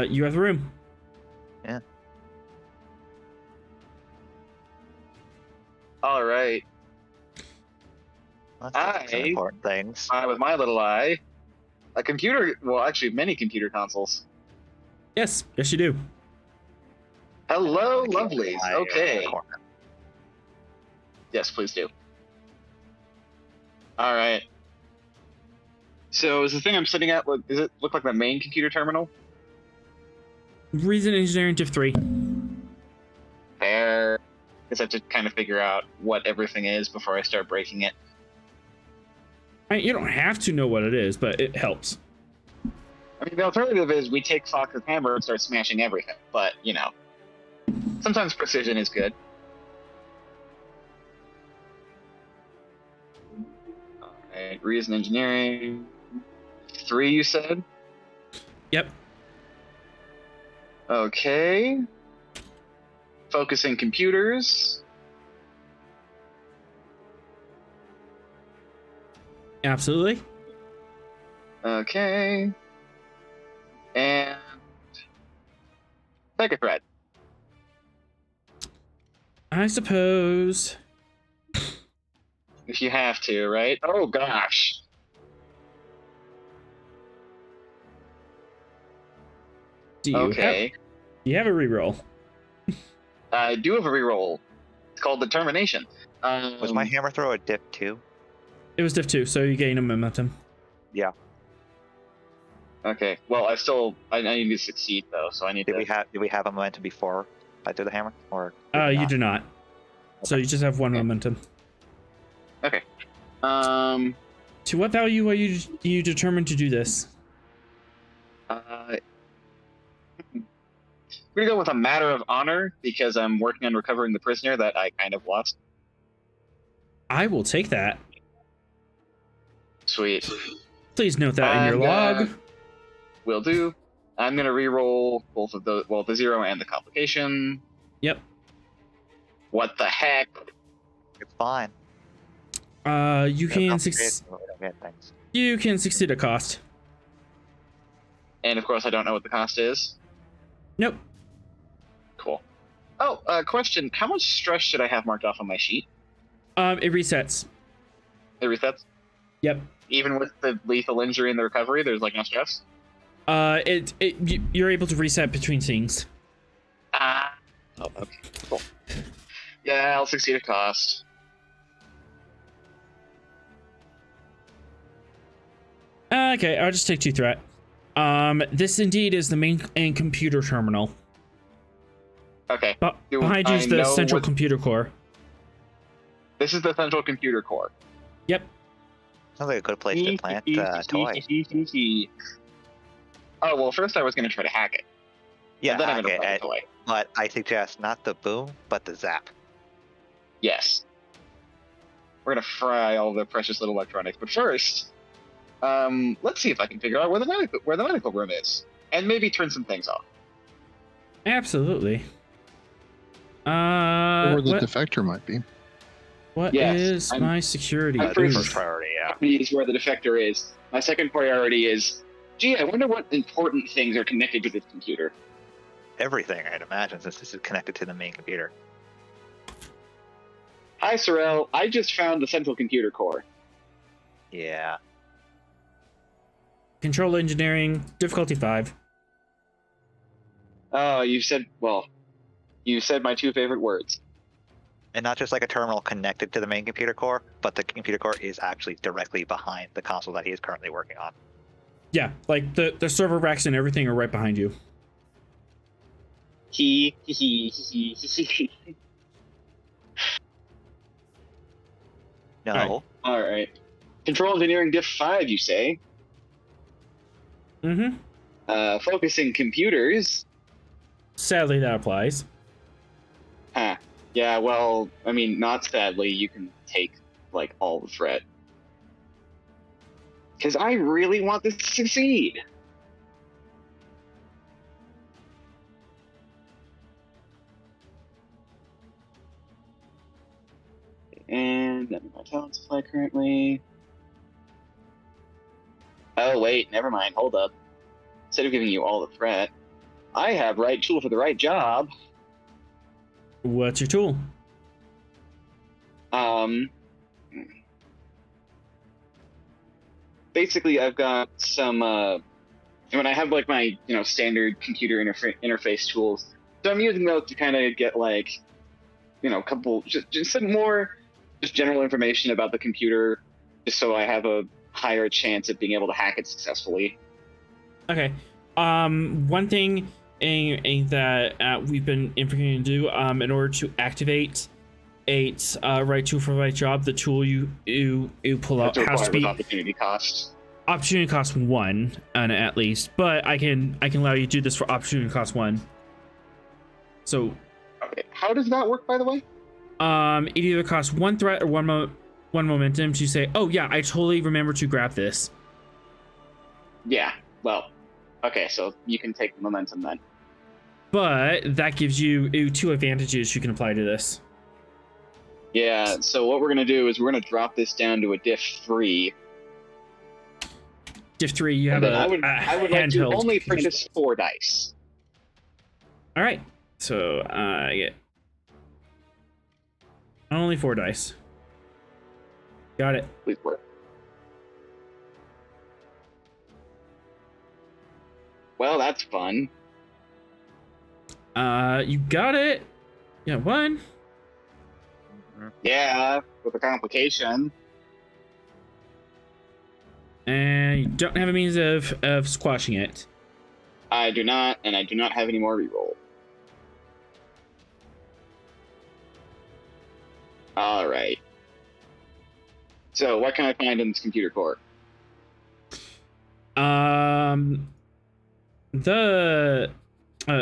You have the room. Yeah. All right. That's some important things. With my little eye, a computer. Well, actually, many computer consoles. Yes, you do. Hello, lovelies. Okay. Yes, please do. All right. So, is the thing I'm sitting at? Does it look like the main computer terminal? Reason Engineering Div 3. Fair. Guess I have to kind of figure out what everything is before I start breaking it. I mean, you don't have to know what it is, but it helps. I mean, the alternative is we take Fox's hammer and start smashing everything. But, you know, sometimes precision is good. Alright, Reason Engineering. 3, you said? Yep. Okay. Focusing computers. Absolutely. Okay. And take a thread. I suppose. If you have to, right? Oh gosh. Do you have a reroll? I do have a reroll. It's called Determination. Was my hammer throw a dip 2? It was Div 2, so you gain a momentum. Yeah. Okay. Well, I need to succeed though, so I need Did to. we have a momentum before I threw the hammer, or? You do not. So you just have one momentum. Okay. To what value are you determined to do this? We're gonna go with a matter of honor because I'm working on recovering the prisoner that I kind of lost. I will take that. Sweet. Please note that in your log. Will do. I'm gonna re-roll both of the the 0 and the complication. Yep. What the heck? It's fine. You can succeed at cost. And of course, I don't know what the cost is. Nope. Cool. Oh, question. How much stress should I have marked off on my sheet? It resets. It resets? Yep. Even with the lethal injury and the recovery, there's like no stress? You're able to reset between scenes. Oh, okay. Cool. Yeah, I'll succeed at cost. Okay, I'll just take 2 threat. This indeed is the main and computer terminal. Okay. Behind you is the central computer core. This is the central computer core. Yep. Sounds like a good place to plant toys. Oh, well, first I was going to try to hack it. Yeah, then I'm hack going to plant it, a toy. but I suggest not the boom, but the zap. Yes. We're going to fry all the precious little electronics. But first, let's see if I can figure out where the medical room is. And maybe turn some things off. Absolutely. Or the defector might be. What is my security? First priority, yeah. Is where the defector is. My second priority is, gee, I wonder what important things are connected to this computer. Everything, I'd imagine, since this is connected to the main computer. Hi, Sorrel. I just found the central computer core. Yeah. Control engineering, difficulty 5. Oh, you said my 2 favorite words. And not just like a terminal connected to the main computer core, but the computer core is actually directly behind the console that he is currently working on. Yeah, like the server racks and everything are right behind you. No. All right. Control engineering diff 5, you say? Mm-hmm. Focusing computers. Sadly, that applies. Huh. Yeah, well, I mean, not sadly, you can take, like, all the threat. Because I really want this to succeed. And none of my talents apply currently. Oh, wait, never mind. Hold up. Instead of giving you all the threat, I have right tool for the right job. What's your tool? Basically, I've got some, I have, like, my, standard computer interface tools. So I'm using those to kind of get, like, a couple, just some more, just general information about the computer, just so I have a higher chance of being able to hack it successfully. Okay. One thing that we've been infrequently to do, in order to activate a right tool for right job, the tool you pull out has to be opportunity cost. Opportunity cost 1, at least. But I can allow you to do this for opportunity cost 1. So. Okay. How does that work, by the way? It either costs 1 threat or one momentum to say, oh yeah, I totally remember to grab this. Yeah. Well. Okay, so you can take the momentum then. But that gives you 2 advantages you can apply to this. Yeah, so what we're going to do is we're going to drop this down to a diff 3. Diff 3, you have I would like to only purchase 4 dice. Alright, so I get only 4 dice. Got it. Please work. Well, that's fun. You got it. Yeah, 1. Yeah, with a complication. And you don't have a means of squashing it. I do not, and I do not have any more reroll. Alright. So, what can I find in this computer core? The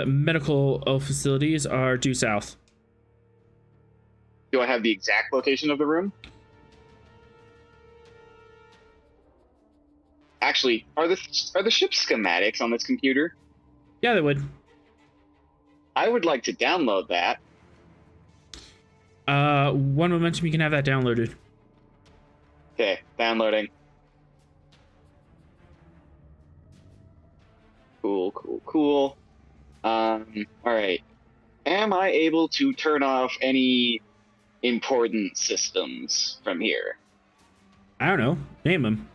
medical facilities are due south. Do I have the exact location of the room? Actually, are the ship schematics on this computer? Yeah, they would. I would like to download that. 1 momentum, you can have that downloaded. Okay, downloading. Cool. Alright. Am I able to turn off any important systems from here? I don't know. Name them.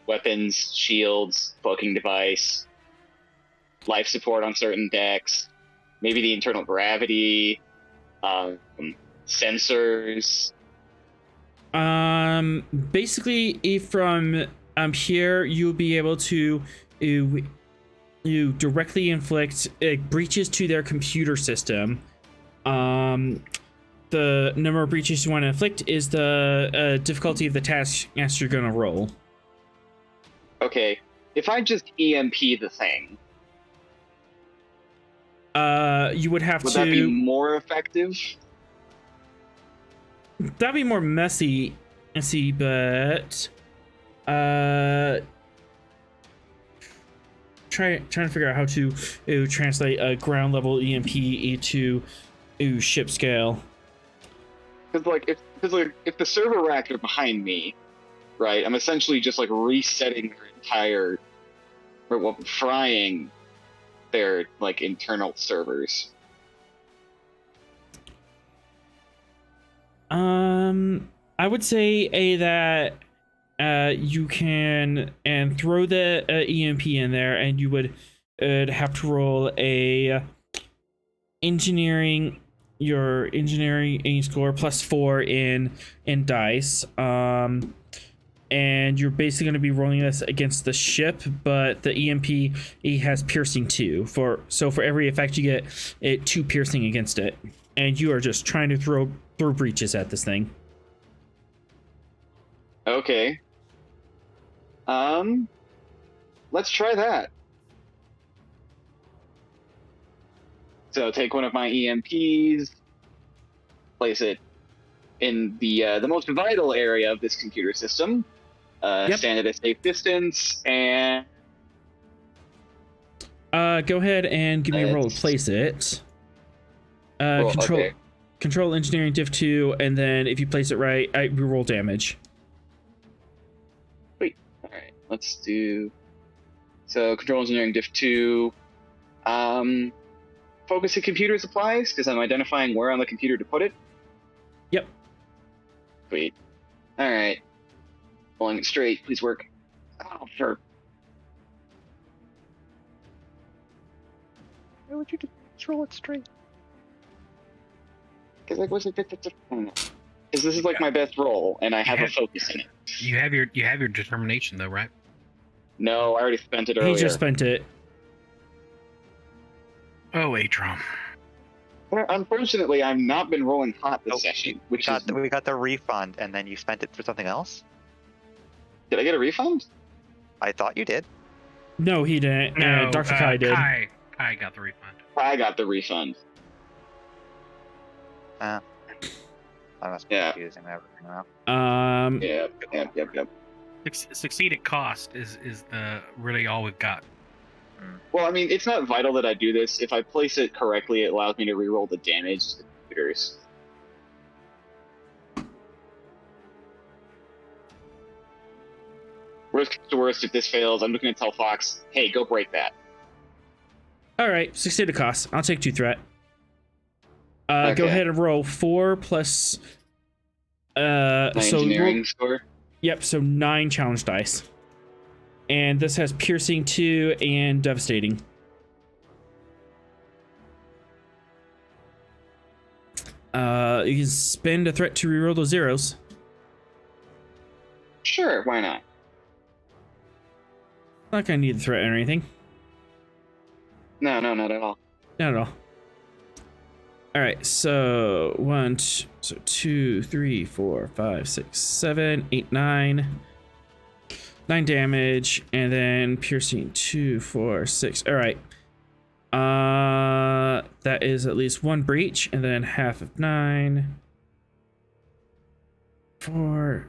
Weapons, shields, cloaking device, life support on certain decks, maybe the internal gravity, sensors. Basically, from here, you'll be able to you directly inflict breaches to their computer system. The number of breaches you want to inflict is the difficulty of the task as you're gonna roll. Okay, if I just EMP the thing, you would have would to. that be more effective? That'd be more messy, but trying to figure out how to translate a ground level EMP to ship scale. Because if the server racks are behind me, right, I'm essentially just like resetting their entire, frying their like internal servers. I would say that you can throw the EMP in there, and you would have to roll your engineering score +4 in dice. And you're basically going to be rolling this against the ship, but the EMP has piercing 2. For every effect you get 2 piercing against it, and you are just trying to throw breaches at this thing. Okay. Let's try that. So take one of my EMPs, place it in the most vital area of this computer system. Yep. Stand at a safe distance, and Go ahead and give me a roll to place it. Control okay. Control engineering diff 2, and then if you place it right, I reroll damage. All right, let's do. So control engineering diff 2. Focus at computer supplies because I'm identifying where on the computer to put it. Yep. Sweet. All right. Rolling it straight. Please work. Oh, sure. Why would you just roll it straight? Because like, what's it? Because this is like my best roll, and I have a focus in it. You have your determination though, right? No, I already spent it earlier. He just spent it. Oh, Atrom. Unfortunately, I've not been rolling hot this Oh, session. We got the refund, and then you spent it for something else. Did I get a refund? I thought you did. No, he didn't. No, Dr. Kai did. Kai got the refund. I got the refund. I must be Yeah. confusing everything now. Yep. Succeed at cost is the really all we've got. Well, I mean, it's not vital that I do this. If I place it correctly, it allows me to reroll the damage to the computers. Worst comes to worst, if this fails, I'm looking to tell Fox, hey, go break that. All right, succeed at cost. I'll take 2 threat. Go Okay. ahead and roll 4 plus. My So engineering score. Yep, so 9 challenge dice. And this has piercing 2 and devastating. You can spend a threat to reroll those zeros. Sure, why not? Not gonna need the threat or anything. No, not at all. Not at all. Alright, so 2, 3, 4, 5, 6, 7, 8, 9. 9 damage, and then piercing 2, 4, 6. Alright. That is at least 1 breach, and then half of 9. 4.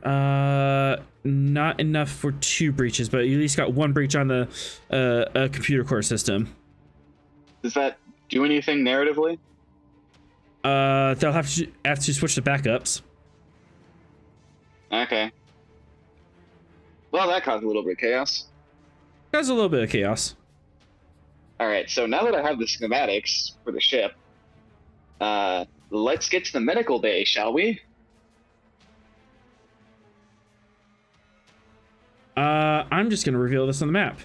Not enough for 2 breaches, but you at least got 1 breach on the computer core system. Does that do anything narratively? They'll have to switch to backups. Okay. Well, that caused a little bit of chaos. That's a little bit of chaos. Alright, so now that I have the schematics for the ship, let's get to the medical bay, shall we? I'm just gonna reveal this on the map.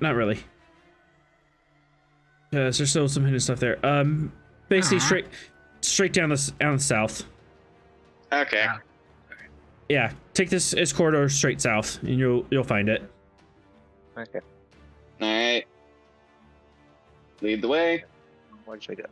Not really. Because there's still some hidden stuff there. Basically straight down the south. Okay. Yeah, take this as corridor straight south, and you'll find it. Okay. Alright. Lead the way. Where should I go?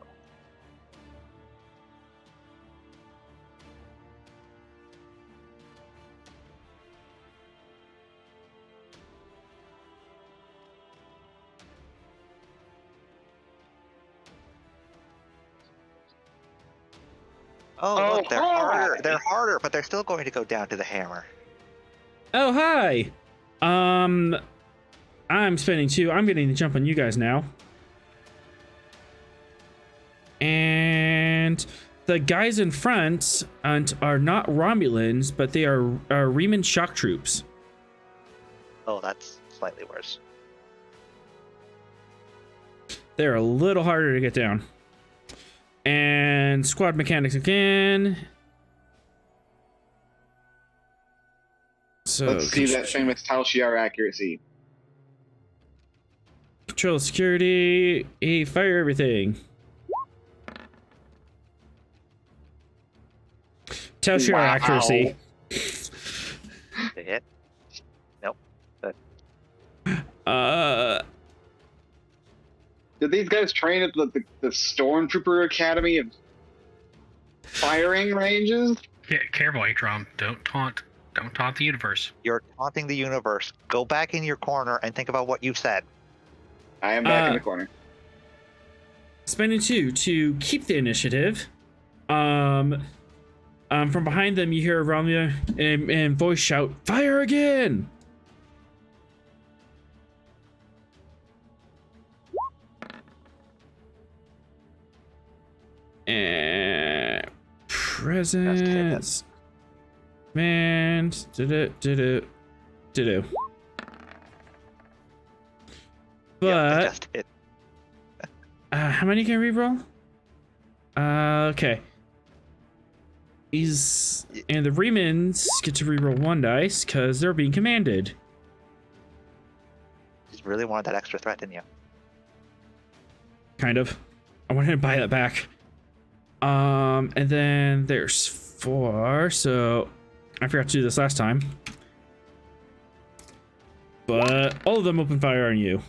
Oh, look, they're harder. They're harder, but they're still going to go down to the hammer. Oh, hi. I'm spending 2. I'm getting to jump on you guys now. And the guys in front are not Romulans, but they are Riemann shock troops. Oh, that's slightly worse. They're a little harder to get down. And squad mechanics again. So Let's see that famous Tal Shiar accuracy. Control security. Fire everything. Tell your accuracy. They hit. Nope. Did these guys train at the Stormtrooper Academy of firing ranges. Yeah, careful, Atrom. Don't taunt the universe. You're taunting the universe. Go back in your corner and think about what you said. I am back in the corner. Spending 2 to keep the initiative. From behind them, you hear Romulan and voice shout, "Fire again!" And presence. Man, did it. But Yeah, they just hit. how many can we roll? Okay. And the Remans get to reroll 1 dice because they're being commanded. Just really wanted that extra threat, didn't you? Kind of. I wanted to buy that back. And then there's 4, so I forgot to do this last time. But all of them open fire on you.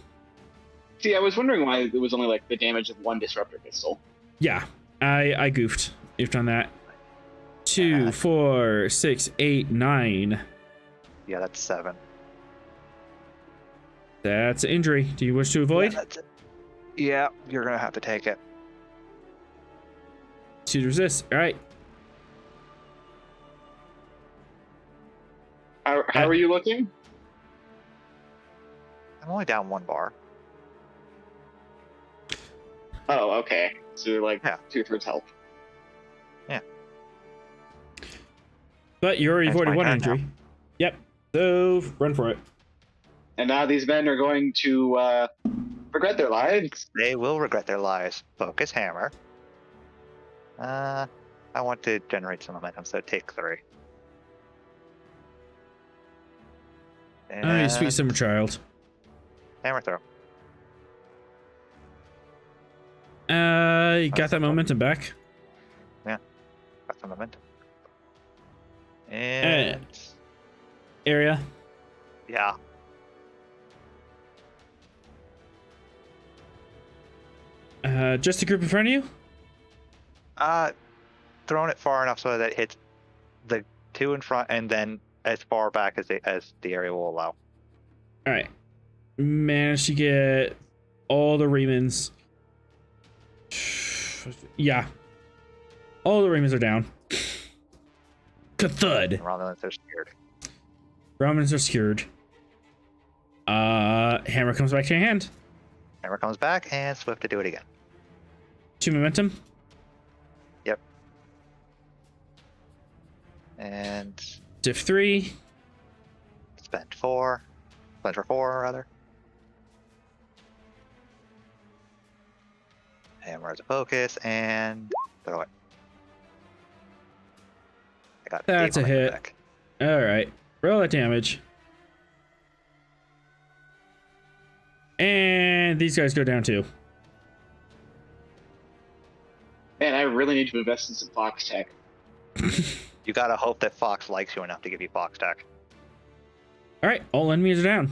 See, I was wondering why it was only like the damage of 1 disruptor pistol. Yeah, I goofed. You've done that. 2, 4, 6, 8, 9. Yeah, that's 7. That's an injury. Do you wish to avoid? Yeah, that's it. Yeah, you're gonna have to take it. 2 to resist. All right. How are you looking? I'm only down 1 bar. Oh, okay. So you're like Yeah. 2/3 health. But you already That's avoided my 1 turn injury. Yep. So run for it. And now these men are going to regret their lives. They will regret their lives. Focus hammer. I want to generate some momentum, so take 3. Oh, you sweet And summer child. hammer throw. You got that momentum back. Got some momentum. And Area. yeah. Just a group in front of you? Throwing it far enough so that it hits the 2 in front and then as far back as the area will allow. All right. Managed to get all the Remans. Yeah. All the Remans are down. Kathud. Romulans are scared. Romans are secured. Hammer comes back to your hand. Hammer comes back and Swift to do it again. 2 momentum. Yep. And Diff 3. spend 4. Spend for 4 rather. Hammer as a focus and throw it. I got That's 8 a momentum hit. back. All right. Roll that damage. And these guys go down too. Man, I really need to invest in some Fox tech. You gotta hope that Fox likes you enough to give you Fox tech. All right. All enemies are down.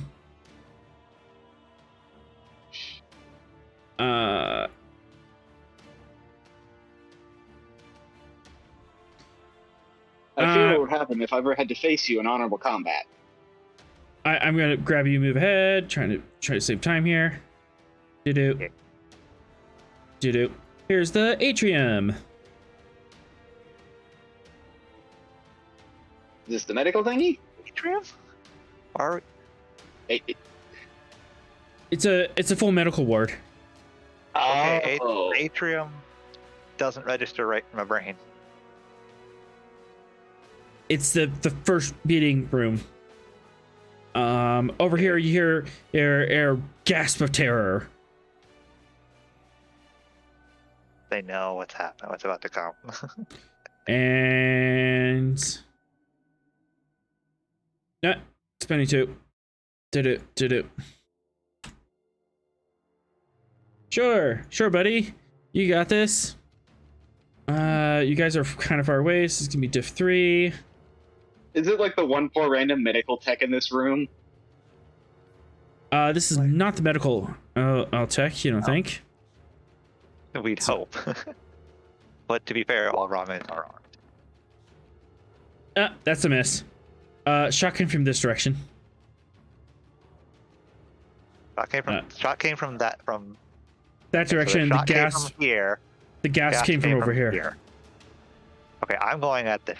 I feel what would happen if I ever had to face you in honorable combat. I'm gonna grab you, move ahead, trying to save time here. Do-do. Do-do. Here's the atrium. Is this the medical thingy? Atrium? Are It's a full medical ward. okay, Oh. atrium doesn't register right in my brain. It's the first beating room. Over here you hear air gasp of terror. They know what's happening, what's about to come. And yeah, spending 2. Did it. Sure, buddy. You got this. You guys are kind of far away, so it's gonna be diff 3. Is it like the one poor random medical tech in this room? This is not the medical tech, you don't think? We'd hope. but to be fair, all Romulans are armed. That's a miss. Shot came from this direction. Shot came from that direction. So the gas came from here. The gas came from over here. Okay, I'm going at the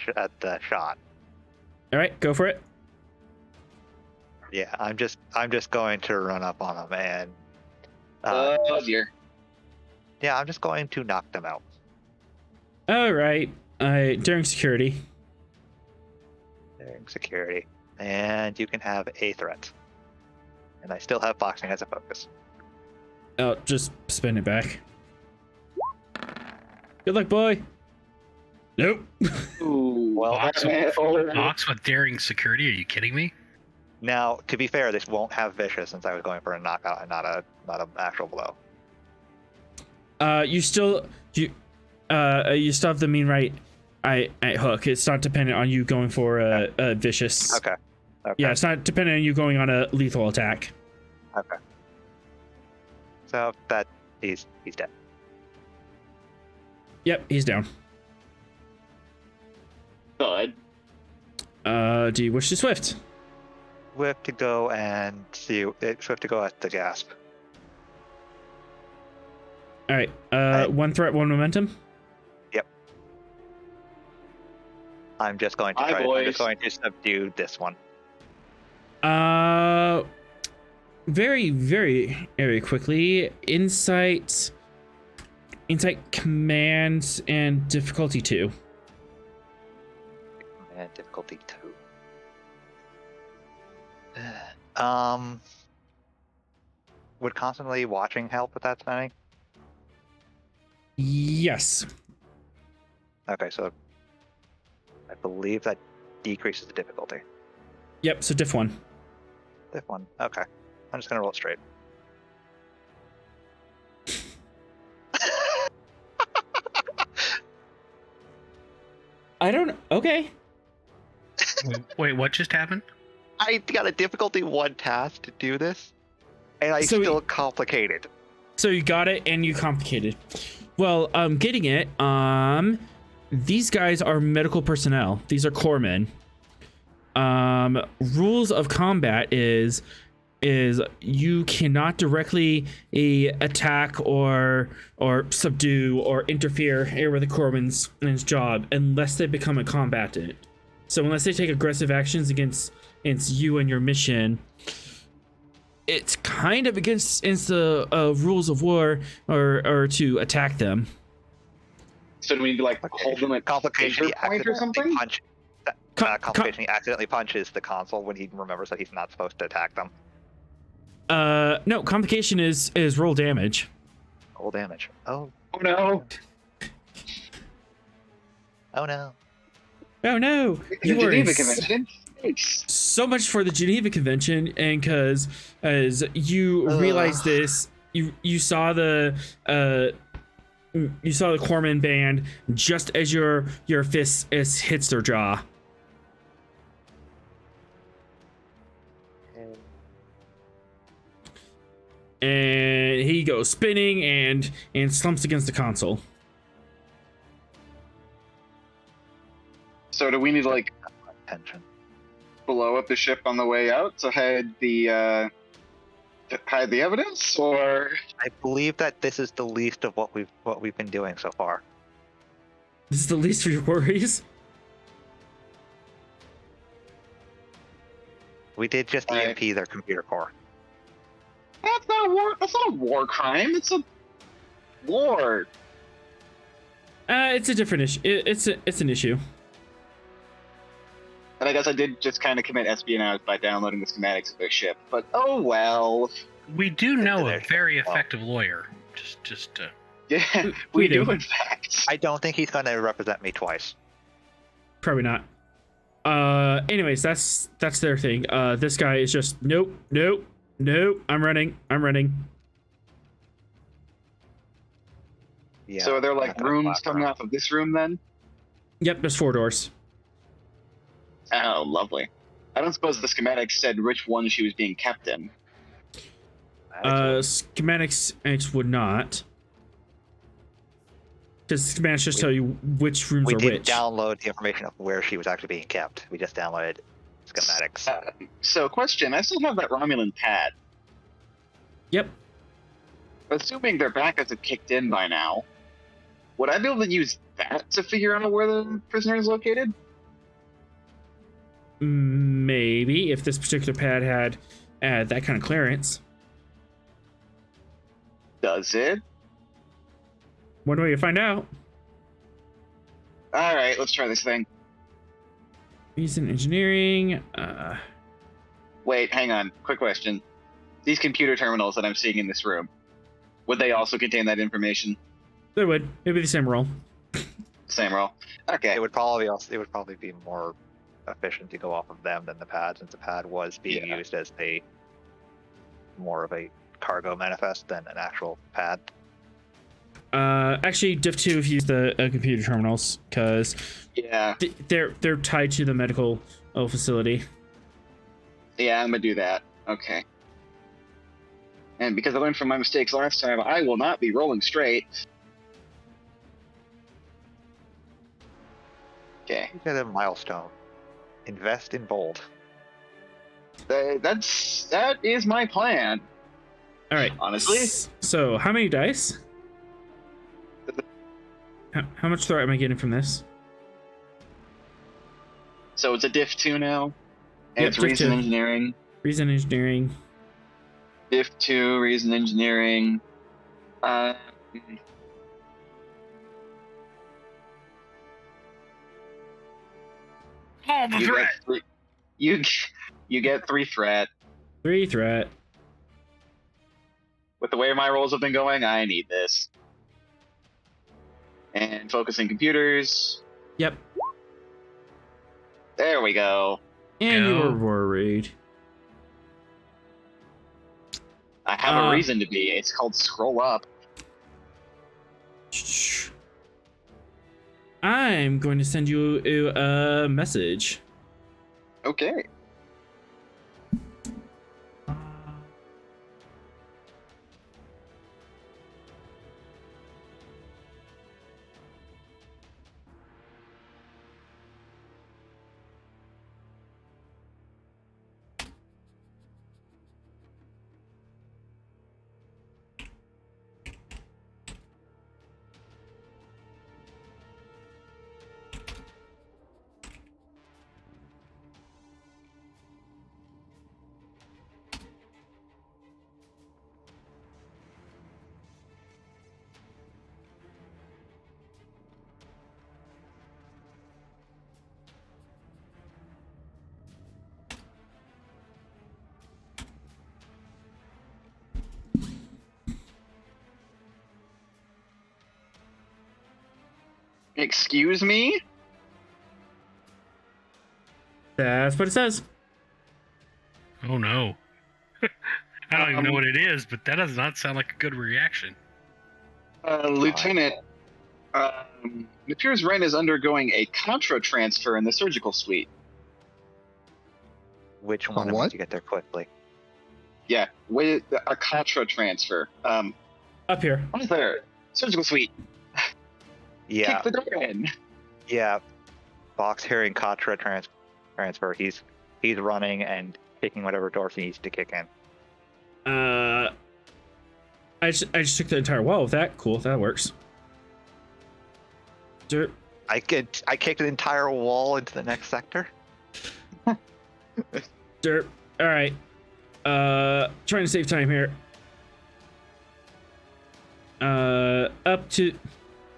shot. All right, go for it. Yeah, I'm just going to run up on them and. Oh dear. Yeah, I'm just going to knock them out. All right. During security. During security, and you can have a threat. And I still have boxing as a focus. Oh, just spin it back. Good luck, boy. Nope. Ooh, Well, Box with daring security? Are you kidding me? now to be fair, this won't have vicious since I was going for a knockout and not an actual blow. You still have the mean right at hook. It's not dependent on you going for a vicious. Okay. Yeah, it's not dependent on you going on a lethal attack. Okay. So that he's dead. Yep, he's down. good. Do you wish to swift? Swift to go and see. Swift to go at the gasp. All right. One threat, one momentum. Yep. I'm just going to Hi, try. I'm boys. just going to subdue this one. Very, very, very quickly. Insight, commands, and difficulty 2. And difficulty 2. Would constantly watching help with that spending? Yes. Okay, so I believe that decreases the difficulty. Yep. So diff 1. This one. Okay. I'm just gonna roll it straight. I don't. Okay. Wait, what just happened? I got a difficulty 1 task to do this, and I So still complicated. So you got it and you complicated. Well, getting it. These guys are medical personnel. These are corpsmen. Rules of combat is you cannot directly attack or subdue or interfere here with the corpsman's job unless they become a combatant. So unless they take aggressive actions against you and your mission, it's kind of against the rules of war or to attack them. So do we need to like hold them at Complication. He danger point or accidentally something? complication. He accidentally punches the console when he remembers that he's not supposed to attack them. No, complication is roll damage. Roll damage. Oh. Oh no! Oh no. Oh no! The You are in Geneva Convention. Thanks. so much for the Geneva Convention, and because as you realize this, you saw the corpsman band just as your fist hits their jaw. And he goes spinning and slumps against the console. So do we need to like Attention. blow up the ship on the way out to hide the evidence, or I believe that this is the least of what we've been doing so far. This is the least of your worries. We did just Alright. EMP their computer core. that's not a war. That's not a war crime. It's a war. It's a different issue. It's an issue. And I guess I did just kind of commit espionage by downloading the schematics of their ship. But oh well. We do know a There's- very well. effective lawyer. Just Yeah, We we do do. in fact. I don't think he's going to represent me twice. Probably not. Anyways, that's their thing. This guy is just nope. I'm running. Yeah. So are there like not gonna rooms blast coming around. off of this room then? Yep, there's 4 doors. Oh, lovely. I don't suppose the schematics said which one she was being kept in. Schematics X would not. Does the schematics just tell you which rooms We are didn't which? download the information of where she was actually being kept. We just downloaded schematics. So, question: I still have that Romulan pad. Yep. Assuming their backups have kicked in by now, would I be able to use that to figure out where the prisoner is located? Maybe if this particular pad had that kind of clearance. Does it? One way to find out. All right, let's try this thing. Reason engineering. Wait, hang on. Quick question. These computer terminals that I'm seeing in this room, would they also contain that information? They would. It'd be the same role. Same roll. Okay. It would probably be more efficient to go off of them than the pad, since the pad was being used as more of a cargo manifest than an actual pad. Actually, Div 2 if you use the computer terminals, because they're tied to the medical facility. Yeah, I'm gonna do that. Okay. And because I learned from my mistakes last time, I will not be rolling straight. Okay. You get a milestone. Invest in bold. That is my plan. All right. Honestly. So, how many dice? How much threat am I getting from this? So it's a Diff 2 now, and Yep, it's Diff Reason 2. Engineering. Reason engineering. Diff 2, Reason Engineering. All the threat. You get 3 threat. 3 threat. With the way my rolls have been going, I need this. And focusing computers. Yep. There we go. And you were worried. I have a reason to be. It's called Scroll Up. I'm going to send you a message. Okay. Excuse me? That's what it says. Oh no. I don't even know what it is, but that does not sound like a good reaction. Lieutenant, it appears Ren is undergoing a contra transfer in the surgical suite. Which one of us to get there quickly? Yeah, with a contra transfer. Up here. What is there? Surgical suite. Yeah. Kick the door in. Yeah. Box hearing Contra transfer. He's running and kicking whatever doors he needs to kick in. I just took the entire wall with that. Cool, that works. Dirt. I kicked the entire wall into the next sector. Dirt. All right. Trying to save time here.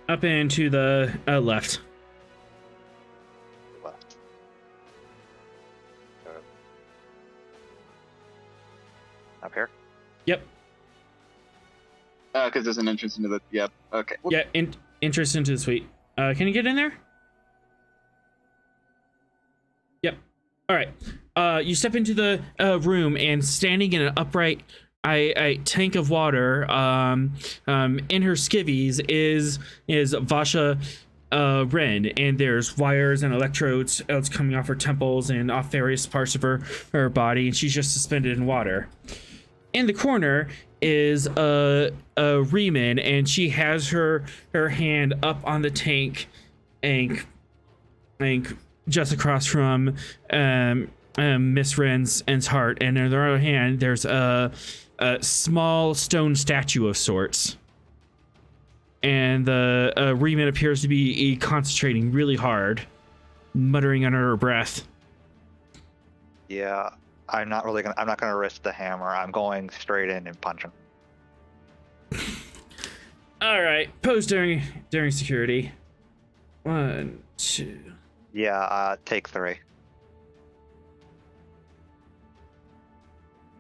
Up and to the left. Left. Up here. Yep. Because there's an entrance into the. Yep. Okay. Yeah. Entrance into the suite. Can you get in there? Yep. All right. You step into the room, and standing in an upright a tank of water in her skivvies is Vasha Ren, and there's wires and electrodes coming off her temples and off various parts of her body, and she's just suspended in water. In the corner is Riemann, and she has her hand up on the tank, and just across from Miss Ren's heart, and on the other hand, there's a small stone statue of sorts. And the Riemann appears to be concentrating really hard, muttering under her breath. Yeah, I'm not gonna risk the hammer. I'm going straight in and punch him. All right, pose during security. 1, 2. Yeah, take 3.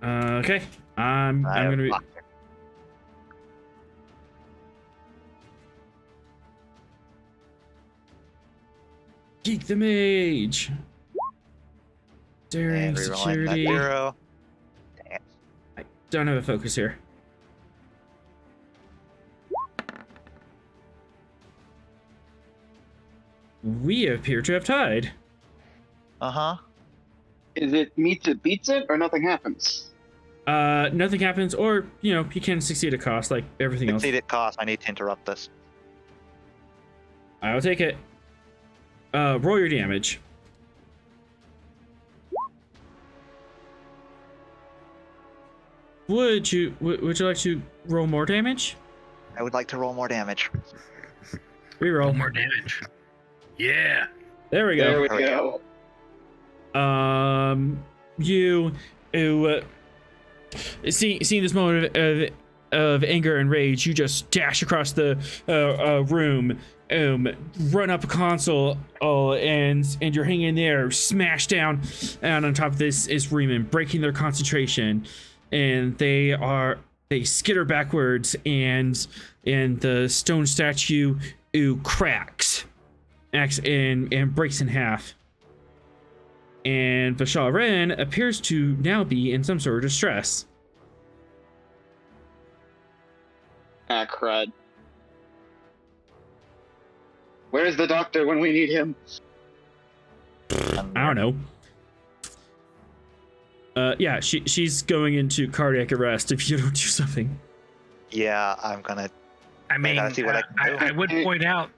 Okay, I'm gonna be. Geek the Mage. During And rerolling that security. 0. Damn. I don't have a focus here. We appear to have tied. Uh-huh. Is it meets it beats it, or nothing happens? Nothing happens, or you can succeed at cost like everything else. Succeed at cost. I need to interrupt this. I'll take it. Roll your damage. Would you like to roll more damage? I would like to roll more damage. Reroll. More damage. Yeah. There we go. There we go. You seeing this moment of anger and rage, you just dash across the room, run up a console, and you're hanging there, smash down, and on top of this is Riemann, breaking their concentration, and they skitter backwards, and the stone statue cracks, and breaks in half. And Vashal Ren appears to now be in some sort of distress. Ah, crud. Where's the doctor when we need him? I don't know. Yeah, she's going into cardiac arrest if you don't do something. Yeah, I'm gonna. I mean, gotta see what I can do. I would point out,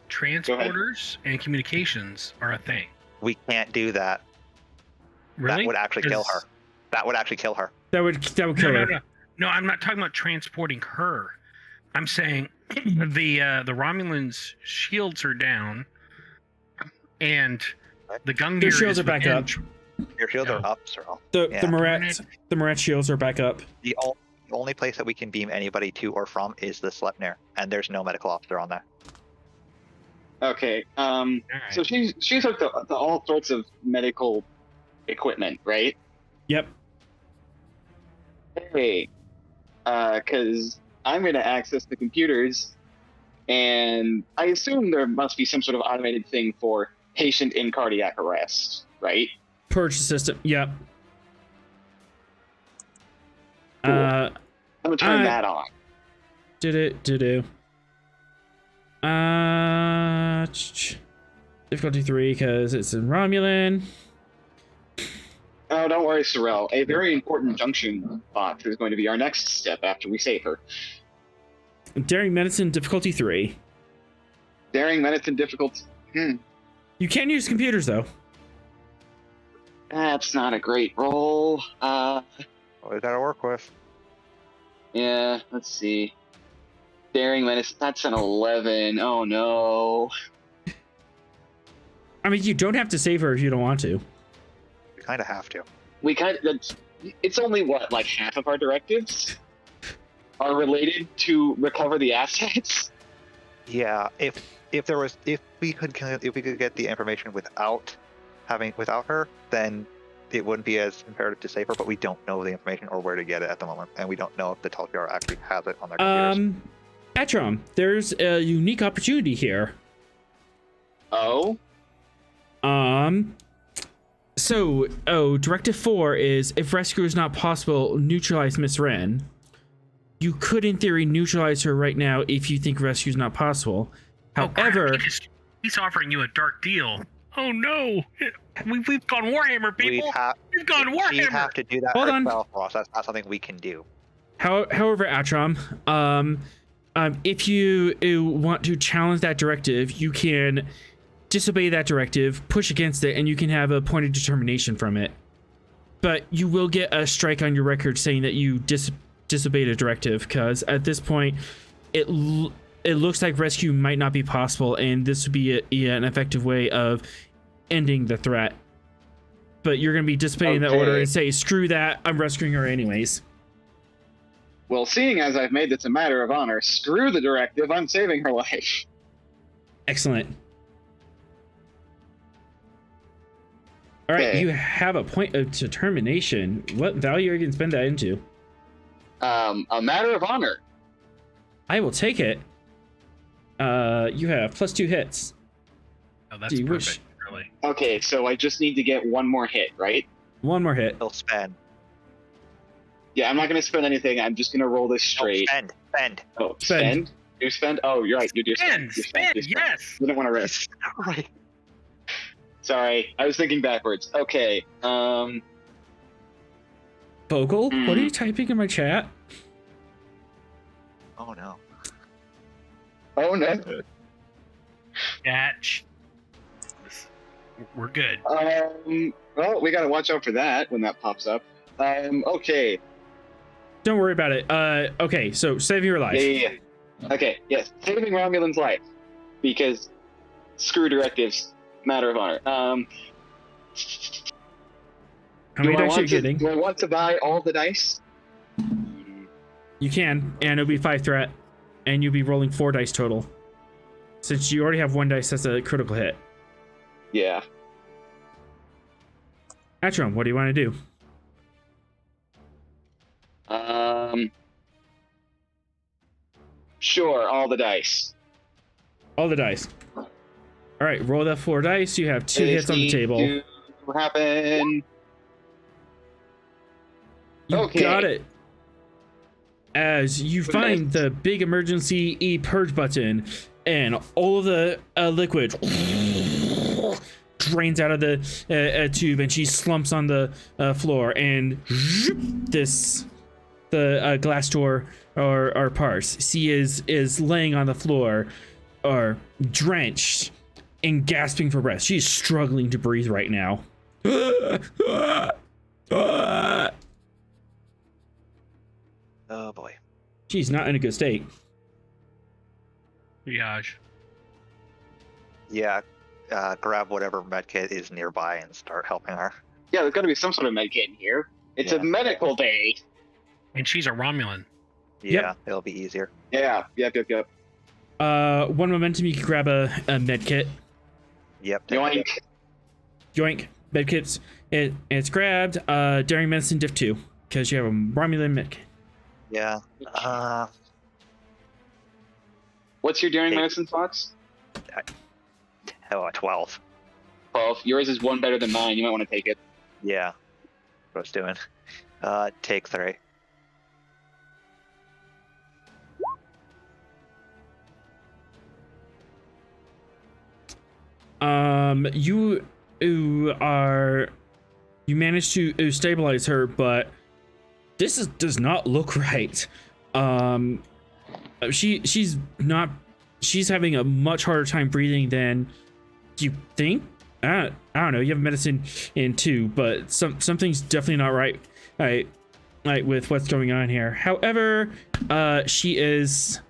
transporters and communications are a thing. We can't do that. Really? That would actually kill her. 'Cause- That would actually kill her. That would kill her. No, I'm not talking about transporting her. I'm saying the Romulans' shields are down, and the Gungnir Their shields is are back up. Your shields No. are up, Cyril. The Yeah. Marat shields are back up. The only place that we can beam anybody to or from is the Sleipnir, and there's no medical officer on there. Okay. Alright. So she's hooked to all sorts of medical equipment, right? Yep. Hey, because I'm going to access the computers, and I assume there must be some sort of automated thing for patient in cardiac arrest, right? Purge system. Yep. Cool. I'm gonna turn that on. Difficulty 3 because it's in Romulan. Oh, don't worry, Sorrel. A very important junction box is going to be our next step after we save her. Daring medicine difficulty 3. Daring medicine difficult. You can use computers though. That's not a great roll. What we gotta work with? Yeah, let's see. Daring medicine, that's an 11. Oh no. I mean, you don't have to save her if you don't want to. We kind of have to. It's only what, like half of our directives are related to recover the assets? Yeah, if we could get the information without her, then it wouldn't be as imperative to save her. But we don't know the information or where to get it at the moment, and we don't know if the Talpiar actually has it on their computers. Atrom, there's a unique opportunity here. Oh? Directive 4 is if rescue is not possible, neutralize Miss Ren. You could, in theory, neutralize her right now if you think rescue is not possible. However, he's offering you a dark deal. Oh no, we've gone Warhammer, people. We've gone Warhammer. She'd have to do that Hold on. herself, Ross. That's not something we can do. However, Atrom, if you want to challenge that directive, you can disobey that directive, push against it, and you can have a point of determination from it. But you will get a strike on your record saying that you disobeyed a directive, because at this point, it looks like rescue might not be possible, and this would be an effective way of ending the threat. But you're going to be disobeying that order and say, screw that, I'm rescuing her anyways. Well, seeing as I've made this a matter of honor, screw the directive, I'm saving her life. Excellent. All right, you have a point of determination. What value are you going to spend that into? A matter of honor. I will take it. You have +2 hits. Oh, that's perfect, really. Okay, so I just need to get one more hit, right? One more hit. He'll spend. Yeah, I'm not going to spend anything. I'm just going to roll this straight. Spend. Oh, spend? You spend? Oh, you're right. You do spend. Spend, yes. You don't want to risk. Right. Sorry, I was thinking backwards. Okay. Vocal? What are you typing in my chat? Oh no. Oh no. Catch. We're good. Well, we gotta watch out for that when that pops up. Okay. Don't worry about it. Okay, so saving your life. Yeah. Okay, yes. Saving Romulan's life. Because screw directives. Matter of honor. How many dice are you getting? Do I want to buy all the dice? You can, and it'll be 5 threat, and you'll be rolling 4 dice total. Since you already have 1 dice, that's a critical hit. Yeah. Atrom, what do you want to do? Sure, all the dice. All the dice. All right, roll that 4 dice. You have 2 hits on the table. What happened? You got it. As you find the big emergency purge button, and all of the liquid drains out of the tube, and she slumps on the floor, and the glass door or parts. She is laying on the floor, or drenched and gasping for breath. She's struggling to breathe right now. Oh boy. She's not in a good state. Triage. Yeah, grab whatever medkit is nearby and start helping her. Yeah, there's got to be some sort of medkit in here. It's a medical day. And she's a Romulan. Yeah, it'll be easier. Yeah, yep. 1 momentum, you can grab a medkit. Yep. Yoink. Yoink. Medkits. It's grabbed. Daring Medicine Diff 2, because you have a Romulan medkit. Yeah. What's your daring medicine, Fox? 12. 12. Yours is 1 better than mine. You might want to take it. Yeah. What I was doing. Take 3. You managed to stabilize her, but this does not look right. She's having a much harder time breathing than you think. I don't know. You have medicine in 2, but something's definitely not right. Right, with what's going on here. However, she is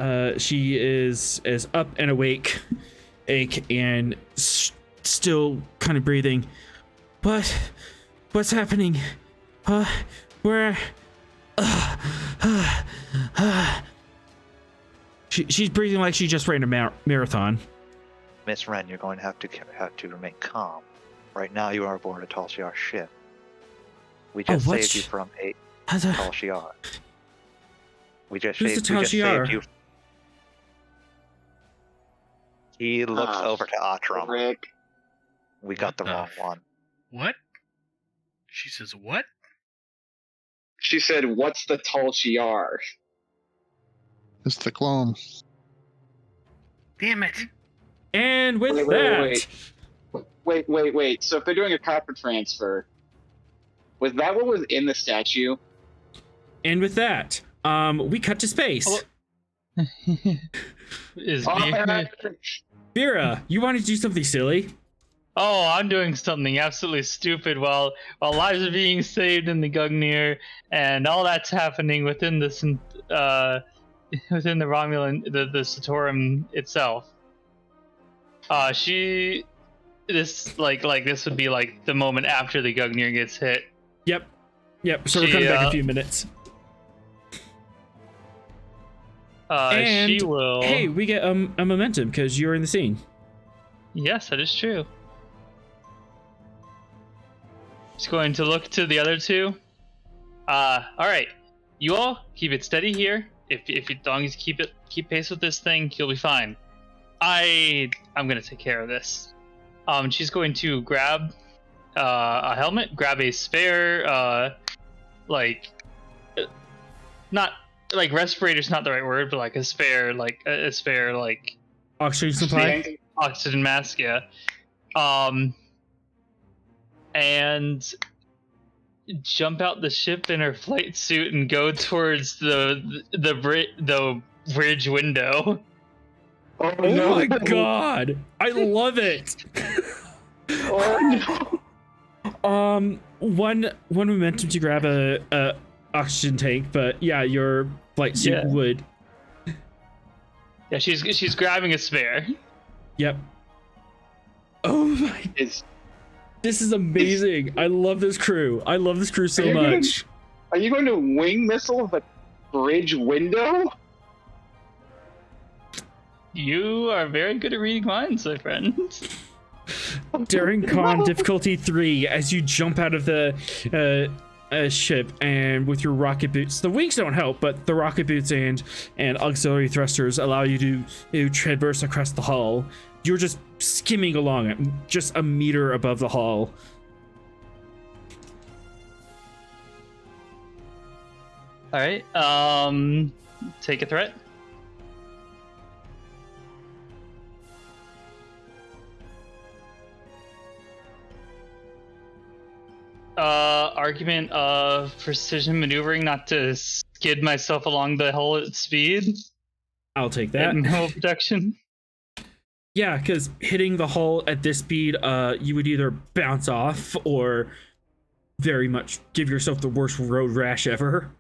up and awake, and still kind of breathing. What's happening? Where? She's breathing like she just ran a marathon. Miss Wren, you're going to have to remain calm. Right now, you are aboard a Tal Shiar ship. We just saved you from a Tal Shiar. We just saved you. He looks over to Atrom. Rick. We got the wrong one. What? She says what? She said, "What's the Tal Shiar?" It's the clone. Damn it! And with that, wait. So if they're doing a copper transfer, was that what was in the statue? And with that, we cut to space. Is Vera, you wanted to do something silly? Oh, I'm doing something absolutely stupid while lives are being saved in the Gungnir, and all that's happening within this within the Romulan the Satorum itself. This would be like the moment after the Gungnir gets hit. Yep. So we're coming back in a few minutes. And she will. hey, we get a momentum because you're in the scene. Yes, that is true. Just going to look to the other two. All right, you all keep it steady here. If you long as you keep pace with this thing, you'll be fine. I'm gonna take care of this. She's going to grab a helmet, grab a spare, not like respirator's not the right word, but like a spare Oxygen supply. Oxygen mask, yeah. And jump out the ship in her flight suit and go towards the bridge window. Oh my god! I love it. One momentum to grab a oxygen tank, but yeah, your flight suit would. Yeah, she's grabbing a spare. Yep. Oh my! This is amazing. I love this crew. I love this crew so much. Are you going to wing missile the bridge window? You are very good at reading minds, my friend. During con difficulty 3, as you jump out of the ship and with your rocket boots, the wings don't help, but the rocket boots and auxiliary thrusters allow you to traverse across the hull. You're just skimming along it, just a meter above the hull. All right. Take a threat. Argument of precision maneuvering, not to skid myself along the hull at speed. I'll take that. And hull protection. Yeah, because hitting the hull at this speed, you would either bounce off or very much give yourself the worst road rash ever.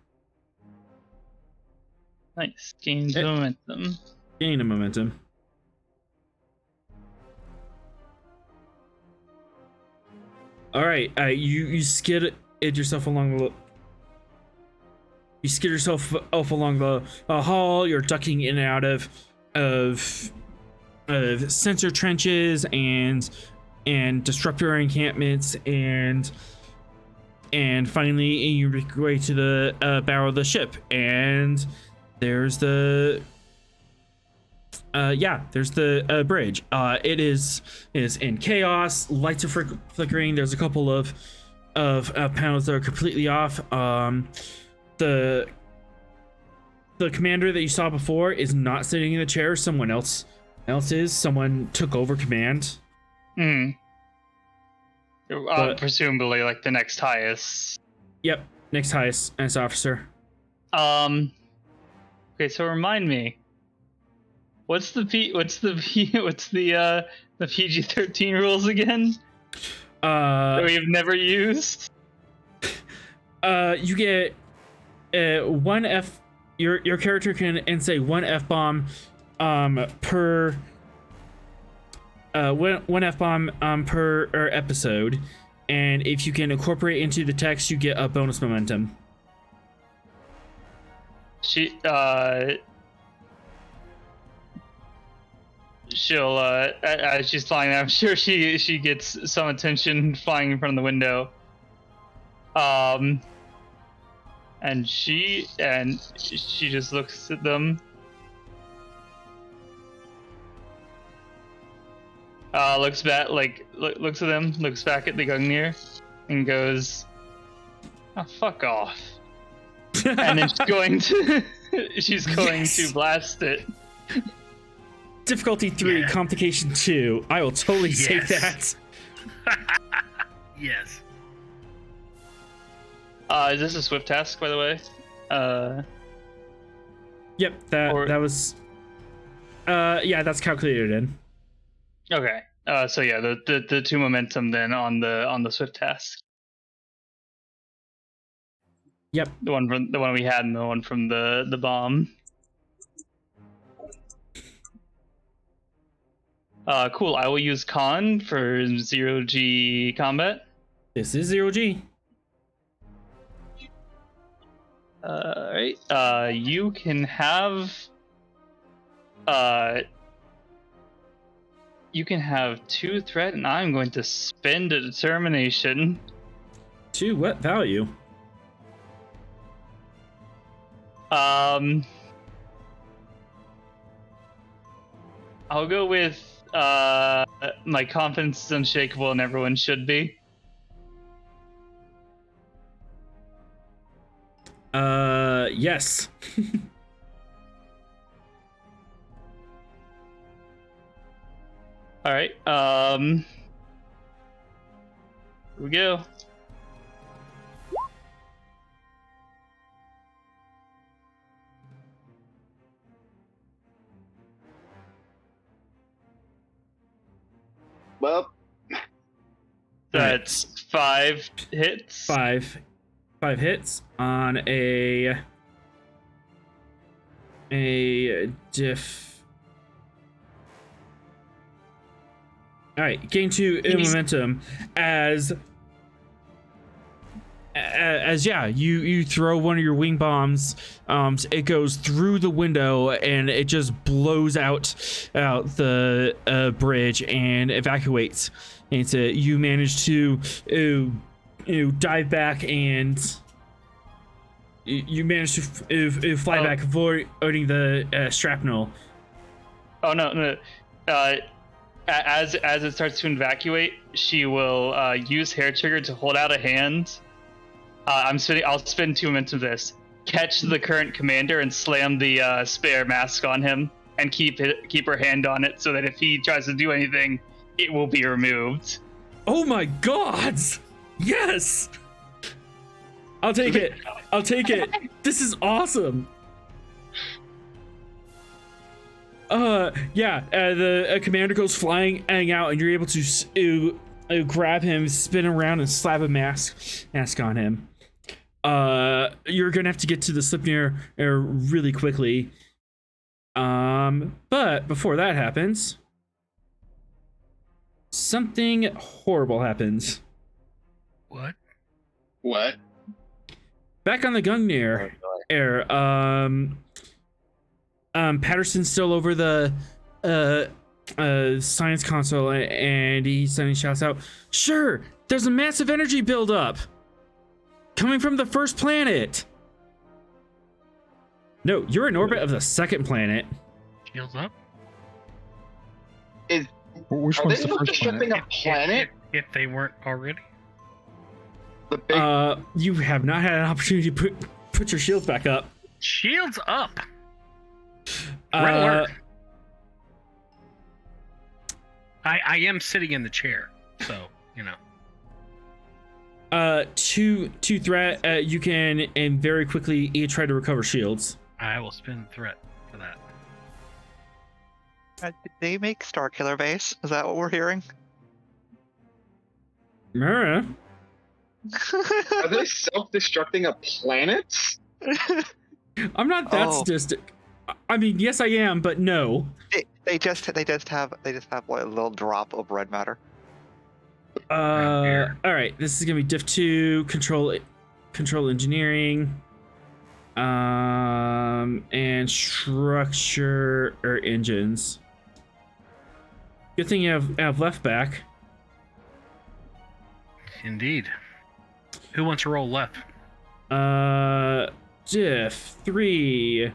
Nice. Gain momentum. Gain a momentum. All right, you skid yourself along the. You skid yourself off along the hull. You're ducking in and out of sensor trenches and disruptor encampments, and finally you make your way to the bow of the ship, and there's the bridge. It is in chaos. Lights are flickering. There's a couple of panels that are completely off. The commander that you saw before is not sitting in the chair. Someone else is. Someone took over command. Presumably like the next highest. Yep, next highest as officer. Okay, so remind me, what's the PG-13 rules again? That we've never used. You get one F. Your character can say one F-bomb per one F-bomb per episode, and if you can incorporate into the text, you get a bonus momentum. She'll as she's flying, I'm sure she gets some attention flying in front of the window. And she just looks at them. Looks back, looks at them, looks back at the Gungnir, and goes, "Oh, fuck off." And then she's going to blast it. Difficulty 3, complication 2. I will totally take that. Yes. Is this a swift task, by the way? Yep, that was. Yeah, that's calculated in. Okay. So yeah, the 2 momentum then on the swift task. Yep. The one we had and the one from the bomb. Cool. I will use con for 0G combat. This is 0G. Alright. You can have 2 threat, and I'm going to spend a determination. 2 what value? I'll go with my confidence is unshakable, and everyone should be. Yes. All right. Here we go. Well, That's 5 hits. 5 hits on a diff. All right, gain 2 in momentum as yeah, you throw one of your wing bombs. It goes through the window and it just blows out the bridge and evacuates. And so you manage to dive back and you manage to fly back, avoiding the shrapnel. Oh no! As it starts to evacuate, she will use hair trigger to hold out a hand. I'll spend 2 momentum this. Catch the current commander and slam the spare mask on him, and keep her hand on it so that if he tries to do anything, it will be removed. Oh my god! Yes! I'll take it. This is awesome. Yeah, the commander goes flying out, and you're able to grab him, spin around, and slap a mask on him. You're gonna have to get to the Sleipnir really quickly. But before that happens, something horrible happens. What? Back on the Gungnir air, Patterson's still over the science console, and he suddenly shouts out, "Sure, there's a massive energy buildup coming from the first planet." No, you're in orbit of the second planet. Shields up. Which are they one's the first shipping planet? a planet? If they weren't already. The big You have not had an opportunity to put your shields back up. Shields up. Red alert. I am sitting in the chair, so you know. Two threat. You can and very quickly try to recover shields. I will spin threat for that. Did they make Starkiller Base? Is that what we're hearing? Mara. Are they self-destructing a planet? I'm not that sadistic. I mean, yes, I am, but no. They just have like a little drop of red matter. All right. This is gonna be diff 2 control engineering, and structure or engines. Good thing you have left back. Indeed. Who wants to roll left? Diff 3,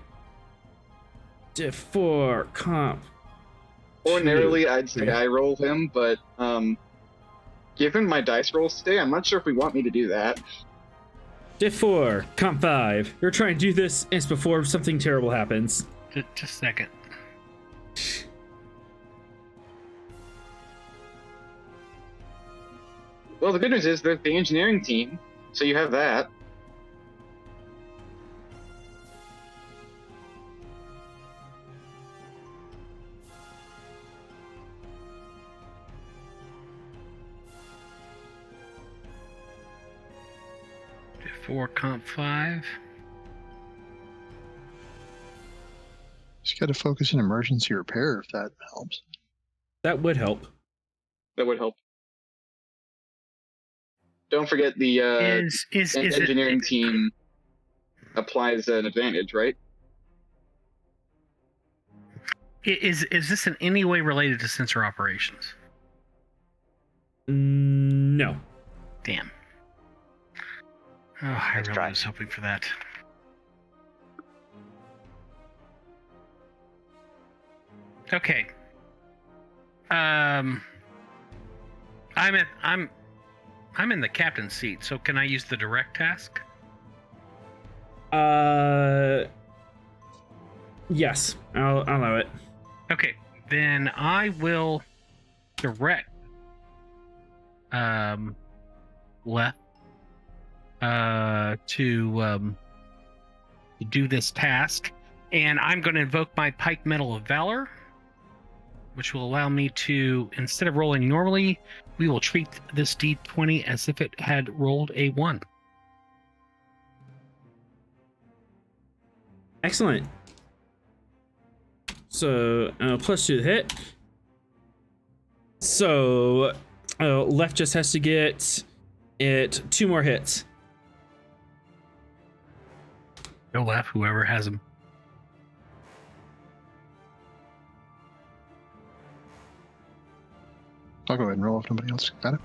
diff 4, comp. Ordinarily, I'd say I roll him, but given my dice rolls today, I'm not sure if we want me to do that. Diff 4, comp 5. You're trying to do this it's before something terrible happens. Just a second. Well, the good news is there's the engineering team, so you have that. 4 comp 5. Just got to focus in emergency repair if that helps. That would help. That would help. Don't forget the Is engineering team applies an advantage, right? Is this in any way related to sensor operations? No. Damn. Oh, I Nice really try. was hoping for that. Okay. I'm in the captain's seat, so can I use the direct task? Yes, I'll allow it. Okay, then I will direct left to do this task, and I'm going to invoke my Pike Medal of Valor, which will allow me to, instead of rolling normally, we will treat this D20 as if it had rolled a 1. Excellent. So, plus 2 to hit. So, left just has to get it 2 more hits. Go left, whoever has him. I'll go ahead and roll if nobody else got it.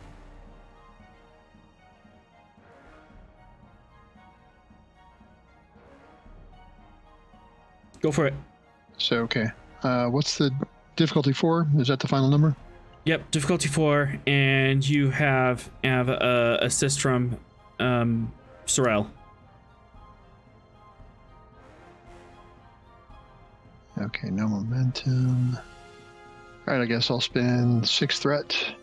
Go for it. So, okay. What's the difficulty 4? Is that the final number? Yep, difficulty 4, and you have assist from Sorrel. Okay, no momentum. All right, I guess I'll spend 6 threat.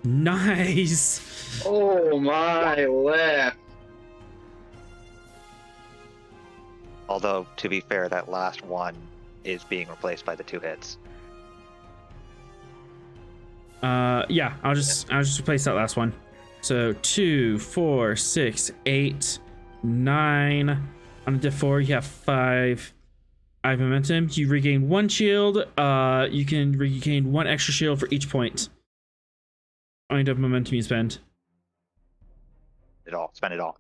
Nice. Oh my left. Although, to be fair, that last one is being replaced by the 2 hits. Yeah, I'll just replace that last one. So 2, 4, 6, 8, 9. On a diff 4, you have 5 momentum. You regain 1 shield. You can regain 1 extra shield for each point. Only of momentum you spend. Spend it all.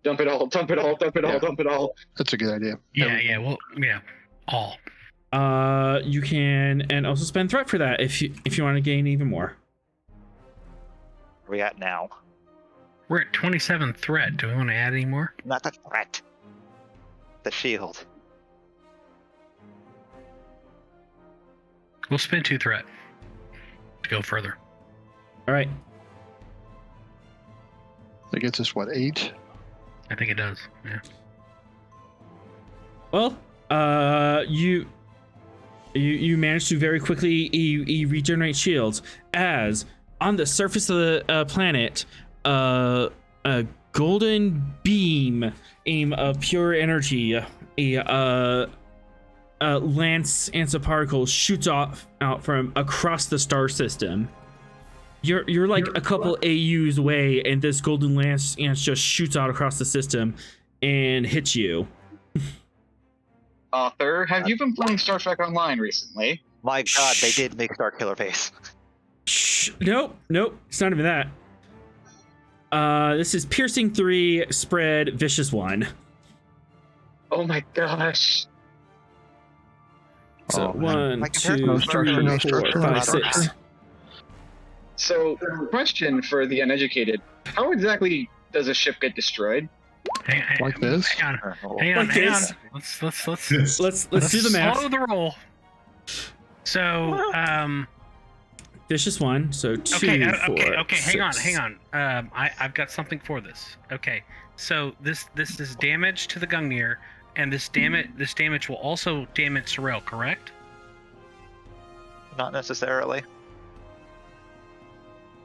Dump it all, dump it all, dump it all, Yeah. dump it all. That's a good idea. All. You can and also spend threat for that if you want to gain even more. Where are we at now? We're at 27 threat. Do we want to add any more? Not the threat. The shield. We'll spend 2 threat to go further. All right. That gets us, what, 8? I think it does. Yeah. Well, you managed to very quickly regenerate shields as on the surface of the planet, a golden beam of pure energy, a lance of particles shoots out from across the star system. You're like a couple AUs away, and this golden lance just shoots out across the system and hits you. Author, have you been playing Star Trek Online recently? My God, they did make Star Killer Face. Shh. Nope. It's not even that. This is piercing 3, spread vicious 1. Oh my gosh. So Oh, man. 1, Like, there's 2, no 3, structure, no 4, structure, 5, no 6. structure. So, question for the uneducated. How exactly does a ship get destroyed? Like this? Hang on. Oh, Hang on. Like this? Let's Let's do the math. Slow the roll. So, Vicious 1. So 2, okay, 4, okay. Hang 6. on. I've got something for this. Okay, so this is damage to the Gungnir, and this damage will also damage Sorrel, correct? not necessarily.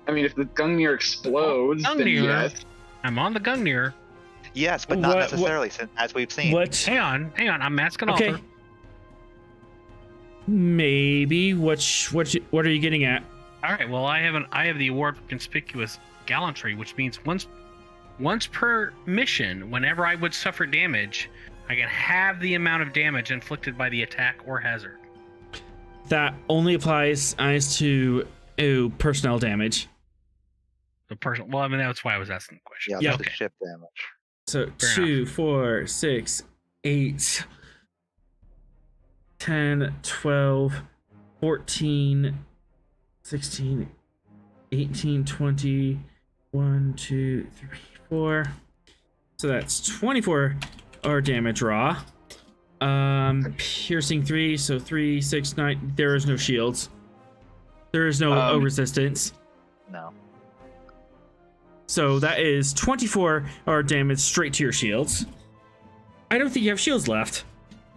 I mean, if the Gungnir explodes, then Gungnir. yes. I'm on the Gungnir. Yes, but not What- necessarily, since, as we've seen. What? Hang on. I'm asking Okay. author. Maybe. What are you getting at? All right. Well, I have the award for conspicuous gallantry, which means once per mission, whenever I would suffer damage, I can have the amount of damage inflicted by the attack or hazard. That only applies to personnel damage. The person. Well, I mean that's why I was asking the question. Yeah, Yeah, that's the ship damage. So Fair 2, 4, 6, 8, 10, 12, 14, 16, 18, 20, 1, 2, 3, 4. So that's 24 our damage raw. Piercing 3, so 3, 6, 9. There is no shields. There is no resistance. No. So that is 24 our damage straight to your shields. I don't think you have shields left.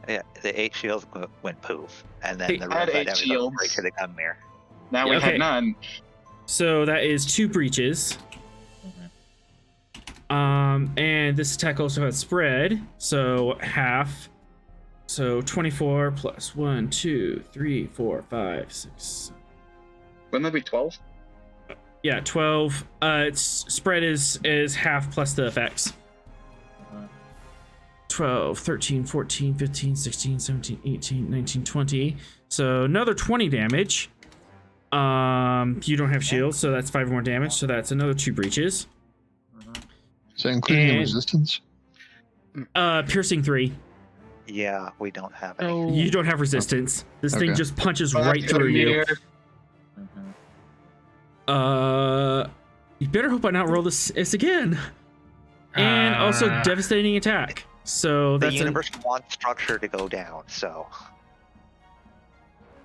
Yeah, the 8 shields went poof, and then Hey, the I had rest 8 everything shields. right to the Gungnir. Now we Okay. have none. So that is 2 breaches. And this attack also has spread, so half. So 24 plus 1, 2, 3, 4, 5, 6. Wouldn't that be 12? Yeah, 12. Its spread is half plus the effects. 12, 13, 14, 15, 16, 17, 18, 19, 20. So another 20 damage. You don't have shields, so that's 5 more damage. So that's another 2 breaches. Is that including the And- resistance? Piercing 3. Yeah, we don't have any. So You don't have resistance. This thing Okay. just punches Well, right that's through you. Gungnir. You better hope I not roll this again. And also devastating attack. So The that's universe wants structure to go down, so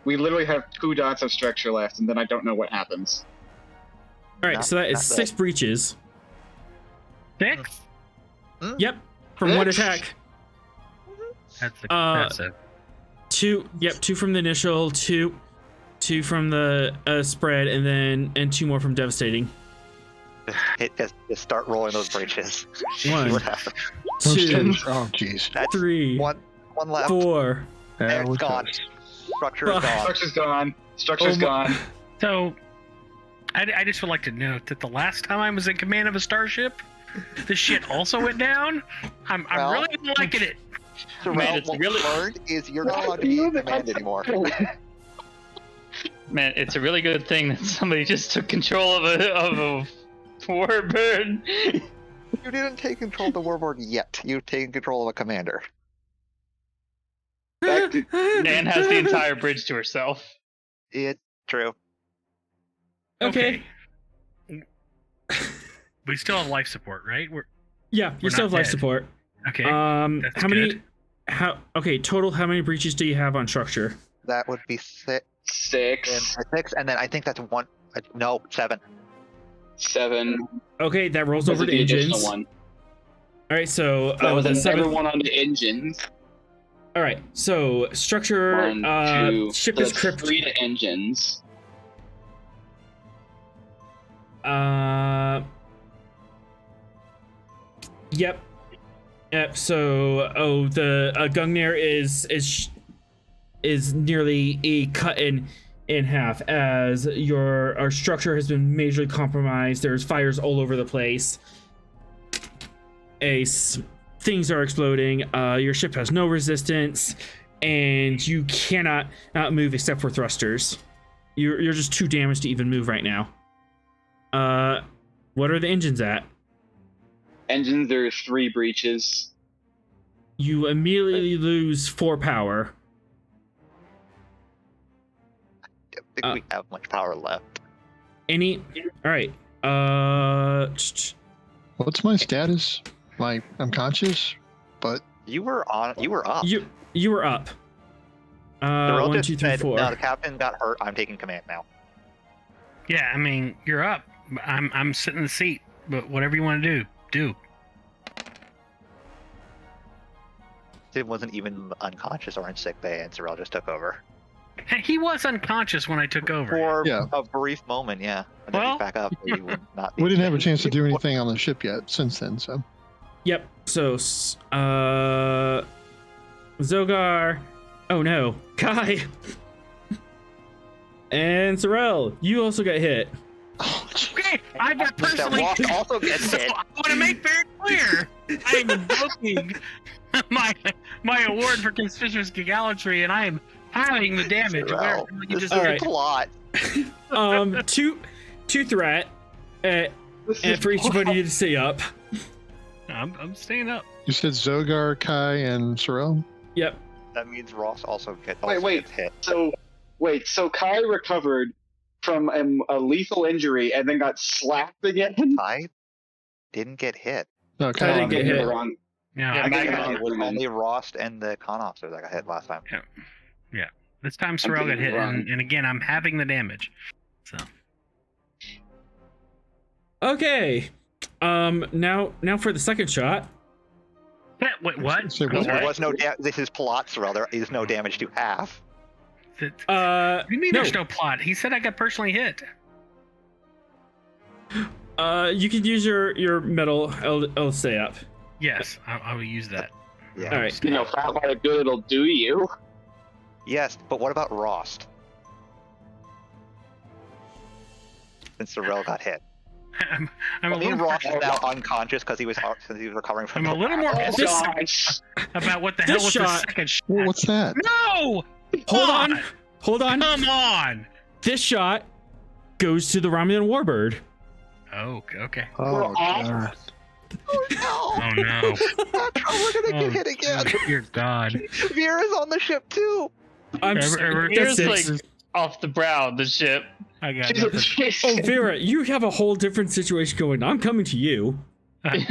We literally have 2 dots of structure left, and then I don't know what happens. all right. not- So that is not 6 breaches. 6. Yep, from one Six? attack. That's Uh, a 2. Yep, 2 from the initial, 2 from the spread, and 2 more from devastating. just start rolling those breaches. See 1, what happens. 2, Oh, jeez. That's 3, one left. 4. There, it's we're gone. close. Structure is Fuck. gone. Structure's gone. Structure's Oh gone. So, I just would like to note that the last time I was in command of a starship, the shit also went down. I'm Well- really liking it. So Man, it's what really- we learned is you're not allowed to be in command anymore. Man, it's a really good thing that somebody just took control of a warbird. You didn't take control of the warboard yet. You've taken control of a commander. Back to- Nan has the entire bridge to herself. It's true. Okay. We still have life support, right? Yeah, you We're still not have life dead. support. Okay. That's How many? good. Total? How many breaches do you have on structure? That would be 6, 6, and then I think that's 1. No, 7. 7. Okay, that rolls Because over of to the additional engines. one. All right, so That was the another 7. one on the engines. All right, so structure 1, 2. ship so is that's crypt. 3 to engines. Yep. So the Gungnir is nearly cut in half as our structure has been majorly compromised. There's fires all over the place. Things are exploding. Your ship has no resistance, and you cannot move except for thrusters. You're just too damaged to even move right now. What are the engines at? Engines, there are 3 breaches. You immediately lose 4 power. I don't think we have much power left. All right. What's my status? I'm conscious, but You were up. You were up. The 1, relative 2, 3, said, 4. No, the captain got hurt. I'm taking command now. Yeah, I mean, you're up. I'm sitting in the seat, but whatever you want to do. Sid wasn't even unconscious or in sick bay, and Sorrel just took over. He was unconscious when I took over. For Yeah. a brief moment, yeah. And then Well- he's back up. So he would not be we didn't have a chance to do anything on the ship yet since then, so. Yep. So, Zogar. Oh no, Kai. And Sorrel, you also got hit. Okay, I got personally. Ross also gets hit. I want to make very clear, I am invoking my award for conspicuous gallantry, and I am having the damage. Sorrel, You this just is Alright. a plot. Two threat, and for each one of you to stay up. I'm staying up. You said Zogar, Kai, and Sorrel? Yep. That means Ross also gets hit. So Kai recovered from a lethal injury and then got slapped again. I didn't get hit. No, Kai didn't get hit. Wrong. Yeah, Yeah, I got Kai- It was only Ross and the con officer that got hit last time. this time Sorrel got getting hit, wrong. and again I'm having the damage. So Okay. Now for the second shot. wait, what? Say what? There was no this is plot, Sorrel. There is no damage to half. What do you mean no. there's no plot? He said I got personally hit. You can use your metal. I'll stay up. Yes, I will use that. Yeah. All right. You know, for how good it'll do you. Yes, but what about Ross? Since Sorrel got hit. I'm I a mean, little Ross is now unconscious because he was recovering from. I'm a the little more battle. pissed about what the This hell was shot- the second shot. Well, what's that? No! Hold on. Come on! This shot goes to the Romulan warbird. Oh, okay. Oh, God. Oh no. We're gonna get hit again. Dear God. Vera's on the ship too. I'm just, Ever- that's Here's it. like off the brow of the ship. I got nothing. Oh, Vera, you have a whole different situation going on. I'm coming to you.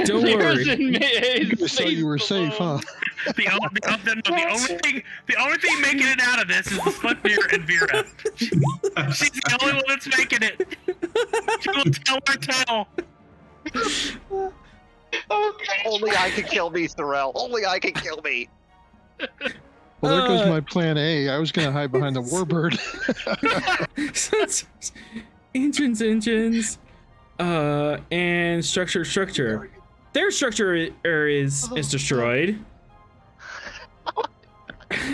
Don't Vera's worry. in I thought you were safe, huh? The only thing making it out of this is the Slipnir and Vera. She's the only one that's making it. She will tell her tale. Only I can kill me, Sorrel. Only I can kill me. Well, there goes my plan A. I was going to hide behind the warbird. Engines. And structure. Their structure is destroyed.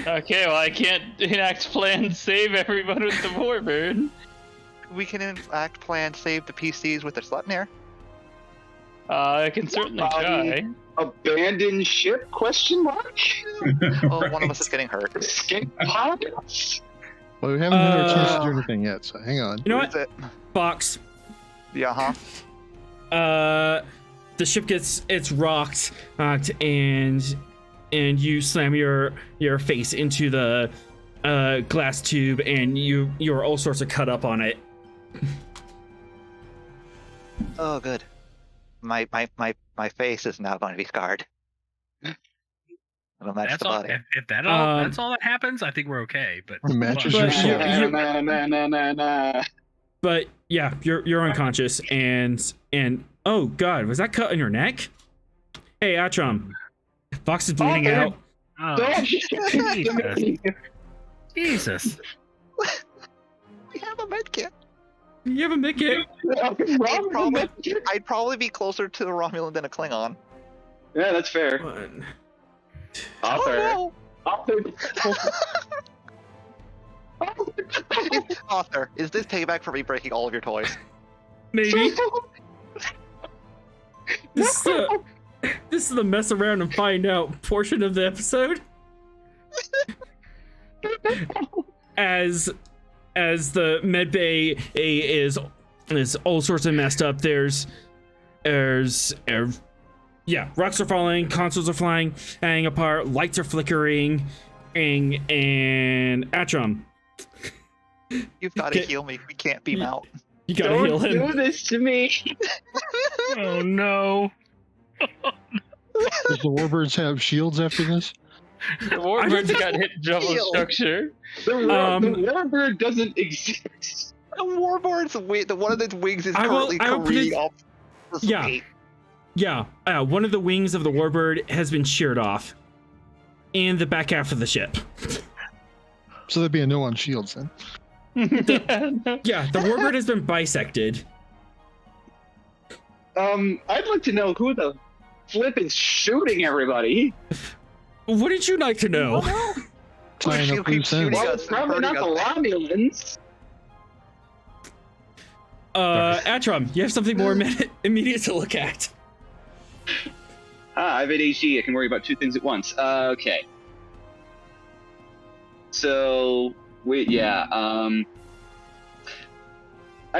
Okay, well I can't enact plan save everyone with the warbird. We can enact plan save the PCs with the Sleipnir. I can certainly try. Abandoned ship? Question mark? Oh, one of us is getting hurt. Escape pods? Well, we haven't had our chance to do anything yet, so hang on. You know Who what? is it? Box. Yeah, The ship it's rocked, and you slam your face into the glass tube, and you're all sorts of cut up on it. Oh, good. My face is now going to be scarred. It'll match That's the all. body. If that's all that happens, I think we're okay. But The matches But are you- soft. But yeah, you're unconscious, and oh god, was that cut on your neck? Hey, Atrom, Fox is bleeding Oh, out. oh, Jesus. We have a med kit. You have a med kit. I'd probably be closer to the Romulan than a Klingon. Yeah, that's fair. One. Author. Author, is this payback for me breaking all of your toys? Maybe. This is the mess around and find out portion of the episode. As the med bay is all sorts of messed up. There's rocks are falling, consoles are flying, hanging apart, lights are flickering, and Atrom, You've got to Okay. heal me. We can't beam out. you gotta heal Don't him. do this to me. Oh no. Does the warbirds have shields after this? The warbird got hit double Heal. structure. The warbird doesn't exist. The warboard's one of its wings is I will- currently I will careening predict- up. the Yeah. sweep. Yeah, one of the wings of the warbird has been sheared off, in the back half of the ship. So there'd be a no on shields then. Yeah, the warbird has been bisected. I'd like to know who the flip is shooting everybody. Wouldn't you like to know? Tying Who up keeps loose ends. shooting Well, us it's and probably not hurting the us? Romulans. Atrom, you have something more immediate to look at. I have ADHD. I can worry about two things at once. Okay. So I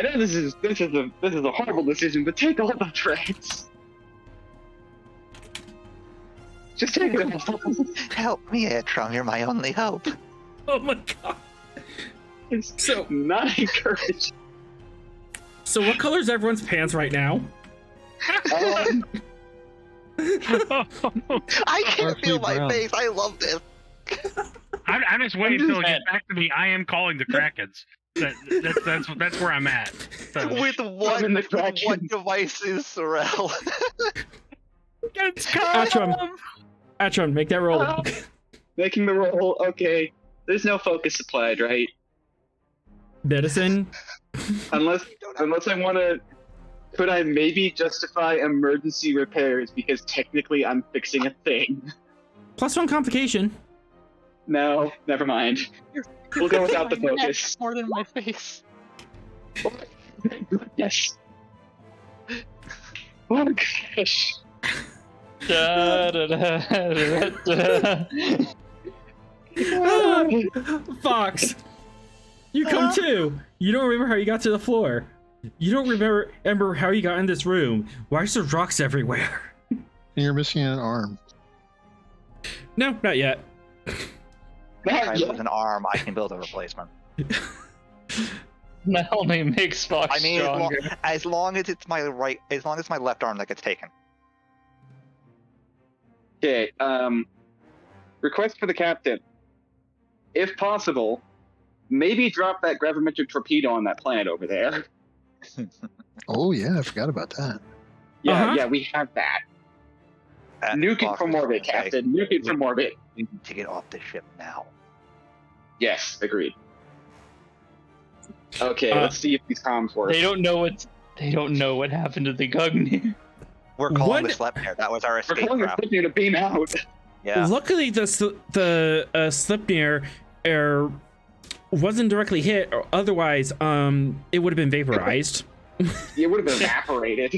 know this is a horrible decision, but take all the threats. Just take it all. Help me, Atrom. You're my only hope. Oh my god. So Not encouraged. So what color is everyone's pants right now? I can't feel my brown. face. I love this. I'm just waiting until it gets back to me. I am calling the Krakens. That's where I'm at. So. With what devices, Sorrel? Atrom, make that roll. Making the roll. Okay. There's no focus applied, right? Medicine. Unless I want to. Could I maybe justify emergency repairs because technically I'm fixing a thing? +1 complication. No, never mind. We'll go without the focus. More than my face. Yes. Oh gosh. Da, da, da, da, da. Fox, you come too. You don't remember how you got to the floor. You don't remember how you got in this room. Why is there rocks everywhere? And you're missing an arm. No, not yet. If I lose an arm, I can build a replacement. That only makes Fox I mean, stronger. as long as it's my left arm that gets taken. Okay. Request for the captain. If possible, maybe drop that gravimetric torpedo on that planet over there. Oh yeah, I forgot about that. Yeah, yeah, we have that. Nuke it from orbit, Captain. Nuke it from orbit. We need to get off the ship now. Yes, agreed. Okay, let's see if these comms work. They don't know what happened to the Gungnir. We're calling the Sleipnir. That was our escape We're calling the route. Sleipnir to beam out. Yeah. Luckily, the Sleipnir wasn't directly hit, or otherwise, it would have been vaporized. It would have been evaporated.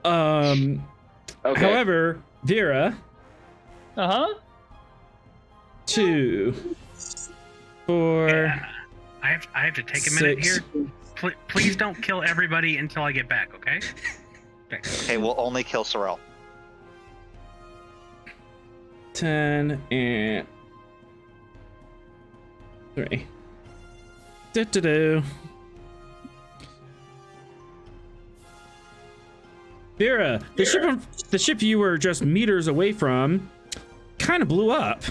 Okay. However, Vera. 2, 4. Yeah. I have to take a minute 6. here. Please don't kill everybody until I get back, okay? Okay, we'll only kill Sorrel. 10 and 3. Do. Vera, the ship you were just meters away from kind of blew up.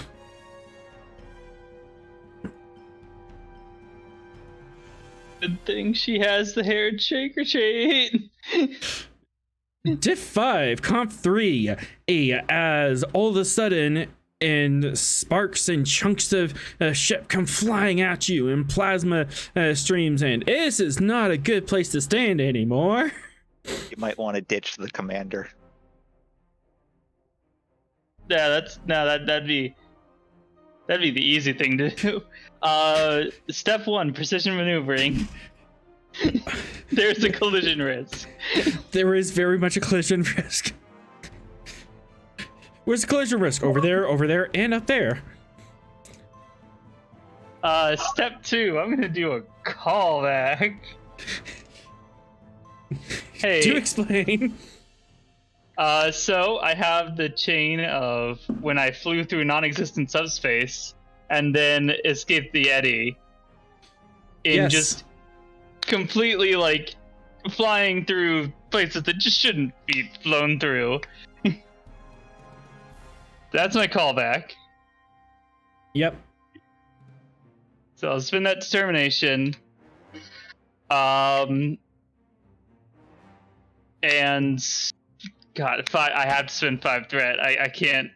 Good thing she has the hair shaker chain. Diff 5, Comp 3, as all of a sudden, and sparks and chunks of ship come flying at you in plasma streams, and this is not a good place to stand anymore. You might want to ditch the commander. Yeah, that'd be the easy thing to do. Step 1, precision maneuvering. There's a collision risk. There is very much a collision risk. Where's the collision risk? Over there, and up there. Step 2, I'm gonna do a callback. Hey. Do explain. So I have the chain of when I flew through non-existent subspace and then escaped the eddy. In just completely like flying through places that just shouldn't be flown through. That's my callback. Yep. So I'll spin that determination. And God, I have to spend 5 threat. I can't.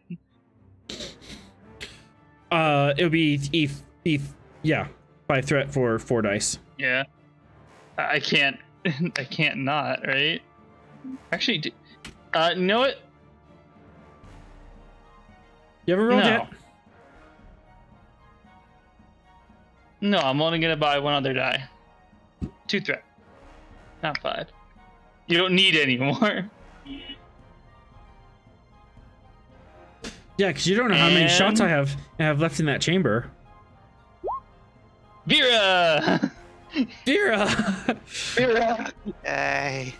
It'll be 5 threat for 4 dice. Yeah. I can't. I can't not, right? Actually, you know what? You haven't rolled No. yet? No, I'm only gonna buy 1 other die. 2 threat. Not 5. You don't need any more. Yeah, because you don't know how many shots I have left in that chamber. Vera! Vera! Vera! Yay.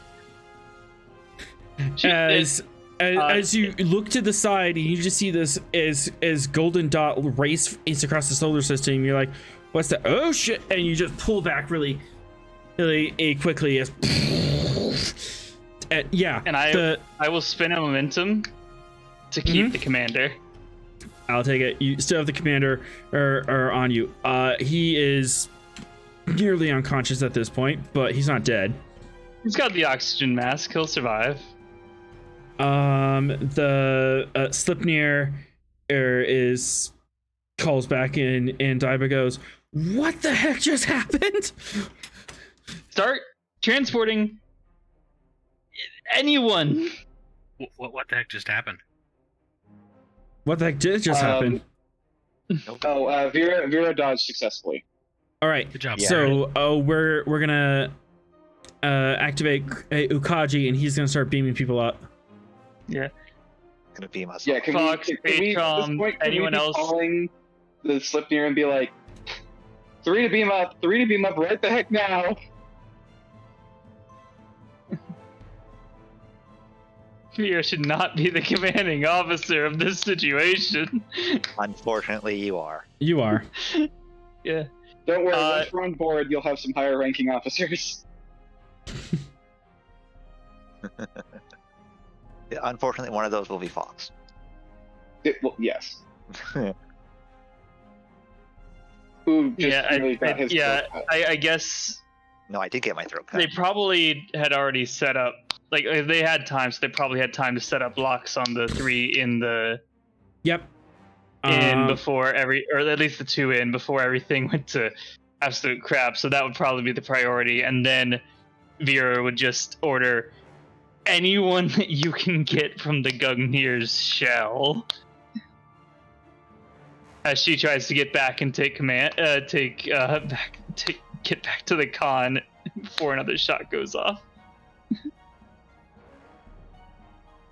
As you look to the side and you just see this as golden dot race across the solar system, you're like, what's that? Oh shit! And you just pull back really quickly as yeah. And I will spin a momentum to keep the commander. I'll take it. You still have the commander or on you. He is nearly unconscious at this point, but he's not dead. He's got the oxygen mask. He'll survive. The Slipnir calls back in, and Daiba goes, "What the heck just happened?" Start transporting anyone. What the heck just happened? What the heck did just happen? Vera dodged successfully. All right. Good job. So, we're gonna activate Ukaji, and he's gonna start beaming people up. Yeah. Gonna beam us. Yeah, up. can Fox, we, at this point, anyone else? Calling the Slipnir and be like, 3 to beam up right the heck now. You should not be the commanding officer of this situation. Unfortunately, you are. You are. Yeah. Don't worry, once we're on board, you'll have some higher ranking officers. Yeah, unfortunately, one of those will be Fox. Well, yes. Who just really got his throat cut. I guess No, I did get my throat cut. they probably had already set up, like they had time, so they probably had time to set up locks on the 3 in the Yep. before or at least the 2 in before everything went to absolute crap. So that would probably be the priority, and then Vera would just order anyone that you can get from the Gungnir's shell. As she tries to get back and take command, get back to the con before another shot goes off.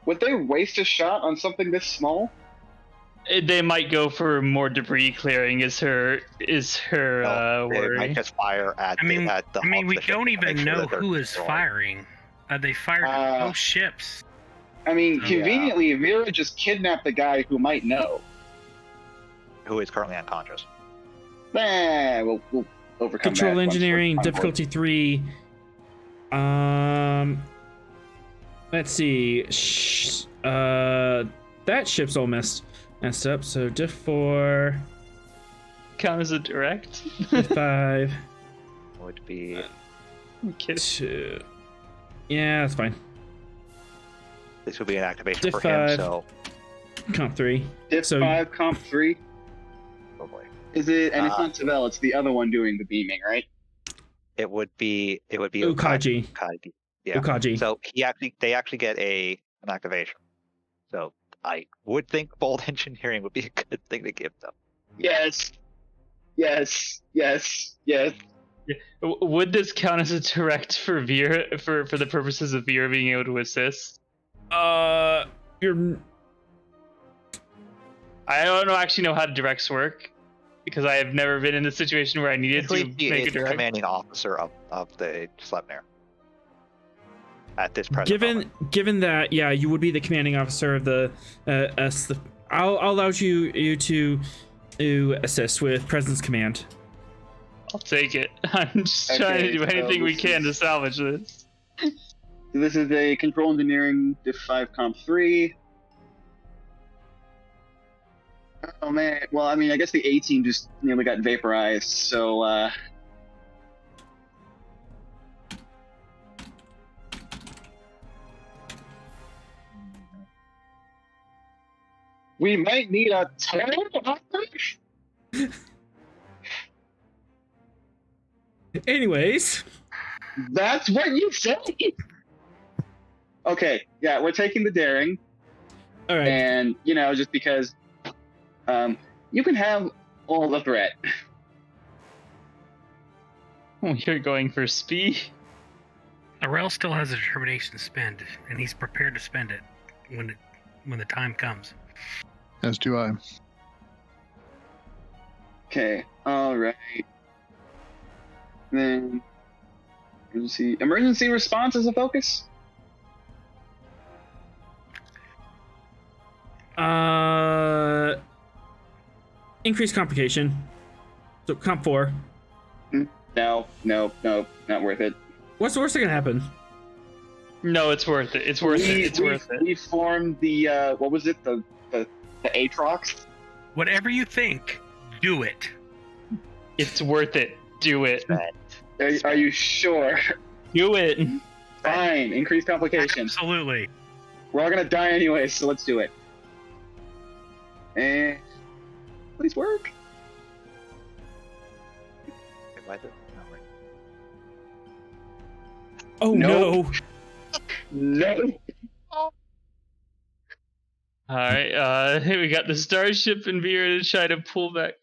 Would they waste a shot on something this small? They might go for more debris clearing. Is her No, they worry? might just fire at I mean, the hull of we the ship don't to even make sure know that they're who is destroyed. firing. They fired at both ships. I mean, conveniently, Vera just kidnapped the guy who might know. Who is currently unconscious. We'll overcome Control that once engineering, we're on board. difficulty 3. Let's see. That ship's all messed up. So diff 4, Count as a direct. Would diff 5, be I'm kidding. 2. Yeah, that's fine. this would be an activation Diff for him. 5. So, Comp 3. Diff So- 5, Comp 3. oh boy, Is it? And it's not Tavel, it's the other one doing the beaming, right? it would be Ukaji. Ukaji. Yeah. Ukaji. So they actually get an activation. So I would think bold engineering would be a good thing to give them. Yes. Would this count as a direct for Vera for the purposes of Vera being able to assist? You're I don't actually know how directs work because I have never been in a situation where I needed to Basically, make a it's the direct. commanding officer of the Sleipnir at this present moment. given that, yeah, you would be the commanding officer of the I'll allow you to assist with presence command. I'll take it. I'm just Okay, trying to do so anything we this can to is- salvage this. This is a control engineering Diff 5, Comp 3. Oh man, well, I mean, I guess the A team just nearly got vaporized, so, we might need a 10 Anyways, That's what you say! Okay, yeah, we're taking the daring, all right. and, just because, you can have all the threat. You're going for speed. Arel still has a determination to spend, and he's prepared to spend it when the time comes. As do I. Okay, alright. Then emergency response is a focus? Increased complication. So comp 4. No, not worth it. What's the worst that can happen? No, it's worth it. It's worth it. It's worth it. We formed the what was it? The Aatrox? Whatever you think, do it. It's worth it. Do it. Are you sure? Do it. Fine. Increased complication. Absolutely. We're all gonna die anyway, so let's do it. And please work. Oh Nope. no! No. Alright, we got the starship and Vera to try to pull back.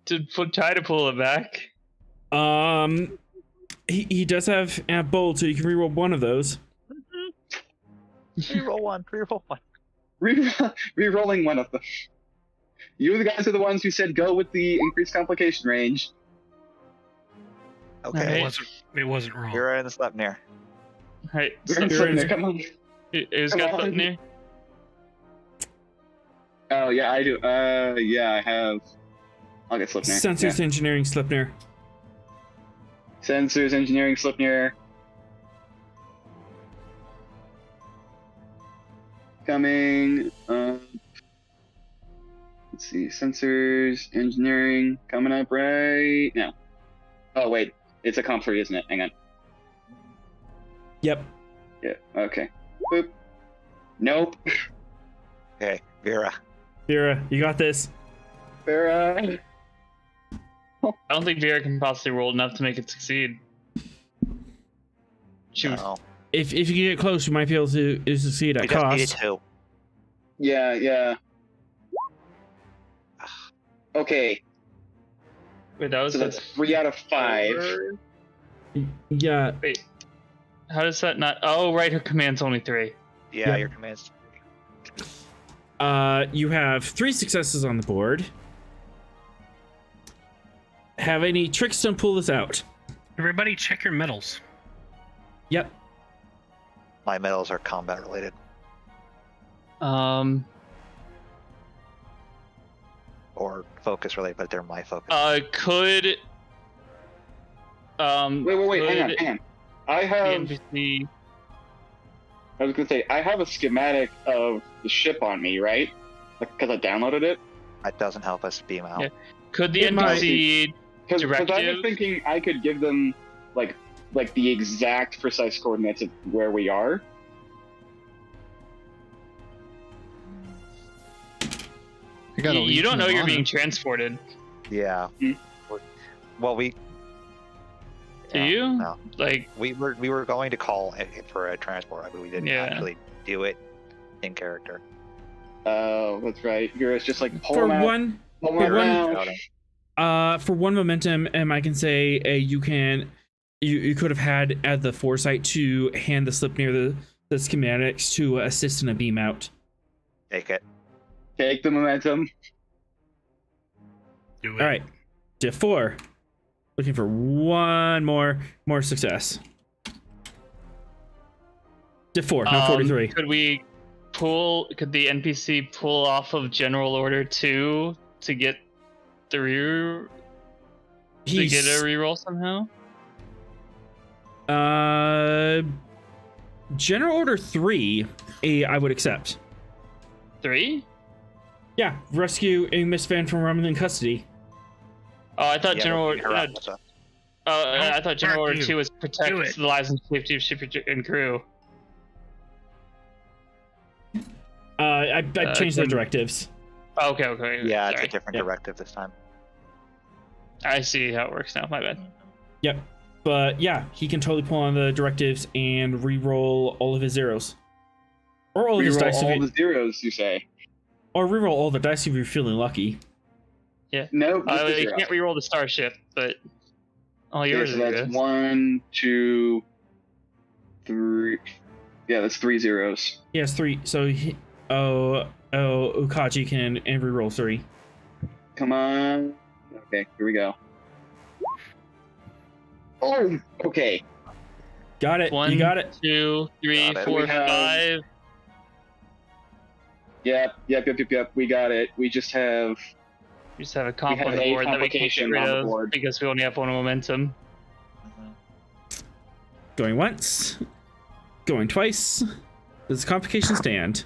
Try to pull it back. He does have a bold, so you can reroll one of those. Reroll one. Rerolling one of them. You the guys are the ones who said go with the increased complication range. Okay. Right. It wasn't wrong. You're in the Sleipnir. Alright, Come on. who's Come got on. something here? Oh yeah, I do. Yeah, I have. I'll get Sleipnir. Sensors engineering Sleipnir. Sensors engineering Sleipnir. Coming. Let's see. Sensors engineering coming up right now. Oh wait, it's a comp 3, isn't it? Hang on. Yep. Yeah. Okay. Boop. Nope. Okay, Vera. Vera, you got this. Vera. I don't think Vera can possibly roll enough to make it succeed. Shoot. No. If you get close, you might be able to succeed at We just needed cost. 2. Yeah. Okay, Wait, that was so that's 3 out of 5. Yeah. Wait. How does that not? Oh, right. Her command's only 3. Yeah, your commands. You have 3 successes on the board. Have any tricks to pull this out? Everybody, check your medals. Yep. My medals are combat related. Or focus related, but they're my focus. Could. Wait. could Hang on. I have. the NPC I was gonna say I have a schematic of the ship on me, right? Because I downloaded it. That doesn't help us beam out. Yeah. Could the It might. NPC Because I was Directive? thinking I could give them like the exact precise coordinates of where we are. I got a you don't Legion know of you're Honor. being transported, Yeah. Hmm. Well, we. do Yeah, you? No. Like, We were going to call it for a transport, but we didn't Yeah. actually do it in character. Oh, that's right. Vera's just like pull For them out, one, pull them for one- around. for one momentum, I can say you could have had at the foresight to hand the Sleipnir the schematics to assist in a beam out. Take it. Take the momentum. Do it. All right, Div 4. Looking for one more success. Div 4, not 43. Could the NPC pull off of General Order 2 to get the to get a reroll somehow? General Order 3, I would accept. 3? Yeah, rescue a misfan from Romulan custody. Oh, I thought Yeah, General but Order. Vera was a- I thought General Order you. 2 was Do protect it. the lives and safety of ship and crew. I changed the can- directives. Oh, okay. Yeah, it's Sorry. a different Yep. directive this time. I see how it works now. My bad. Yep. But yeah, he can totally pull on the directives and re-roll all of his zeros. Or all of his Reroll dice. all If the you, zeros, you say? or re-roll all the dice if you're feeling lucky. No, just the You zero. can't reroll the starship, but all Okay, yours so are that's good. 1, 2, 3. Yeah, that's 3 zeros. He has 3. So, Ukachi can and reroll 3. Come on. Okay, here we go. Oh, okay. Got it. 1, You got it. 2, 3, Got it. 4, We have- 5. Yep. We got it. We just have. We just have a comp have on the a board that we can't get complication rid on the of board. because we only have 1 momentum. Going once. Going twice. Does the complication stand?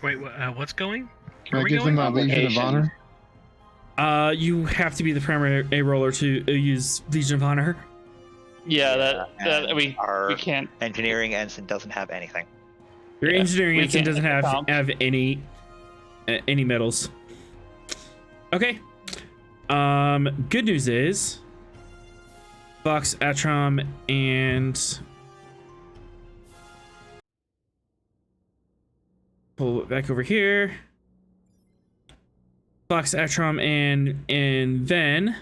Wait, what's going? Can Are I we give going? them a Legion of Complication. Honor? You have to be the primary roller to use Legion of Honor. Yeah, that and we our can't. engineering ensign doesn't have anything. Your Yeah, engineering we ensign can't doesn't comp. have any medals. Okay. Good news is Fox, Atrom, and pull it back over here. Fox, Atrom, and then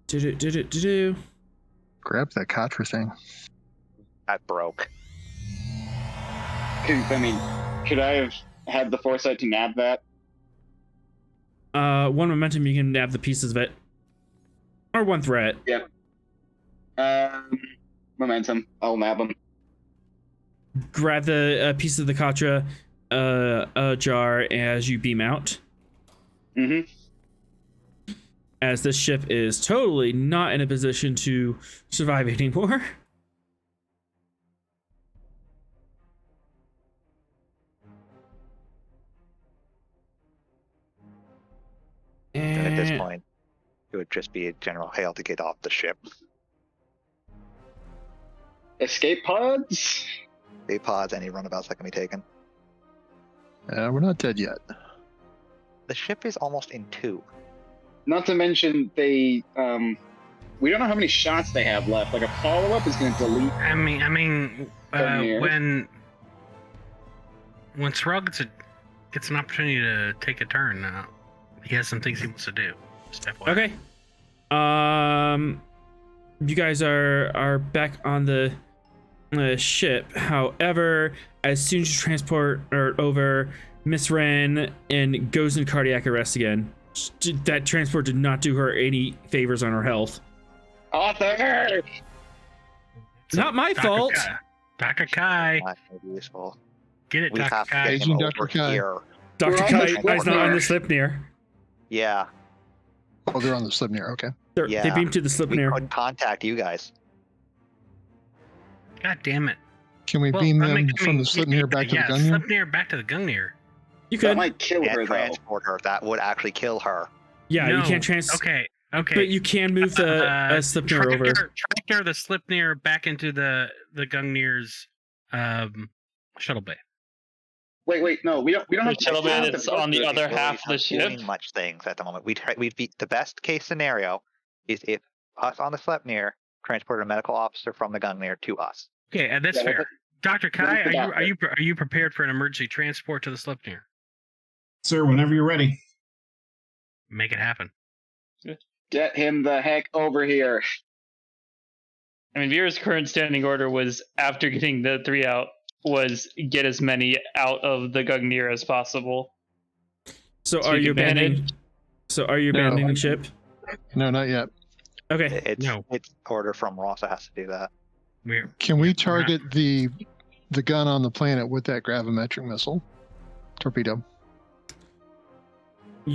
do. Grab that Katra thing. That broke. Could I have had the foresight to nab that? 1 momentum, you can nab the pieces of it, or 1 threat. Momentum. I'll nab them. Grab the piece of the Katra jar as you beam out. Mm-hmm. As this ship is totally not in a position to survive anymore. And at this And point, it would just be a general hail to get off the ship. Escape pods? They pods any runabouts that can be taken. We're not dead yet. The ship is almost in 2. Not to mention we don't know how many shots they have left. Like a follow-up is going to delete. I mean, Gungnir. when Thrall gets an opportunity to take a turn, he has some things he wants to do. Just FYI. okay. You guys are back on the ship. However, as soon as you transport over, Miss Wren and goes into cardiac arrest again. That transport did not do her any favors on her health. Author! Not my fault. Dr. Kai, Not gonna be useful. get it, We Dr. have to Kai. get him Agent over Dr. Kai. here. Dr. We're on Kai the is not on Slipnir. the Slipnir. Yeah, Oh, they're on the Slipnir. Okay. They Yeah. beamed to the we Slipnir. couldn't contact you guys. God damn it. Can we Well, beam I them mean, from the Slipnir back to the yeah, Gungnir? Slipnir back to the Gungnir. You That could. might kill her, Can't though. transport her. That would actually kill her. Yeah, you No, can't Okay. But you can move the Slipnir over. Tractor the Slipnir back into the Gungnir's shuttle bay. Wait, no, we don't have The shuttle bay have to that's book on the this. other Really half of the not ship. doing much things at the moment. We'd be the best case scenario is if us on the Sleipnir transported a medical officer from the Gungnir to us. Okay, that's Yeah, fair. Dr. Kai, the are you prepared for an emergency transport to the Slipnir? Sir, whenever you're ready. Make it happen. Get him the heck over here. I mean, Vera's current standing order was, after getting the 3 out, was get as many out of the Gungnir as possible. So So are you you can ban abandoning? it? So are you No. abandoning the ship? No, not yet. Okay. It's order from Ross that has to do that. Can we target the gun on the planet with that gravimetric missile torpedo? It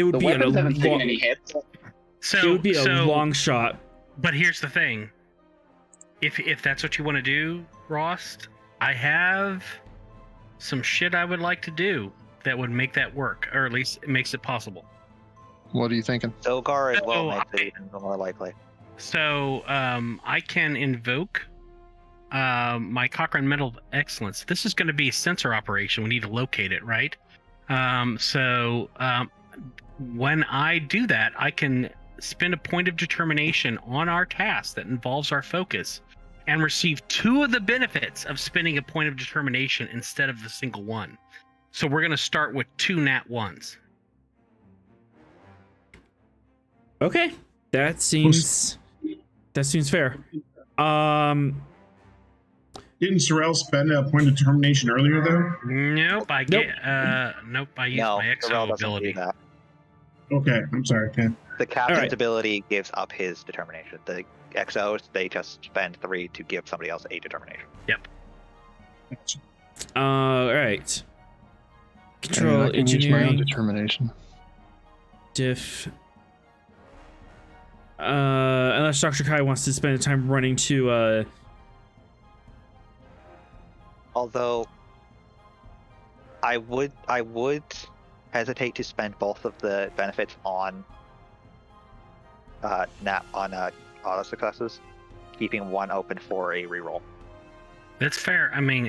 would The be a weapons haven't taken long, any hits. it would be a long shot. But here's the thing. If that's what you want to do, Ross, I have some shit I would like to do that would make that work, or at least it makes it possible. What are you thinking? Zogar as well So makes it even more likely. So I can invoke my Cochrane Medal of Excellence. This is going to be a sensor operation. We need to locate it, right? When I do that, I can spend a point of determination on our task that involves our focus and receive 2 of the benefits of spending a point of determination instead of the single one. So we're going to start with 2 nat 1s. Okay, that seems fair. Didn't Sorrel spend a point of determination earlier, though? Nope, I Nope. I used No, my Darrell exo doesn't do ability. that. Okay, I'm sorry, Ken. The captain's Alright. ability gives up his determination. The XOs, they just spend 3 to give somebody else a determination. All right. And Control I can use my own engineering determination. diff. Unless Dr. Kai wants to spend the time running to Although, I would hesitate to spend both of the benefits on auto successes, keeping one open for a reroll. That's fair. I mean,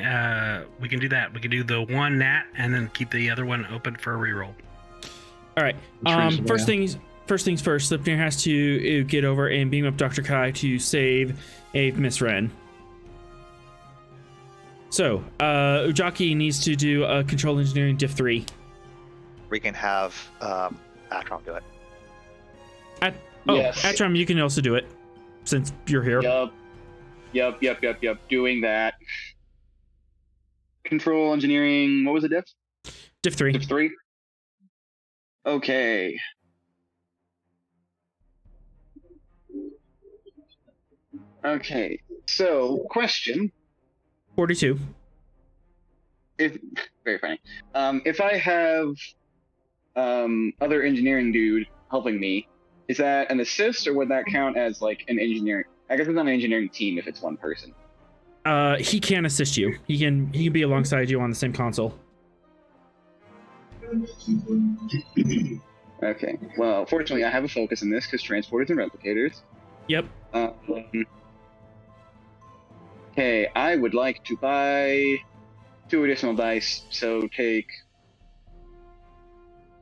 we can do that. We can do the one nat and then keep the other one open for a reroll. All right. Reasonable, First yeah. things first. Slipnir has to get over and beam up Dr. Kai to save a Miss Ren. So, Ujaki needs to do a control engineering diff 3. We can have Atron do it. Yes. Atram, you can also do it since you're here. Yup. Doing that. Control engineering. What was it, Diff? Diff 3. Diff 3? Okay. Okay. So, question. 42. Very funny. If I have other engineering dude helping me, is that an assist or would that count as like an engineering? I guess it's not an engineering team if it's one person. He can assist you. He can be alongside you on the same console. Okay. Well, fortunately, I have a focus in this because transporters and replicators. Yep. Okay, I would like to buy 2 additional dice. So take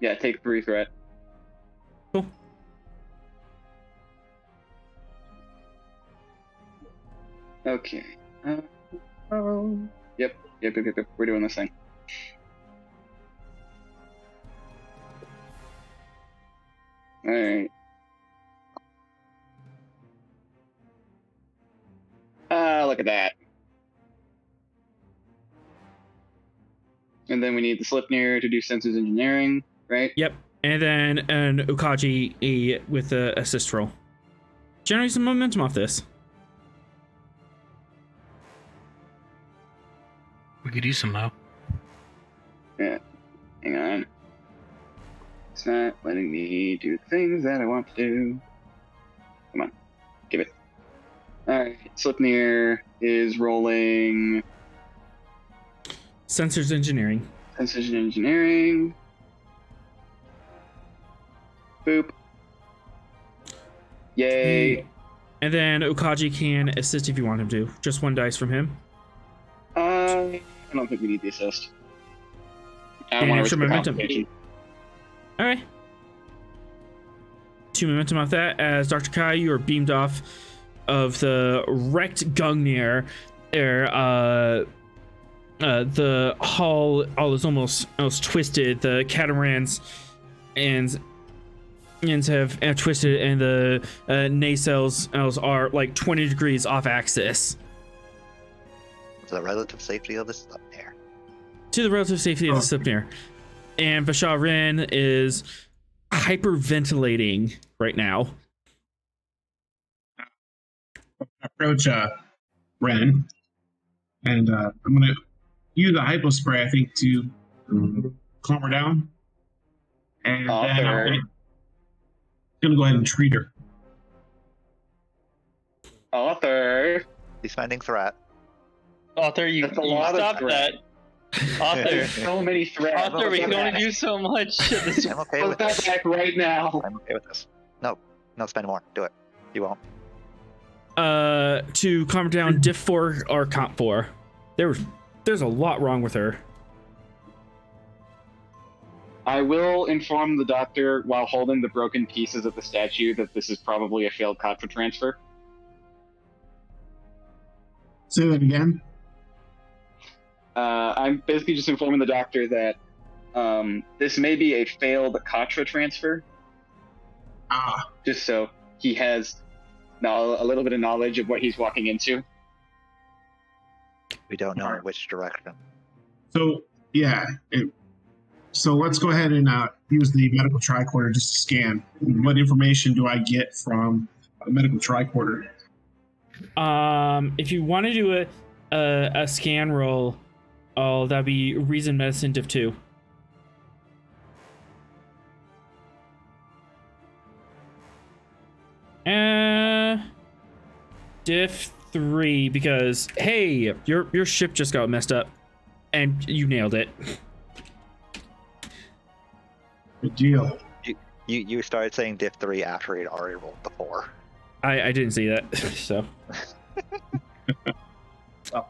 3 threat. Cool. Okay. Yep. We're doing this thing. All right. Look at that. And then we need the Slipnir to do sensors engineering, right? Yep. And then an Ukaji with the assist roll. Generate some momentum off this. We could use some though. Yeah. Hang on. It's not letting me do the things that I want to do. Come on. Give it. Alright. Slipnir is rolling Sensors engineering. sensors engineering. Boop. Yay. And then Ukaji can assist if you want him to. Just 1 dice from him. I don't think we need the assist. I don't And want to extra risk the momentum. complication. All right. 2 momentum off that as Dr. Kai, you are beamed off of the wrecked Gungnir. The hull all is almost twisted. The catamarans and ends have twisted, and the nacelles are like 20 degrees off axis. To the relative safety of this up there. To the relative safety of the Slipnir. And Vashal Ren is hyperventilating right now. Approach Ren, and I'm gonna use the hypo spray, I think, to calm her down. And then I'm gonna go ahead and treat her. Author. Defending threat. Author, you That's a lot of stop threat. that. Author, There's so many threats. Author, we can only do so much. I'm okay Put with that this. back right now. I'm okay with this. No, spend more. Do it. You won't. To calm down, diff 4 or comp 4. There's a lot wrong with her. I will inform the doctor while holding the broken pieces of the statue that this is probably a failed Katra transfer. Say that again. I'm basically just informing the doctor that this may be a failed Katra transfer. just so he has a little bit of knowledge of what he's walking into. We don't know in which direction. So yeah, so let's go ahead and use the medical tricorder just to scan. What information do I get from a medical tricorder? If you want to do a scan roll, that'd be Reason Medicine Div 2. Div 3, because hey, your ship just got messed up, and you nailed it. Good deal. You started saying Div 3 after he'd already rolled the 4. I didn't see that, so. So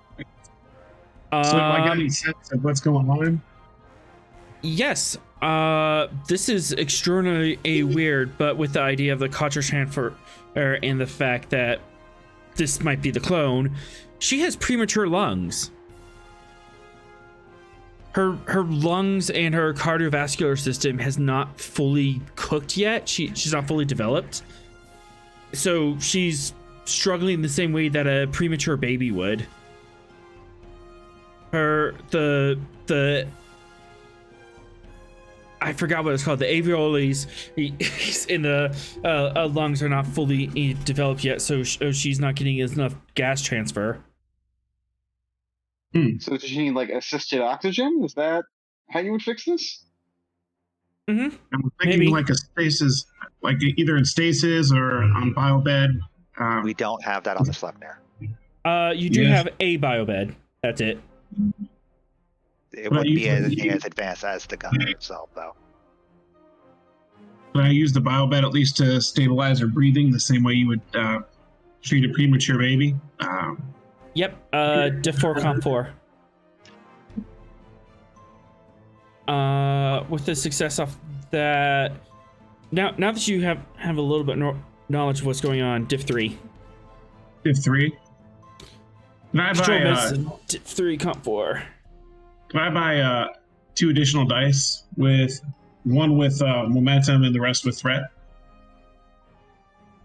do I get any sense of what's going on? Yes. This is extraordinarily weird, but with the idea of the culture transfer and the fact that this might be the clone, she has premature lungs. Her lungs and her cardiovascular system has not fully cooked yet. She's not fully developed. So she's struggling the same way that a premature baby would. The I forgot what it's called. The alveoles in the lungs are not fully developed yet, so she's not getting enough gas transfer. So does she need like assisted oxygen? Is that how you would fix this? Mm-hmm. I'm thinking Maybe. like a stasis, like either in stasis or on biobed. We don't have that on the Sleipnir. You do have a biobed. That's it. It wouldn't be as advanced as the Gungnir itself, though. Can I use the biobed at least to stabilize her breathing the same way you would treat a premature baby? Yep. Div 4 Comp 4. With the success of that, now that you have a little bit more knowledge of what's going on, Div 3. Div 3. Can I buy Div 3 Comp 4. Can I buy 2 additional dice with one with momentum and the rest with threat?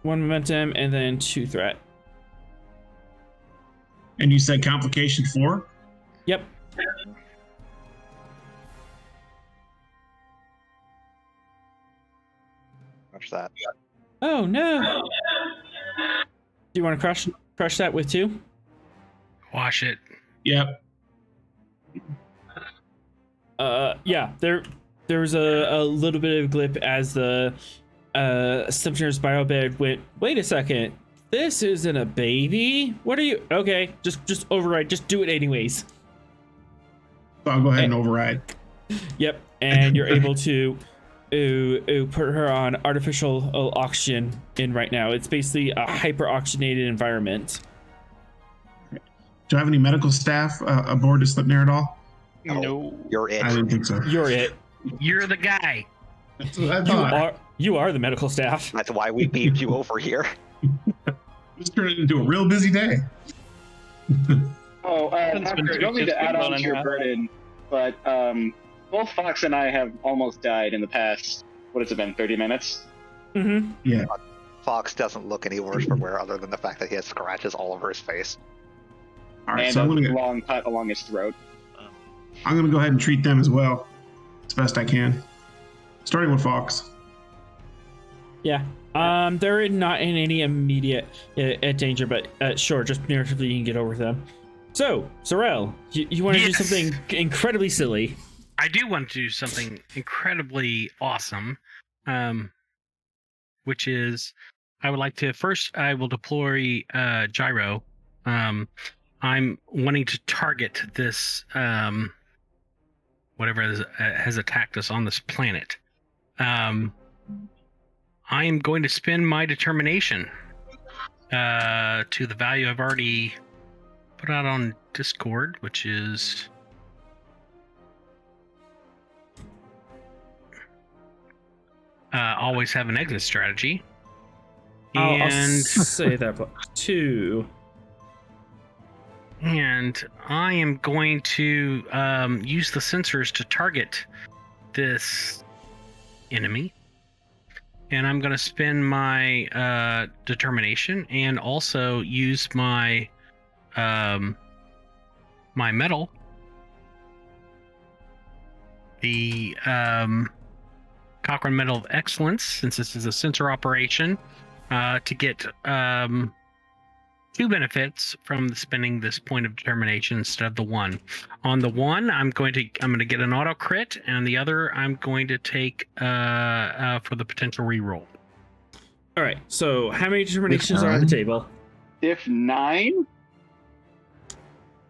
1 momentum and then 2 threat. And you said complication 4? Yep. Watch that. Oh no! Do you want to crush that with 2? Wash it. Yep. Yeah. There's a little bit of glip as the Sleipnir's biobed went. Wait a second. This isn't a baby. What are you? Okay, just override. Just do it anyways. So I'll go ahead and override. Yep, and you're able to put her on artificial oxygen in right now. It's basically a hyper-oxygenated environment. Do I have any medical staff aboard the Sleipnir at all? No. You're it. I didn't think so. You're it. You're the guy. That's what I thought. You are the medical staff. That's why we beamed you over here. Just turned it into a real busy day. Oh, It's been I don't mean just to add been on one to your and a half. burden, but both Fox and I have almost died in the past, what has it been, 30 minutes? Mm-hmm. Yeah. Fox doesn't look any worse for wear other than the fact that he has scratches all over his face. All right, And so a I'm gonna long cut along his throat. go ahead and treat them as well, as best I can. Starting with Fox. Yeah. They're not in any immediate danger, but sure, just narratively you can get over them. So, Sorel, you want to do Yes. something incredibly silly? I do want to do something incredibly awesome, which is I would like to first. I will deploy gyro. I'm wanting to target this whatever has attacked us on this planet. I am going to spend my determination to the value I've already put out on Discord, which is always have an exit strategy. I'll And say that 2. and I am going to use the sensors to target this enemy. and I'm gonna spend my determination and also use my my medal, the Cochrane Medal of Excellence, since this is a sensor operation, to get 2 benefits from spending this point of determination instead of the 1. On the 1, I'm going to get an auto crit, and on the other, I'm going to take for the potential reroll. All right. So how many determinations are on the table? If 9,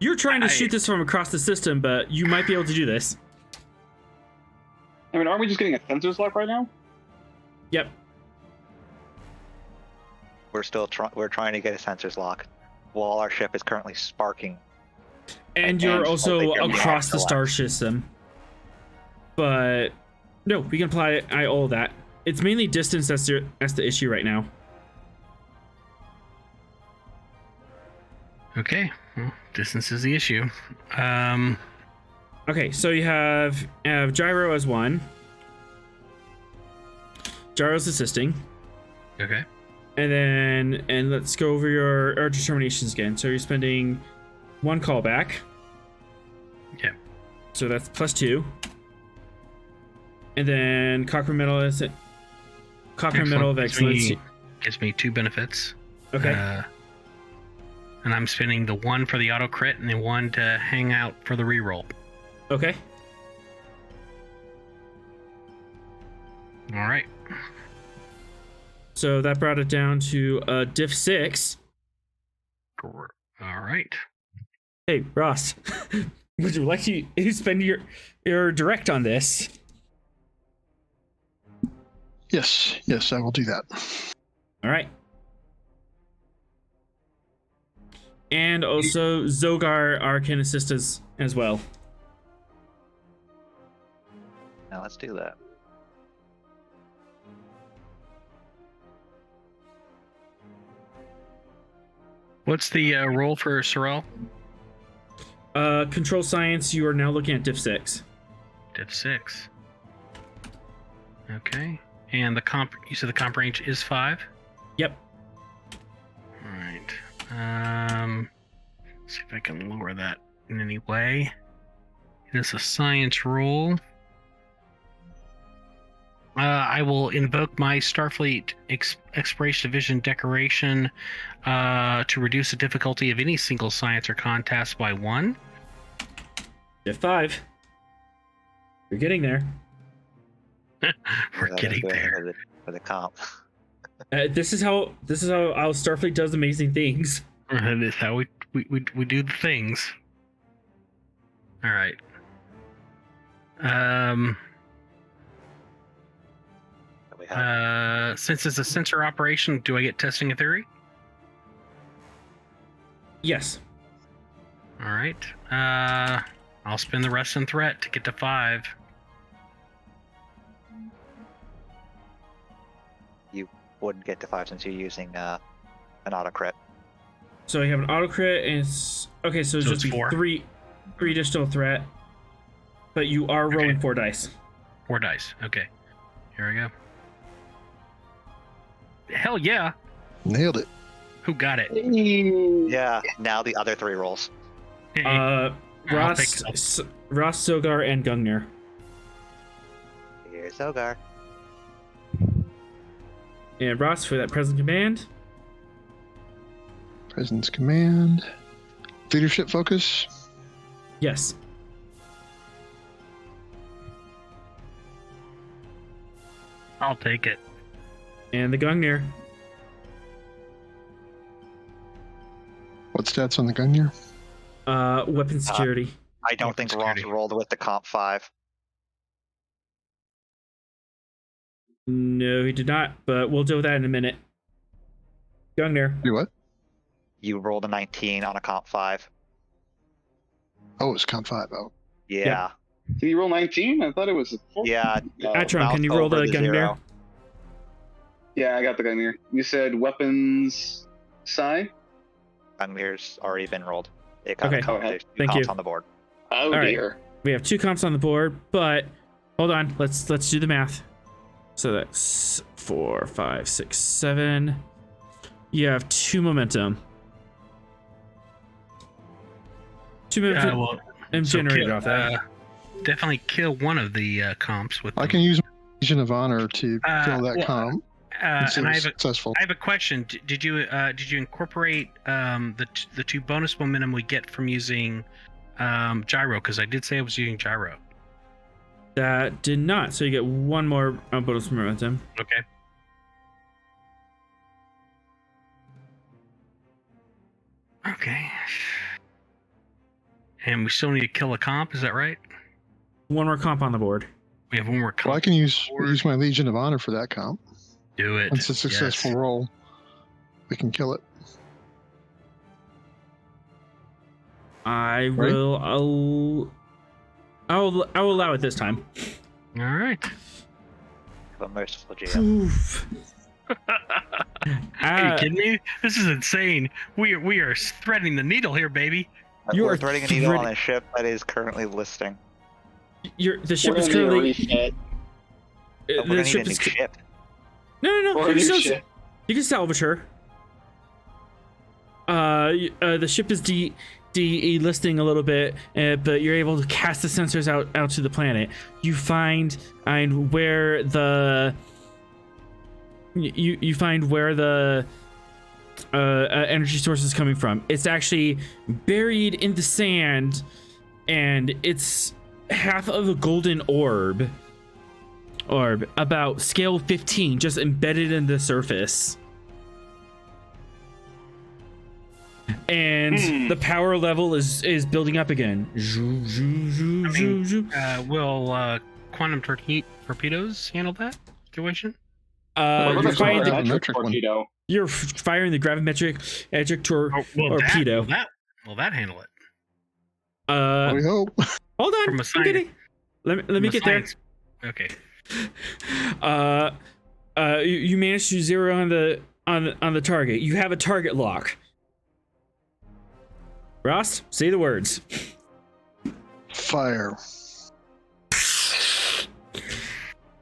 You're trying to shoot this from across the system, but you might be able to do this. I mean, aren't we just getting a sensors lock right now? Yep. We're trying to get a sensors lock while our ship is currently sparking. And you're also hoping you're across the not star system. But no, we can apply all of that. It's mainly distance that's the issue right now. Okay, well, distance is the issue. Okay, so you have Gyro as 1. Gyro's assisting. Okay. And let's go over our determinations again. So you're spending 1 callback. Yeah. So that's +2. And then Cochrane Medal of Excellence. Gives me 2 benefits. Okay. And I'm spending the 1 for the auto crit and the 1 to hang out for the reroll. Okay. All right. So that brought it down to diff 6. All right. Hey, Ross, would you like to spend your direct on this? Yes, I will do that. All right. And also Zogar can assist us as well. Now let's do that. What's the roll for Sorrel? Control science, you are now looking at diff 6. Diff 6. Okay. And you said the comp range is 5? Yep. All right. See if I can lower that in any way. It is a science roll. I will invoke my Starfleet Exploration Division decoration to reduce the difficulty of any single science or contest by 1. Diff 5. You're getting there. We're getting there. For the comp. This is how our Starfleet does amazing things. That is how we do the things. All right. Since it's a sensor operation, do I get testing a theory? Yes. All right. I'll spend the rest in threat to get to 5. You wouldn't get to 5 since you're using an auto crit. So you have an auto crit, and it's okay. So it's just it's 4. three additional threat, but you are rolling 4 dice. 4 dice. Okay. Here we go. Hell yeah! Nailed it. Who got it? Yeah. Now the other 3 rolls. I'll Ross, Zogar, and Gungnir. Here's Zogar. And Ross for that present command. Presence command. Leadership focus. Yes. I'll take it. And the Gungnir. What stats on the Gungnir? Weapon security. I don't think Ross rolled with the comp 5. No, he did not, but we'll deal with that in a minute. Gungnir. Do what? You rolled a 19 on a comp 5. Oh, it's comp 5. Oh. Yeah. Did you roll 19? I thought it was a 4. Yeah. Atron, can you roll the Gungnir? Yeah, I got the Gungnir. You said weapons psi? Gungnir's already been rolled. Okay. There's 2 Thank comps you. on the board. Oh All right. dear. We have 2 comps on the board, but hold on. Let's do the math. So that's 4, 5, 6, 7. You have 2 momentum. 2 momentum. Well, and so generated kill- off that. definitely kill one of the comps with. I them. can use Legion of Honor to kill that well, comp. And see and if I it's have a, successful. I have a question. Did you incorporate the 2 bonus momentum we get from using gyro? Because I did say I was using gyro. That did not. So you get 1 more bonus momentum. Okay. Okay. And we still need to kill a comp. Is that right? 1 more comp on the board. We have 1 more comp. Well, I can use my Legion of Honor for that comp. Do it. Once it's a successful Yes. roll, we can kill it. I Right? will. I'll allow it this time. All right. A merciful GM. Oof. Are you kidding me? This is insane. We are threading the needle here, baby. You We're are threading a needle on threading- a ship that is currently listing. The ship We're is gonna need a currently. refit. We're gonna The need ship a new is. ship. No. Or a You new can, ship. you can salvage her. The ship is delisting a little bit, but you're able to cast the sensors out to the planet. You find where the you find where the energy source is coming from. It's actually buried in the sand, and it's half of a golden orb about scale 15, just embedded in the surface. And the power level is building up again. Will quantum torpedoes handle that situation? What You're about firing the the, gravimetric one? torpedo? you're firing the gravimetric torpedo. Will that handle it? We hope. Hold on. From a I'm science- getting. Let me get there. Okay. You managed to zero on the target. You have a target lock. Ross, say the words. Fire.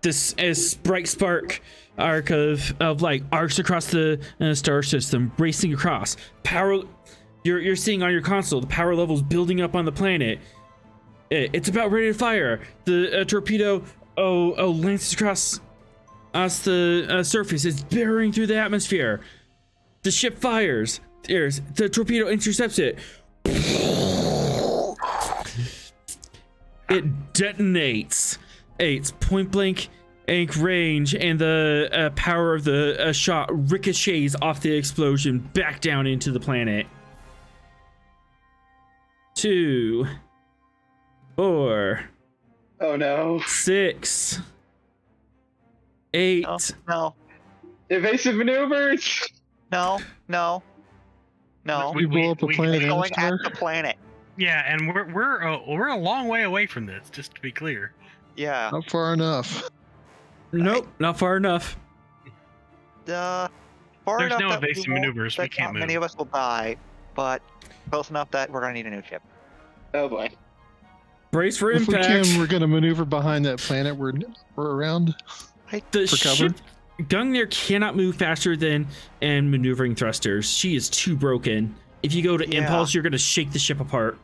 This is bright spark arc of light arcs across the star system, racing across. Power, you're seeing on your console the power levels building up on the planet. It's about ready to fire. The torpedo lances across the surface. It's burying through the atmosphere. The ship fires. The torpedo intercepts it. It detonates. It's point blank range, and the power of the shot ricochets off the explosion back down into the planet. 2, 4, Oh no. 6, 8. No. Evasive maneuvers! No. We blow up the planet It's going at atmosphere. the planet. Yeah, and we're a long way away from this. Just to be clear. Yeah. Not far enough. Nope, not far enough. Far There's enough no that evasive won't- maneuvers. We that can't not move. Many of us will die, but close enough that we're gonna need a new ship. Oh boy. Brace for If we impact. can, we're going to maneuver behind that planet we're around. The for cover? ship Gungnir cannot move faster than and maneuvering thrusters. She is too broken. If you go to Yeah. impulse, you're gonna shake the ship apart.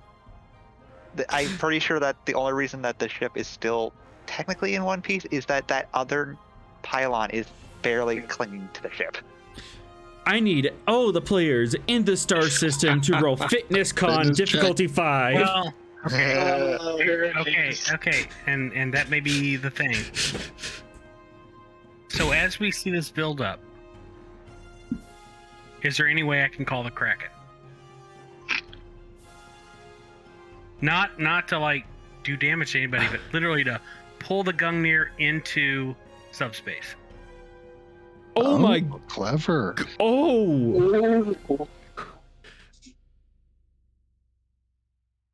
I'm pretty sure that the only reason that the ship is still technically in one piece is that other pylon is barely clinging to the ship. I need all the players in the star system to roll Fitness Con Fitness check. difficulty 5. Well, Here it okay, is. and that may be the thing. So as we see this build up, is there any way I can call the Kraken? Not to like do damage to anybody, but literally to pull the Gungnir into subspace. Oh my! Clever. Oh!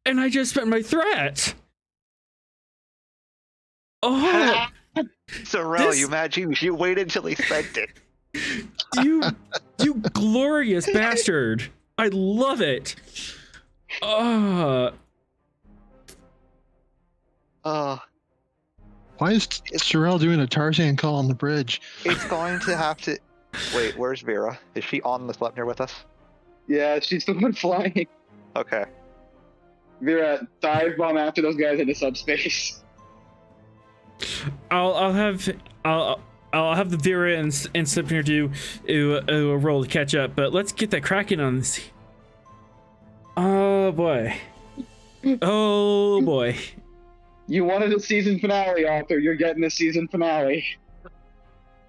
And I just spent my threat. Oh! Sorrel, This- you mad you waited till he spent it. You glorious bastard! I love it. Oh, Why is Sorrel doing a Tarzan call on the bridge? It's going to have to. Wait, where's Vera? Is she on the Sleipnir with us? Yeah, she's the one flying. Okay. Vera, dive bomb after those guys into subspace. I'll have the Vera and Sleipnir do a roll to catch up, but let's get that Kraken on this. Oh boy. Oh boy. You wanted a season finale, Arthur. You're getting a season finale.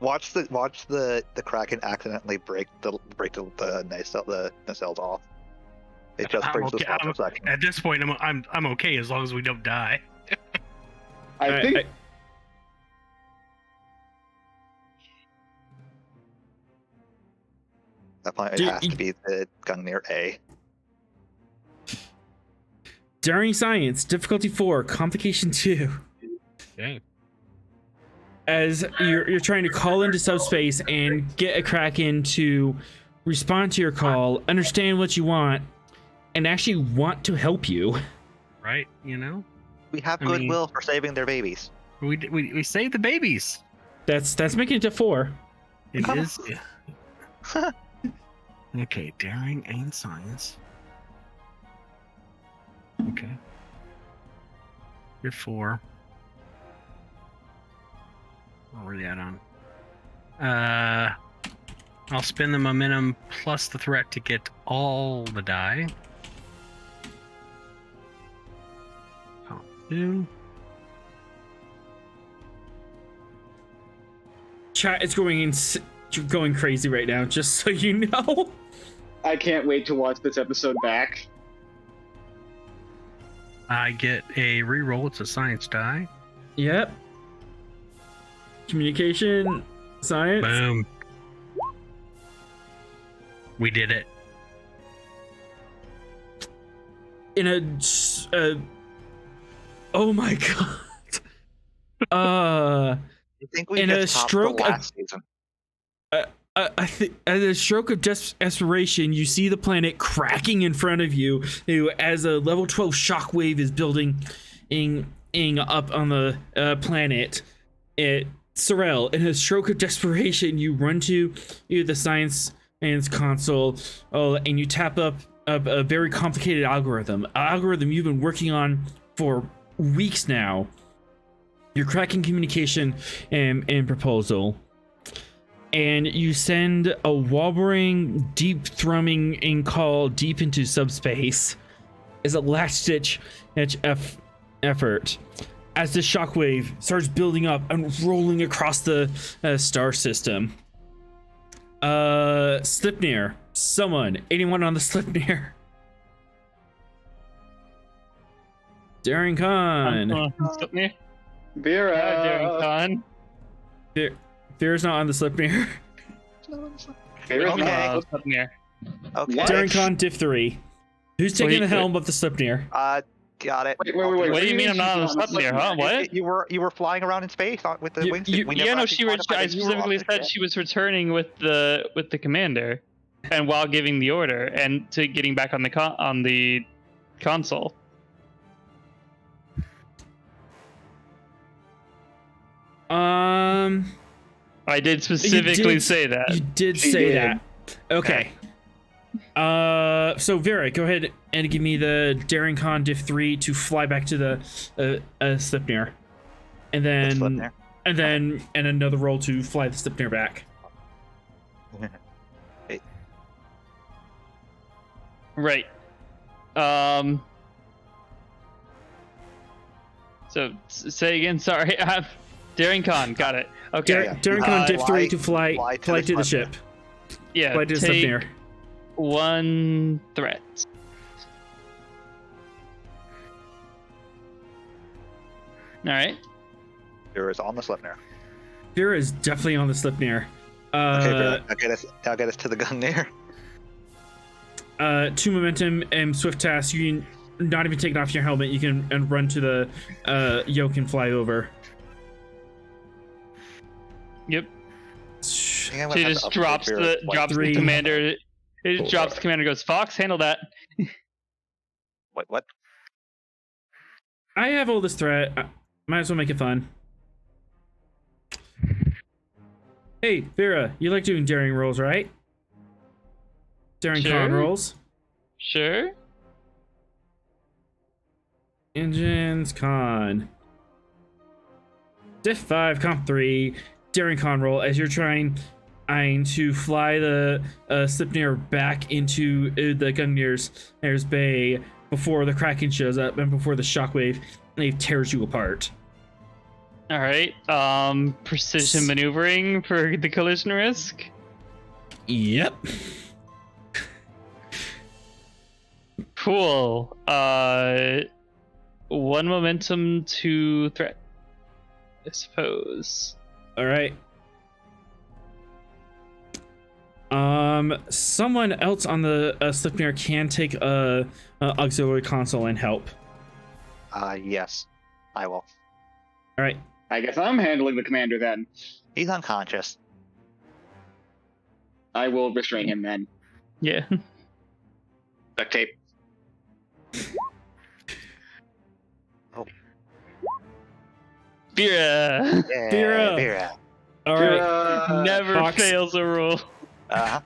Watch the Kraken accidentally break the nacelles off. It just breaks the spell for a second. At this point, I'm okay as long as we don't die. I think Definitely, it has to be the Gungnir A. Daring Science, difficulty 4, complication 2. Dang. As you're trying to call into subspace and get a Kraken to respond to your call, understand what you want, and actually want to help you. Right, you know? We have goodwill for saving their babies. We saved the babies. That's making it to 4. It is. Okay, daring and science. Okay. You're 4. What were that on? I'll spend the momentum plus the threat to get all the die. Oh, 2. Chat is going crazy right now, just so you know. I can't wait to watch this episode back. I get a reroll. It's a science die. Yep. Communication, science. Boom. We did it. In oh my god. I think we in just a topped stroke the of last season. I think at a stroke of desperation, you see the planet cracking in front of you as a level 12 shockwave is building up on the planet. Sorrel, in a stroke of desperation, you run to the science console, and you tap up a very complicated algorithm. An algorithm you've been working on for weeks now. You're cracking communication and proposal. And you send a wobbling, deep thrumming call deep into subspace as a last-ditch effort. As the shockwave starts building up and rolling across the star system. Sleipnir. Someone. Anyone on the Sleipnir? Daring Khan. Sleipnir. Vera. Daring Khan. Vera's not on the Sleipnir. Vera's Okay. Sleipnir. Okay. What? Daring Khan Div 3. Who's taking the helm of the Sleipnir? Got it. Wait. What do you mean I'm not on the Sleipnir, huh? What? You were flying around in space with the wingsuit. We never Yeah, no, actually quantified I that you were specifically on the said ship. she was returning with the commander, and while giving the order, and to getting back on the console. I did specifically say that. You did She say did. that. Okay. So Vera, go ahead and give me the Daring Khan Div 3 to fly back to the Sleipnir. And then Sleipnir. and another roll to fly the Sleipnir back. Right. So say again. Sorry. Daring Khan. Got it. Okay. Daring Khan Div 3 to fly fly to to the the ship. Yeah. Fly to the Take Sleipnir. 1 threat. All right. Vera is on the Sleipnir. Vera is definitely on the Sleipnir. Okay, Vera. Now get us to the Gungnir. 2 momentum and swift task. You can not even take off your helmet. You can run to the yoke and fly over. Yep. I think I'm gonna She have to just upgrade drops Vera's the flight. drops Three. the commander. It just drops the commander. Goes, Fox, handle that. What? I have all this threat. Might as well make it fun. Hey, Vera, you like doing daring rolls, right? Daring con Sure. rolls. Sure. Engines, con. Diff 5, comp 3, daring con roll as you're trying to fly the Slipnir back into the Gungnir's bay before the Kraken shows up and before the shockwave tears you apart. All right. Precision maneuvering for the collision risk. Yep. Cool. 1 momentum, 2 threat, I suppose. All right. Someone else on the Slipnir can take a auxiliary console and help. Yes, I will. All right. I guess I'm handling the commander then. He's unconscious. I will restrain him then. Yeah. Duct tape. Vera. Yeah, Vera. Vera. All right. Never Fox. fails a roll. Uh-huh.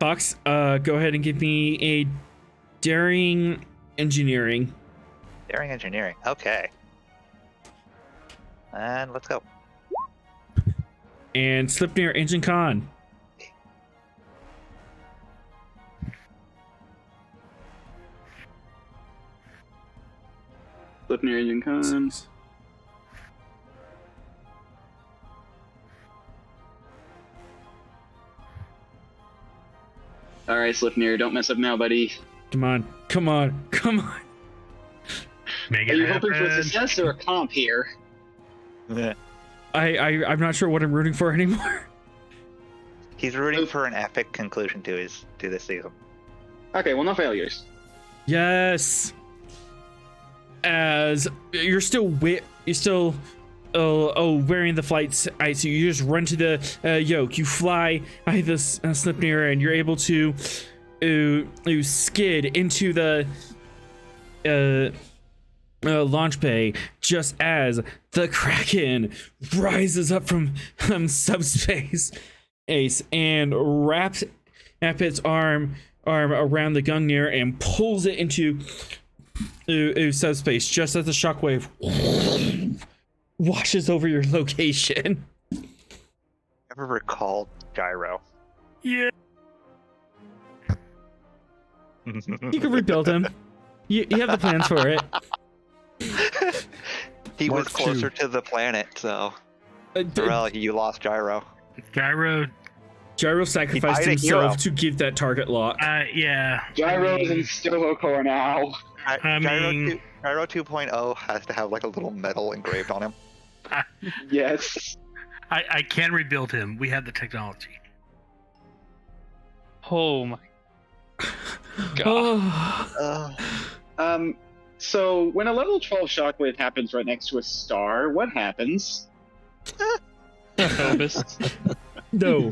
Fox, go ahead and give me a daring engineering. Daring engineering. Okay. And let's go. And Slipnir engine con. Slipnir engine con. Alright, Slipnir, don't mess up now, buddy. Come on. Come on. Come on. Make Are it you hoping for a happen. success or a comp here? I'm not sure what I'm rooting for anymore. He's rooting for an epic conclusion to this season. Okay, well, no failures. Yes. As you're still wearing the flight suit, you just run to the yoke. You fly by this Slipnir, and you're able to skid into the launch bay just as the Kraken rises up from subspace and wraps its arm around the Gungnir and pulls it into subspace just as the shockwave washes over your location. Ever recall Gyro? Yeah. You can rebuild him. You have the plans for it. He was Mark closer II. to the planet, so Darrell, you lost Gyro. Gyro. Gyro sacrificed died a himself hero. to give that target lock. Yeah. Gyro's in Stovocore now. Gyro 2.0 has to have like a little medal engraved on him. Yes. I can rebuild him. We have the technology. Oh my god. Oh. So when a level 12 shockwave happens right next to a star, what happens? Phobos. No.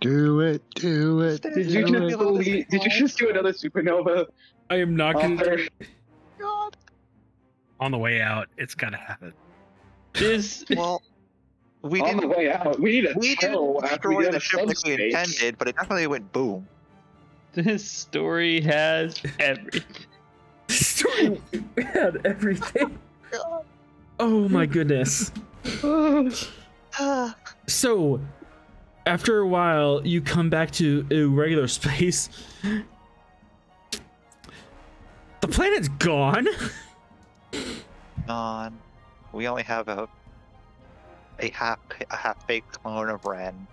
Do it. Did you just do another supernova? I am not gonna. Author? God. On the way out, it's gotta happen. This Well, we On the didn't. way out, we need a We tow didn't after we destroy get the a ship like we subspace. intended, but it definitely went boom. this story has everything. Story had everything. Oh my goodness. So, after a while, you come back to regular space. The planet's gone. On, we only have a half baked clone of Ren.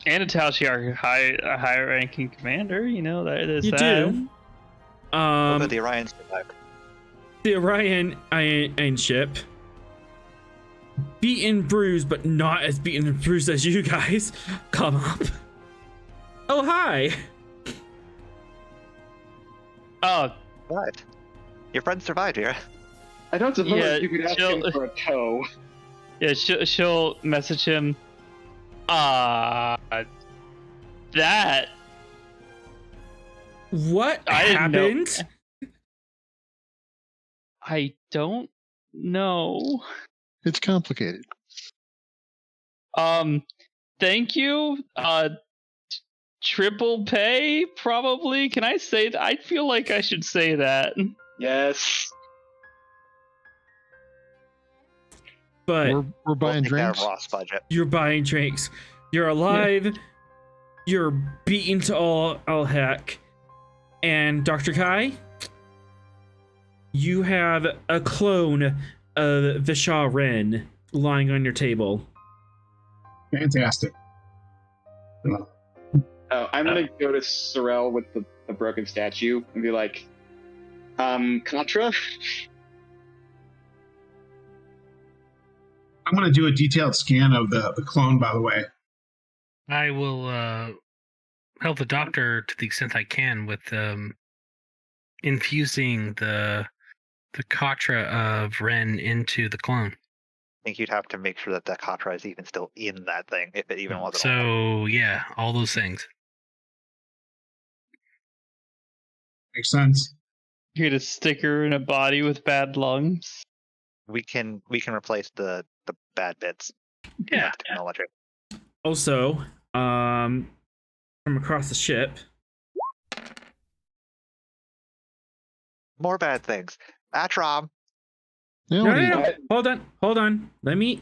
And a Tal'Shar a high ranking commander, you know, that is You that. do. But the Orion survived. The Orion iron ship. Beaten, bruised, but not as beaten and bruised as you guys. Come up. Oh, hi. Oh, What? Your friend survived here. I don't suppose Yeah, you could ask him for a tow. yeah, she'll message him. That What I didn't know. happened? I don't know. It's complicated. Thank you. Triple pay, probably. Can I say that? I feel like I should say that. Yes. But We're buying Take that drinks. Ross budget. you're buying drinks. You're alive. You're beaten to all heck. And Dr. Kai, you have a clone of Vishal Ren lying on your table. Fantastic. Oh, I'm gonna go to Sorel with the broken statue and be like, Contra? I'm going to do a detailed scan of the clone, by the way. I will help the doctor to the extent I can with infusing the Katra of Ren into the clone. I think you'd have to make sure that the Katra is even still in that thing, if it even wasn't. So yeah, all those things. Makes sense. You get a sticker in a body with bad lungs. We can replace the bad bits. Yeah. with technology. Also, from across the ship, More bad things. Atrom. You No, know, no, no. Hold on. Let me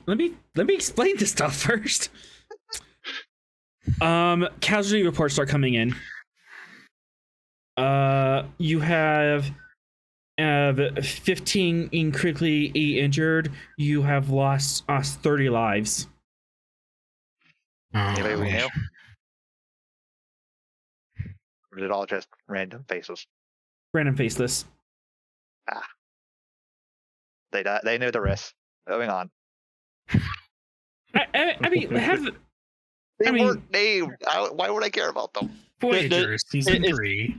explain this stuff first. Casualty reports start coming in. You have 15 critically injured. You have lost 30 lives. Anybody we Oh, knew? Or is it all just random faces? Random faceless. They knew the risk. Moving on. I mean, They I mean- weren't named. Why would I care about them? Voyager season is- 3.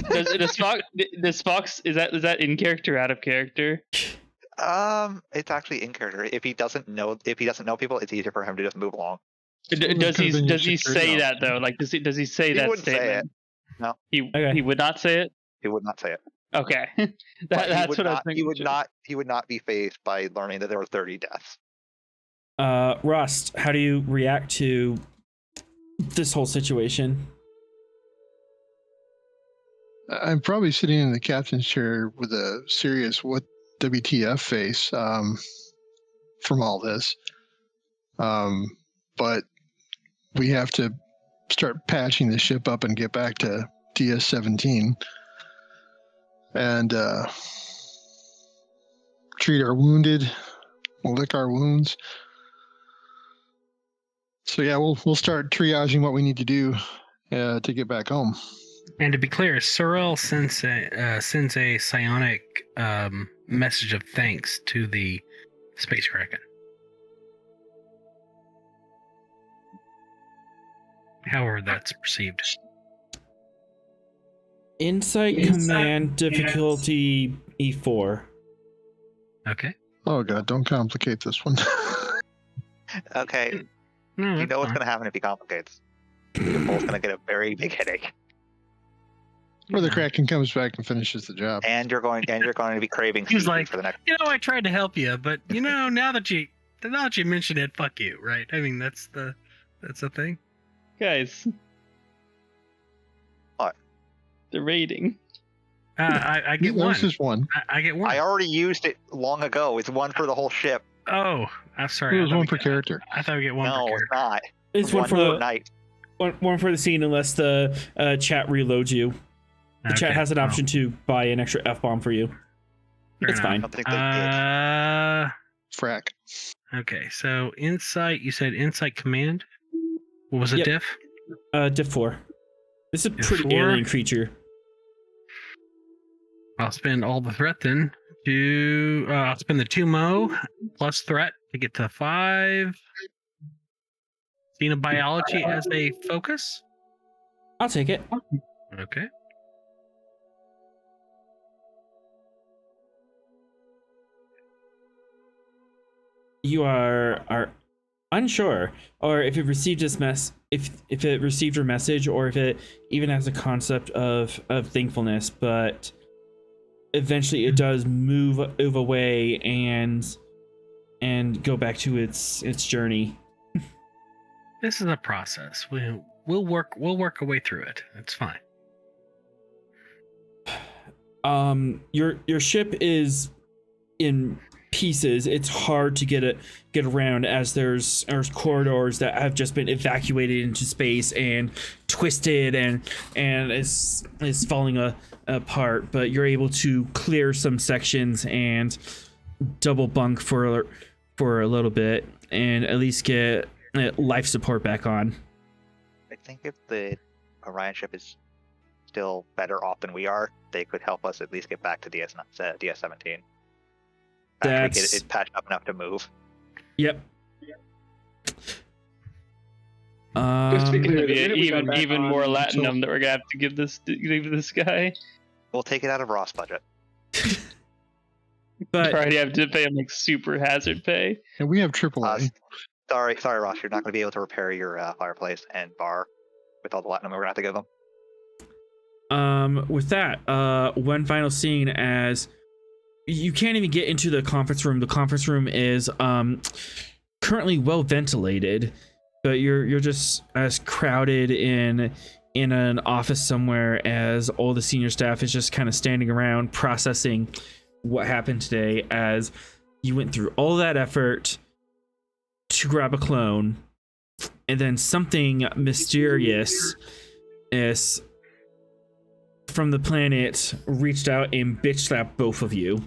Does Spock is that in character or out of character? It's actually in character. If he doesn't know people, it's easier for him to just move along. Does he Could've been does he your say secret that though? Like does he say He that wouldn't say statement? it. No. He would not say it. He would not say it. Okay, But that's what I was not, thinking. He would not be fazed by learning that there were 30 deaths. Rust, how do you react to this whole situation? I'm probably sitting in the captain's chair with a serious what WTF face from all this. But we have to start patching the ship up and get back to DS-17 and treat our wounded, lick our wounds. So yeah, we'll start triaging what we need to do to get back home. And to be clear, Sorel sends a psionic message of thanks to the Space Kraken. However that's perceived. Insight command difficulty E4. Okay. Oh god, don't complicate this one. Okay, No, you that's know what's fine. going to happen if he complicates. You're both going to get a very big headache, Or the Kraken comes back and finishes the job. and you're going to be craving He's seafood like, for the next. I tried to help you, but now that you mention it, fuck you, right? I mean, that's the thing. Guys. What? The rating. I get one. This is one. I get one. I already used it long ago. It's one for the whole ship. Oh, I'm sorry. It I was thought one we per got- character. I thought we get one per No, it's character. not. It's one for the night. one for the scene, unless the chat reloads you. The chat Okay, has an well, option to buy an extra F-bomb for you. fair It's enough. I fine. don't think they did. Frack. Okay, so insight. You said insight command. What was it, Yep. diff? Diff 4. This is a Diff pretty 4? alien creature. I'll spend all the threat then. I'll spend the 2 mo plus threat to get to 5. Xenobiology as a focus. I'll take it. Okay. You are unsure, or if it received this if it received your message, or if it even has a concept of thankfulness, but eventually it does move away, and and go back to its journey. This is a process. We'll work our way through it. It's fine. Your ship is in pieces. It's hard to get around, as there's corridors that have just been evacuated into space and twisted and is falling apart. But you're able to clear some sections and double bunk for a little bit and at least get life support back on. I think if the Orion ship is still better off than we are, they could help us at least get back to DS17. After we get it patched up enough to move. Yep. Just to be clear, the minute we got back even on more latinum until- that we're gonna have to give this guy. We'll take it out of Ross' budget. But Already have to pay him like super hazard pay. And we have AAA. Sorry, Ross, you're not going to be able to repair your fireplace and bar with all the latinum we're going to have to give them. With that, one final scene, as you can't even get into the conference room. The conference room is currently well ventilated, but you're just as crowded in an office somewhere as all the senior staff is just kind of standing around processing what happened today, as you went through all that effort to grab a clone, and then something mysterious is from the planet reached out and bitch slapped both of you.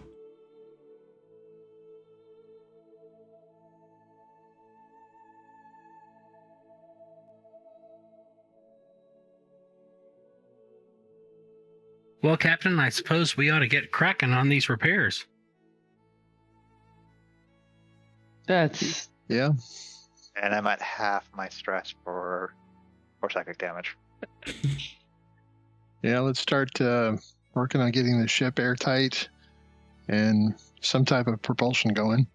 Well, Captain, I suppose we ought to get cracking on these repairs. That's Yeah. And I'm at half my stress for psychic damage. Yeah, let's start working on getting the ship airtight and some type of propulsion going,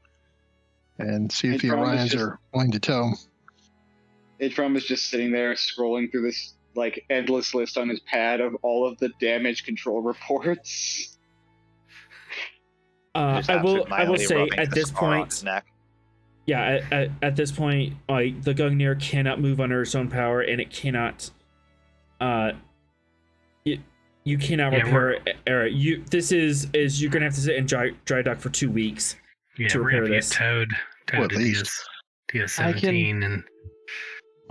and see if the Orions are willing to tow. Atrom is just sitting there scrolling through this like endless list on his pad of all of the damage control reports. I will say at this point, yeah, at this point, like, the Gungnir cannot move under its own power, and it cannot. You cannot repair error. This is you're gonna have to sit in dry dock for 2 weeks. Yeah, to we're repair gonna this. get towed Well, to at least. DS17 and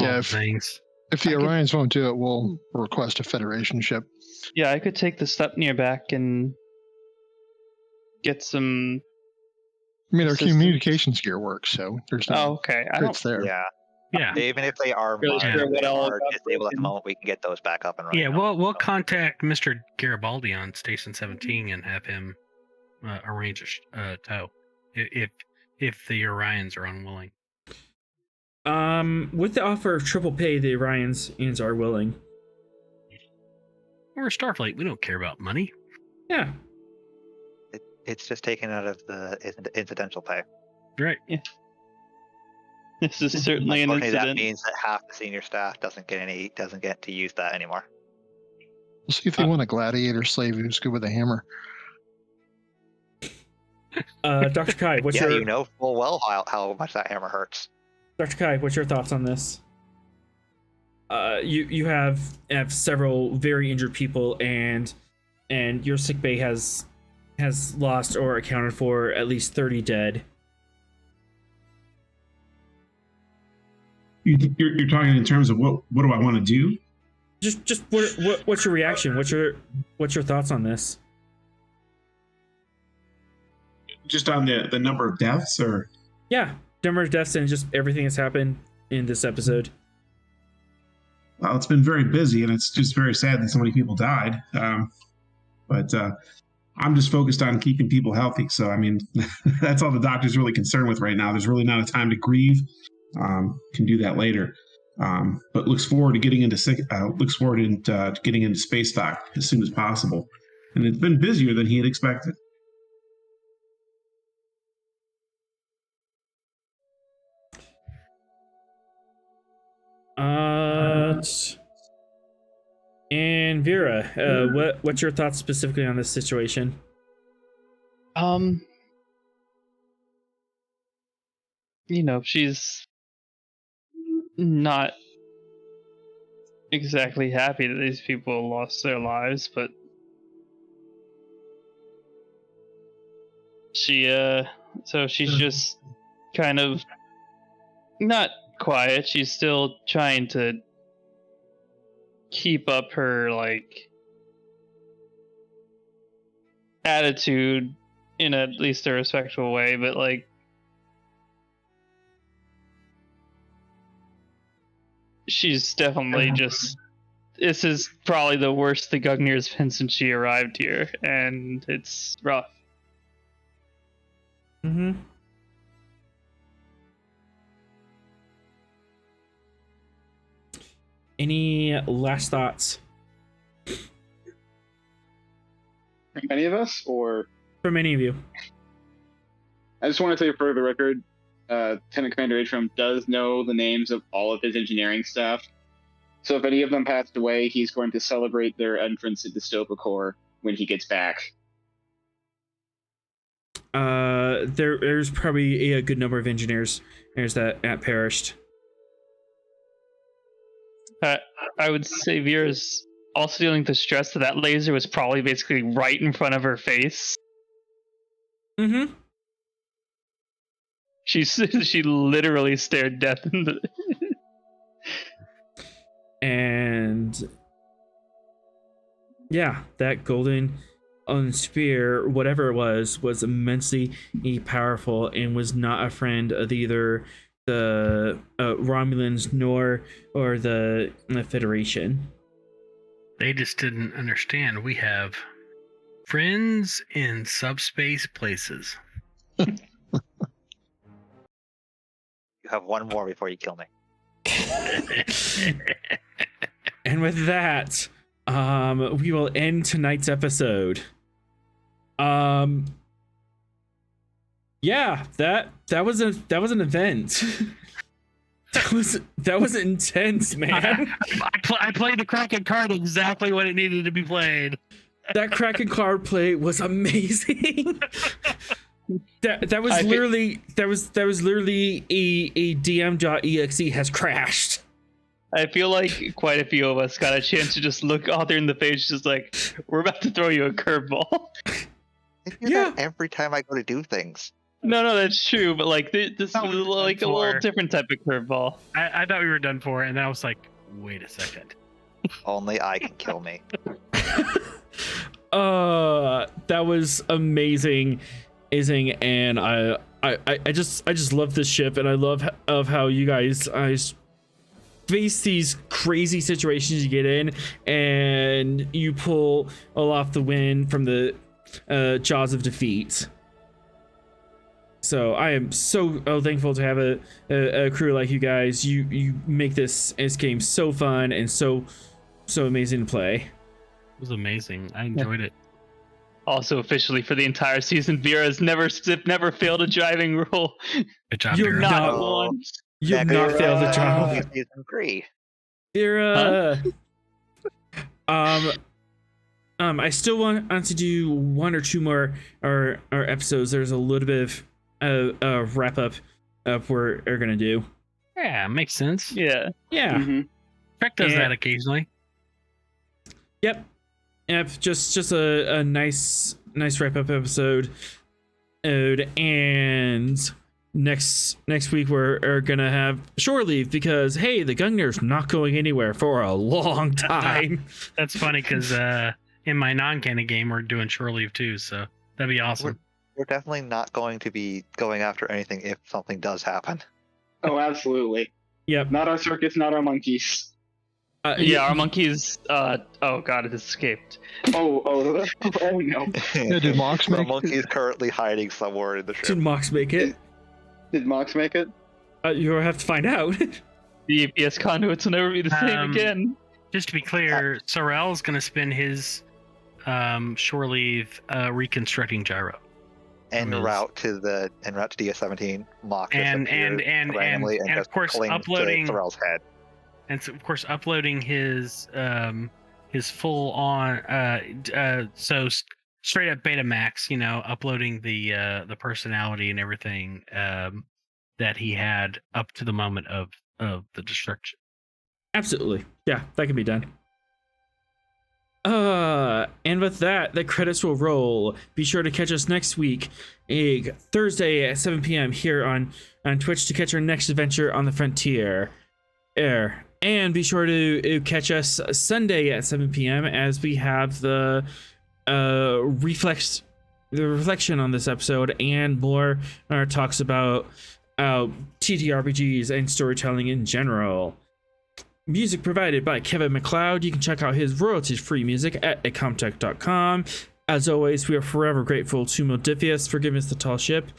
all Yeah, the if- things. If the I could- Orions won't do it, we'll request a Federation ship. yeah. I could take the Sleipnir back and get some. I mean, our Assistance. communications gear works, so there's Oh, no okay. I don't. it's there. Yeah. Yeah, Even if they are Really minor, sure what they all are got disabled at the broken. moment, we can get those back up and running. yeah. We'll contact Mr. Garibaldi on Station 17 and have him arrange a tow if the Orions are unwilling. With the offer of triple pay, the Orions are willing. We're Starfleet. We don't care about money. Yeah. It's just taken out of the incidental pay. Right. This is certainly an Unfortunately, that incident. means that half the senior staff doesn't get to use that anymore. We'll see if they want a gladiator slave who's good with a hammer. Dr. Kai, what's Yeah, your you know full well how much that hammer hurts. Dr. Kai, what's your thoughts on this? You have several very injured people, and your sick bay has lost or accounted for at least 30 dead. You're talking in terms of what do I want to do? Just what's your reaction? What's your thoughts on this? Just on the number of deaths, or Yeah, number of deaths and just everything that's happened in this episode. well, it's been very busy, and it's just very sad that so many people died. But I'm just focused on keeping people healthy. So I mean, that's all the doctor's really concerned with right now. There's really not a time to grieve. Can do that later. But looks forward to getting into getting into space dock as soon as possible. And it's been busier than he had expected. And Vera, what's your thoughts specifically on this situation? she's not exactly happy that these people lost their lives, but so she's just kind of not quiet. She's still trying to keep up her attitude in at least a respectful way, but she's definitely just, this is probably the worst the Gungnir's been since she arrived here, and it's rough. Mm-hmm. Any last thoughts From any of us, or from any of you? I just want to say for the record, Lieutenant Commander Atrum does know the names of all of his engineering staff. So if any of them passed away, he's going to celebrate their entrance into Stopacor when he gets back. There's probably a good number of engineers that perished. I would say Vera's also dealing with the stress that laser was probably basically right in front of her face. Mm-hmm. She literally stared death in the... And yeah, that golden sphere, whatever it was immensely powerful and was not a friend of either the Romulans nor the Federation. They just didn't understand. We have friends in subspace places. You have one more before you kill me. And with that, we will end tonight's episode. Yeah, that was an event. that was intense, man. I played the Kraken card exactly when it needed to be played. That Kraken card play was amazing. that was literally a DM.exe has crashed. I feel like quite a few of us got a chance to just look out there in the face, just like, we're about to throw you a curveball. I do that every time I go to do things. No, that's true, but this is like a little different type of curveball. I thought we were done for, and then I was like, wait a second. Only I can kill me. That was amazing, and I just love this ship, and I love how you guys face these crazy situations you get in, and you pull off the win from the jaws of defeat. So I am so thankful to have a crew like you guys. You make this game so fun and so amazing to play. It was amazing. I enjoyed it. Also, officially for the entire season, Vera has never failed a driving rule. Good job, You're Vera. not once. You've not failed a job. Season 3. Vera. I still want to do one or two more or episodes. There's a little bit of wrap up of we're gonna do. Yeah, makes sense. Yeah. Mm-hmm. Trek does that occasionally. Yep. Just a nice wrap up episode. And next week we're gonna have shore leave because hey, the Gungnir's not going anywhere for a long time. That's funny because in my non-canon game we're doing shore leave too, so that'd be awesome. We're definitely not going to be going after anything if something does happen. Oh, absolutely. Yep. Not our circus, not our monkeys. Our monkeys. Oh god, it escaped. Oh no. Yeah, did Mox The make monkey's currently hiding somewhere in the Did ship. Mox make it? Did Mox make it? You'll have to find out. The EPS conduits will never be the same again. Just to be clear, Sorrel's going to spend his shore leave reconstructing gyro. En route to DS17, Mock And randomly and of just course clings uploading to Sorrel's head. And so, of course, uploading his full on straight up Betamax, uploading the personality and everything that he had up to the moment of the destruction. Absolutely. Yeah, that can be done. And with that, the credits will roll. Be sure to catch us next week, Thursday at 7 p.m. here on Twitch to catch our next adventure on the frontier. And be sure to catch us Sunday at 7 p.m. as we have the reflection on this episode and more talks about TTRPGs and storytelling in general. Music provided by Kevin Macload. You can check out his royalties-free music at ecomtech.com. As always, we are forever grateful to Modifius for giving us the tall ship,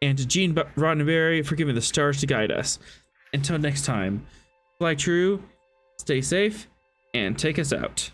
and to Gene Roddenberry for giving the stars to guide us. Until next time, fly true, stay safe, and take us out.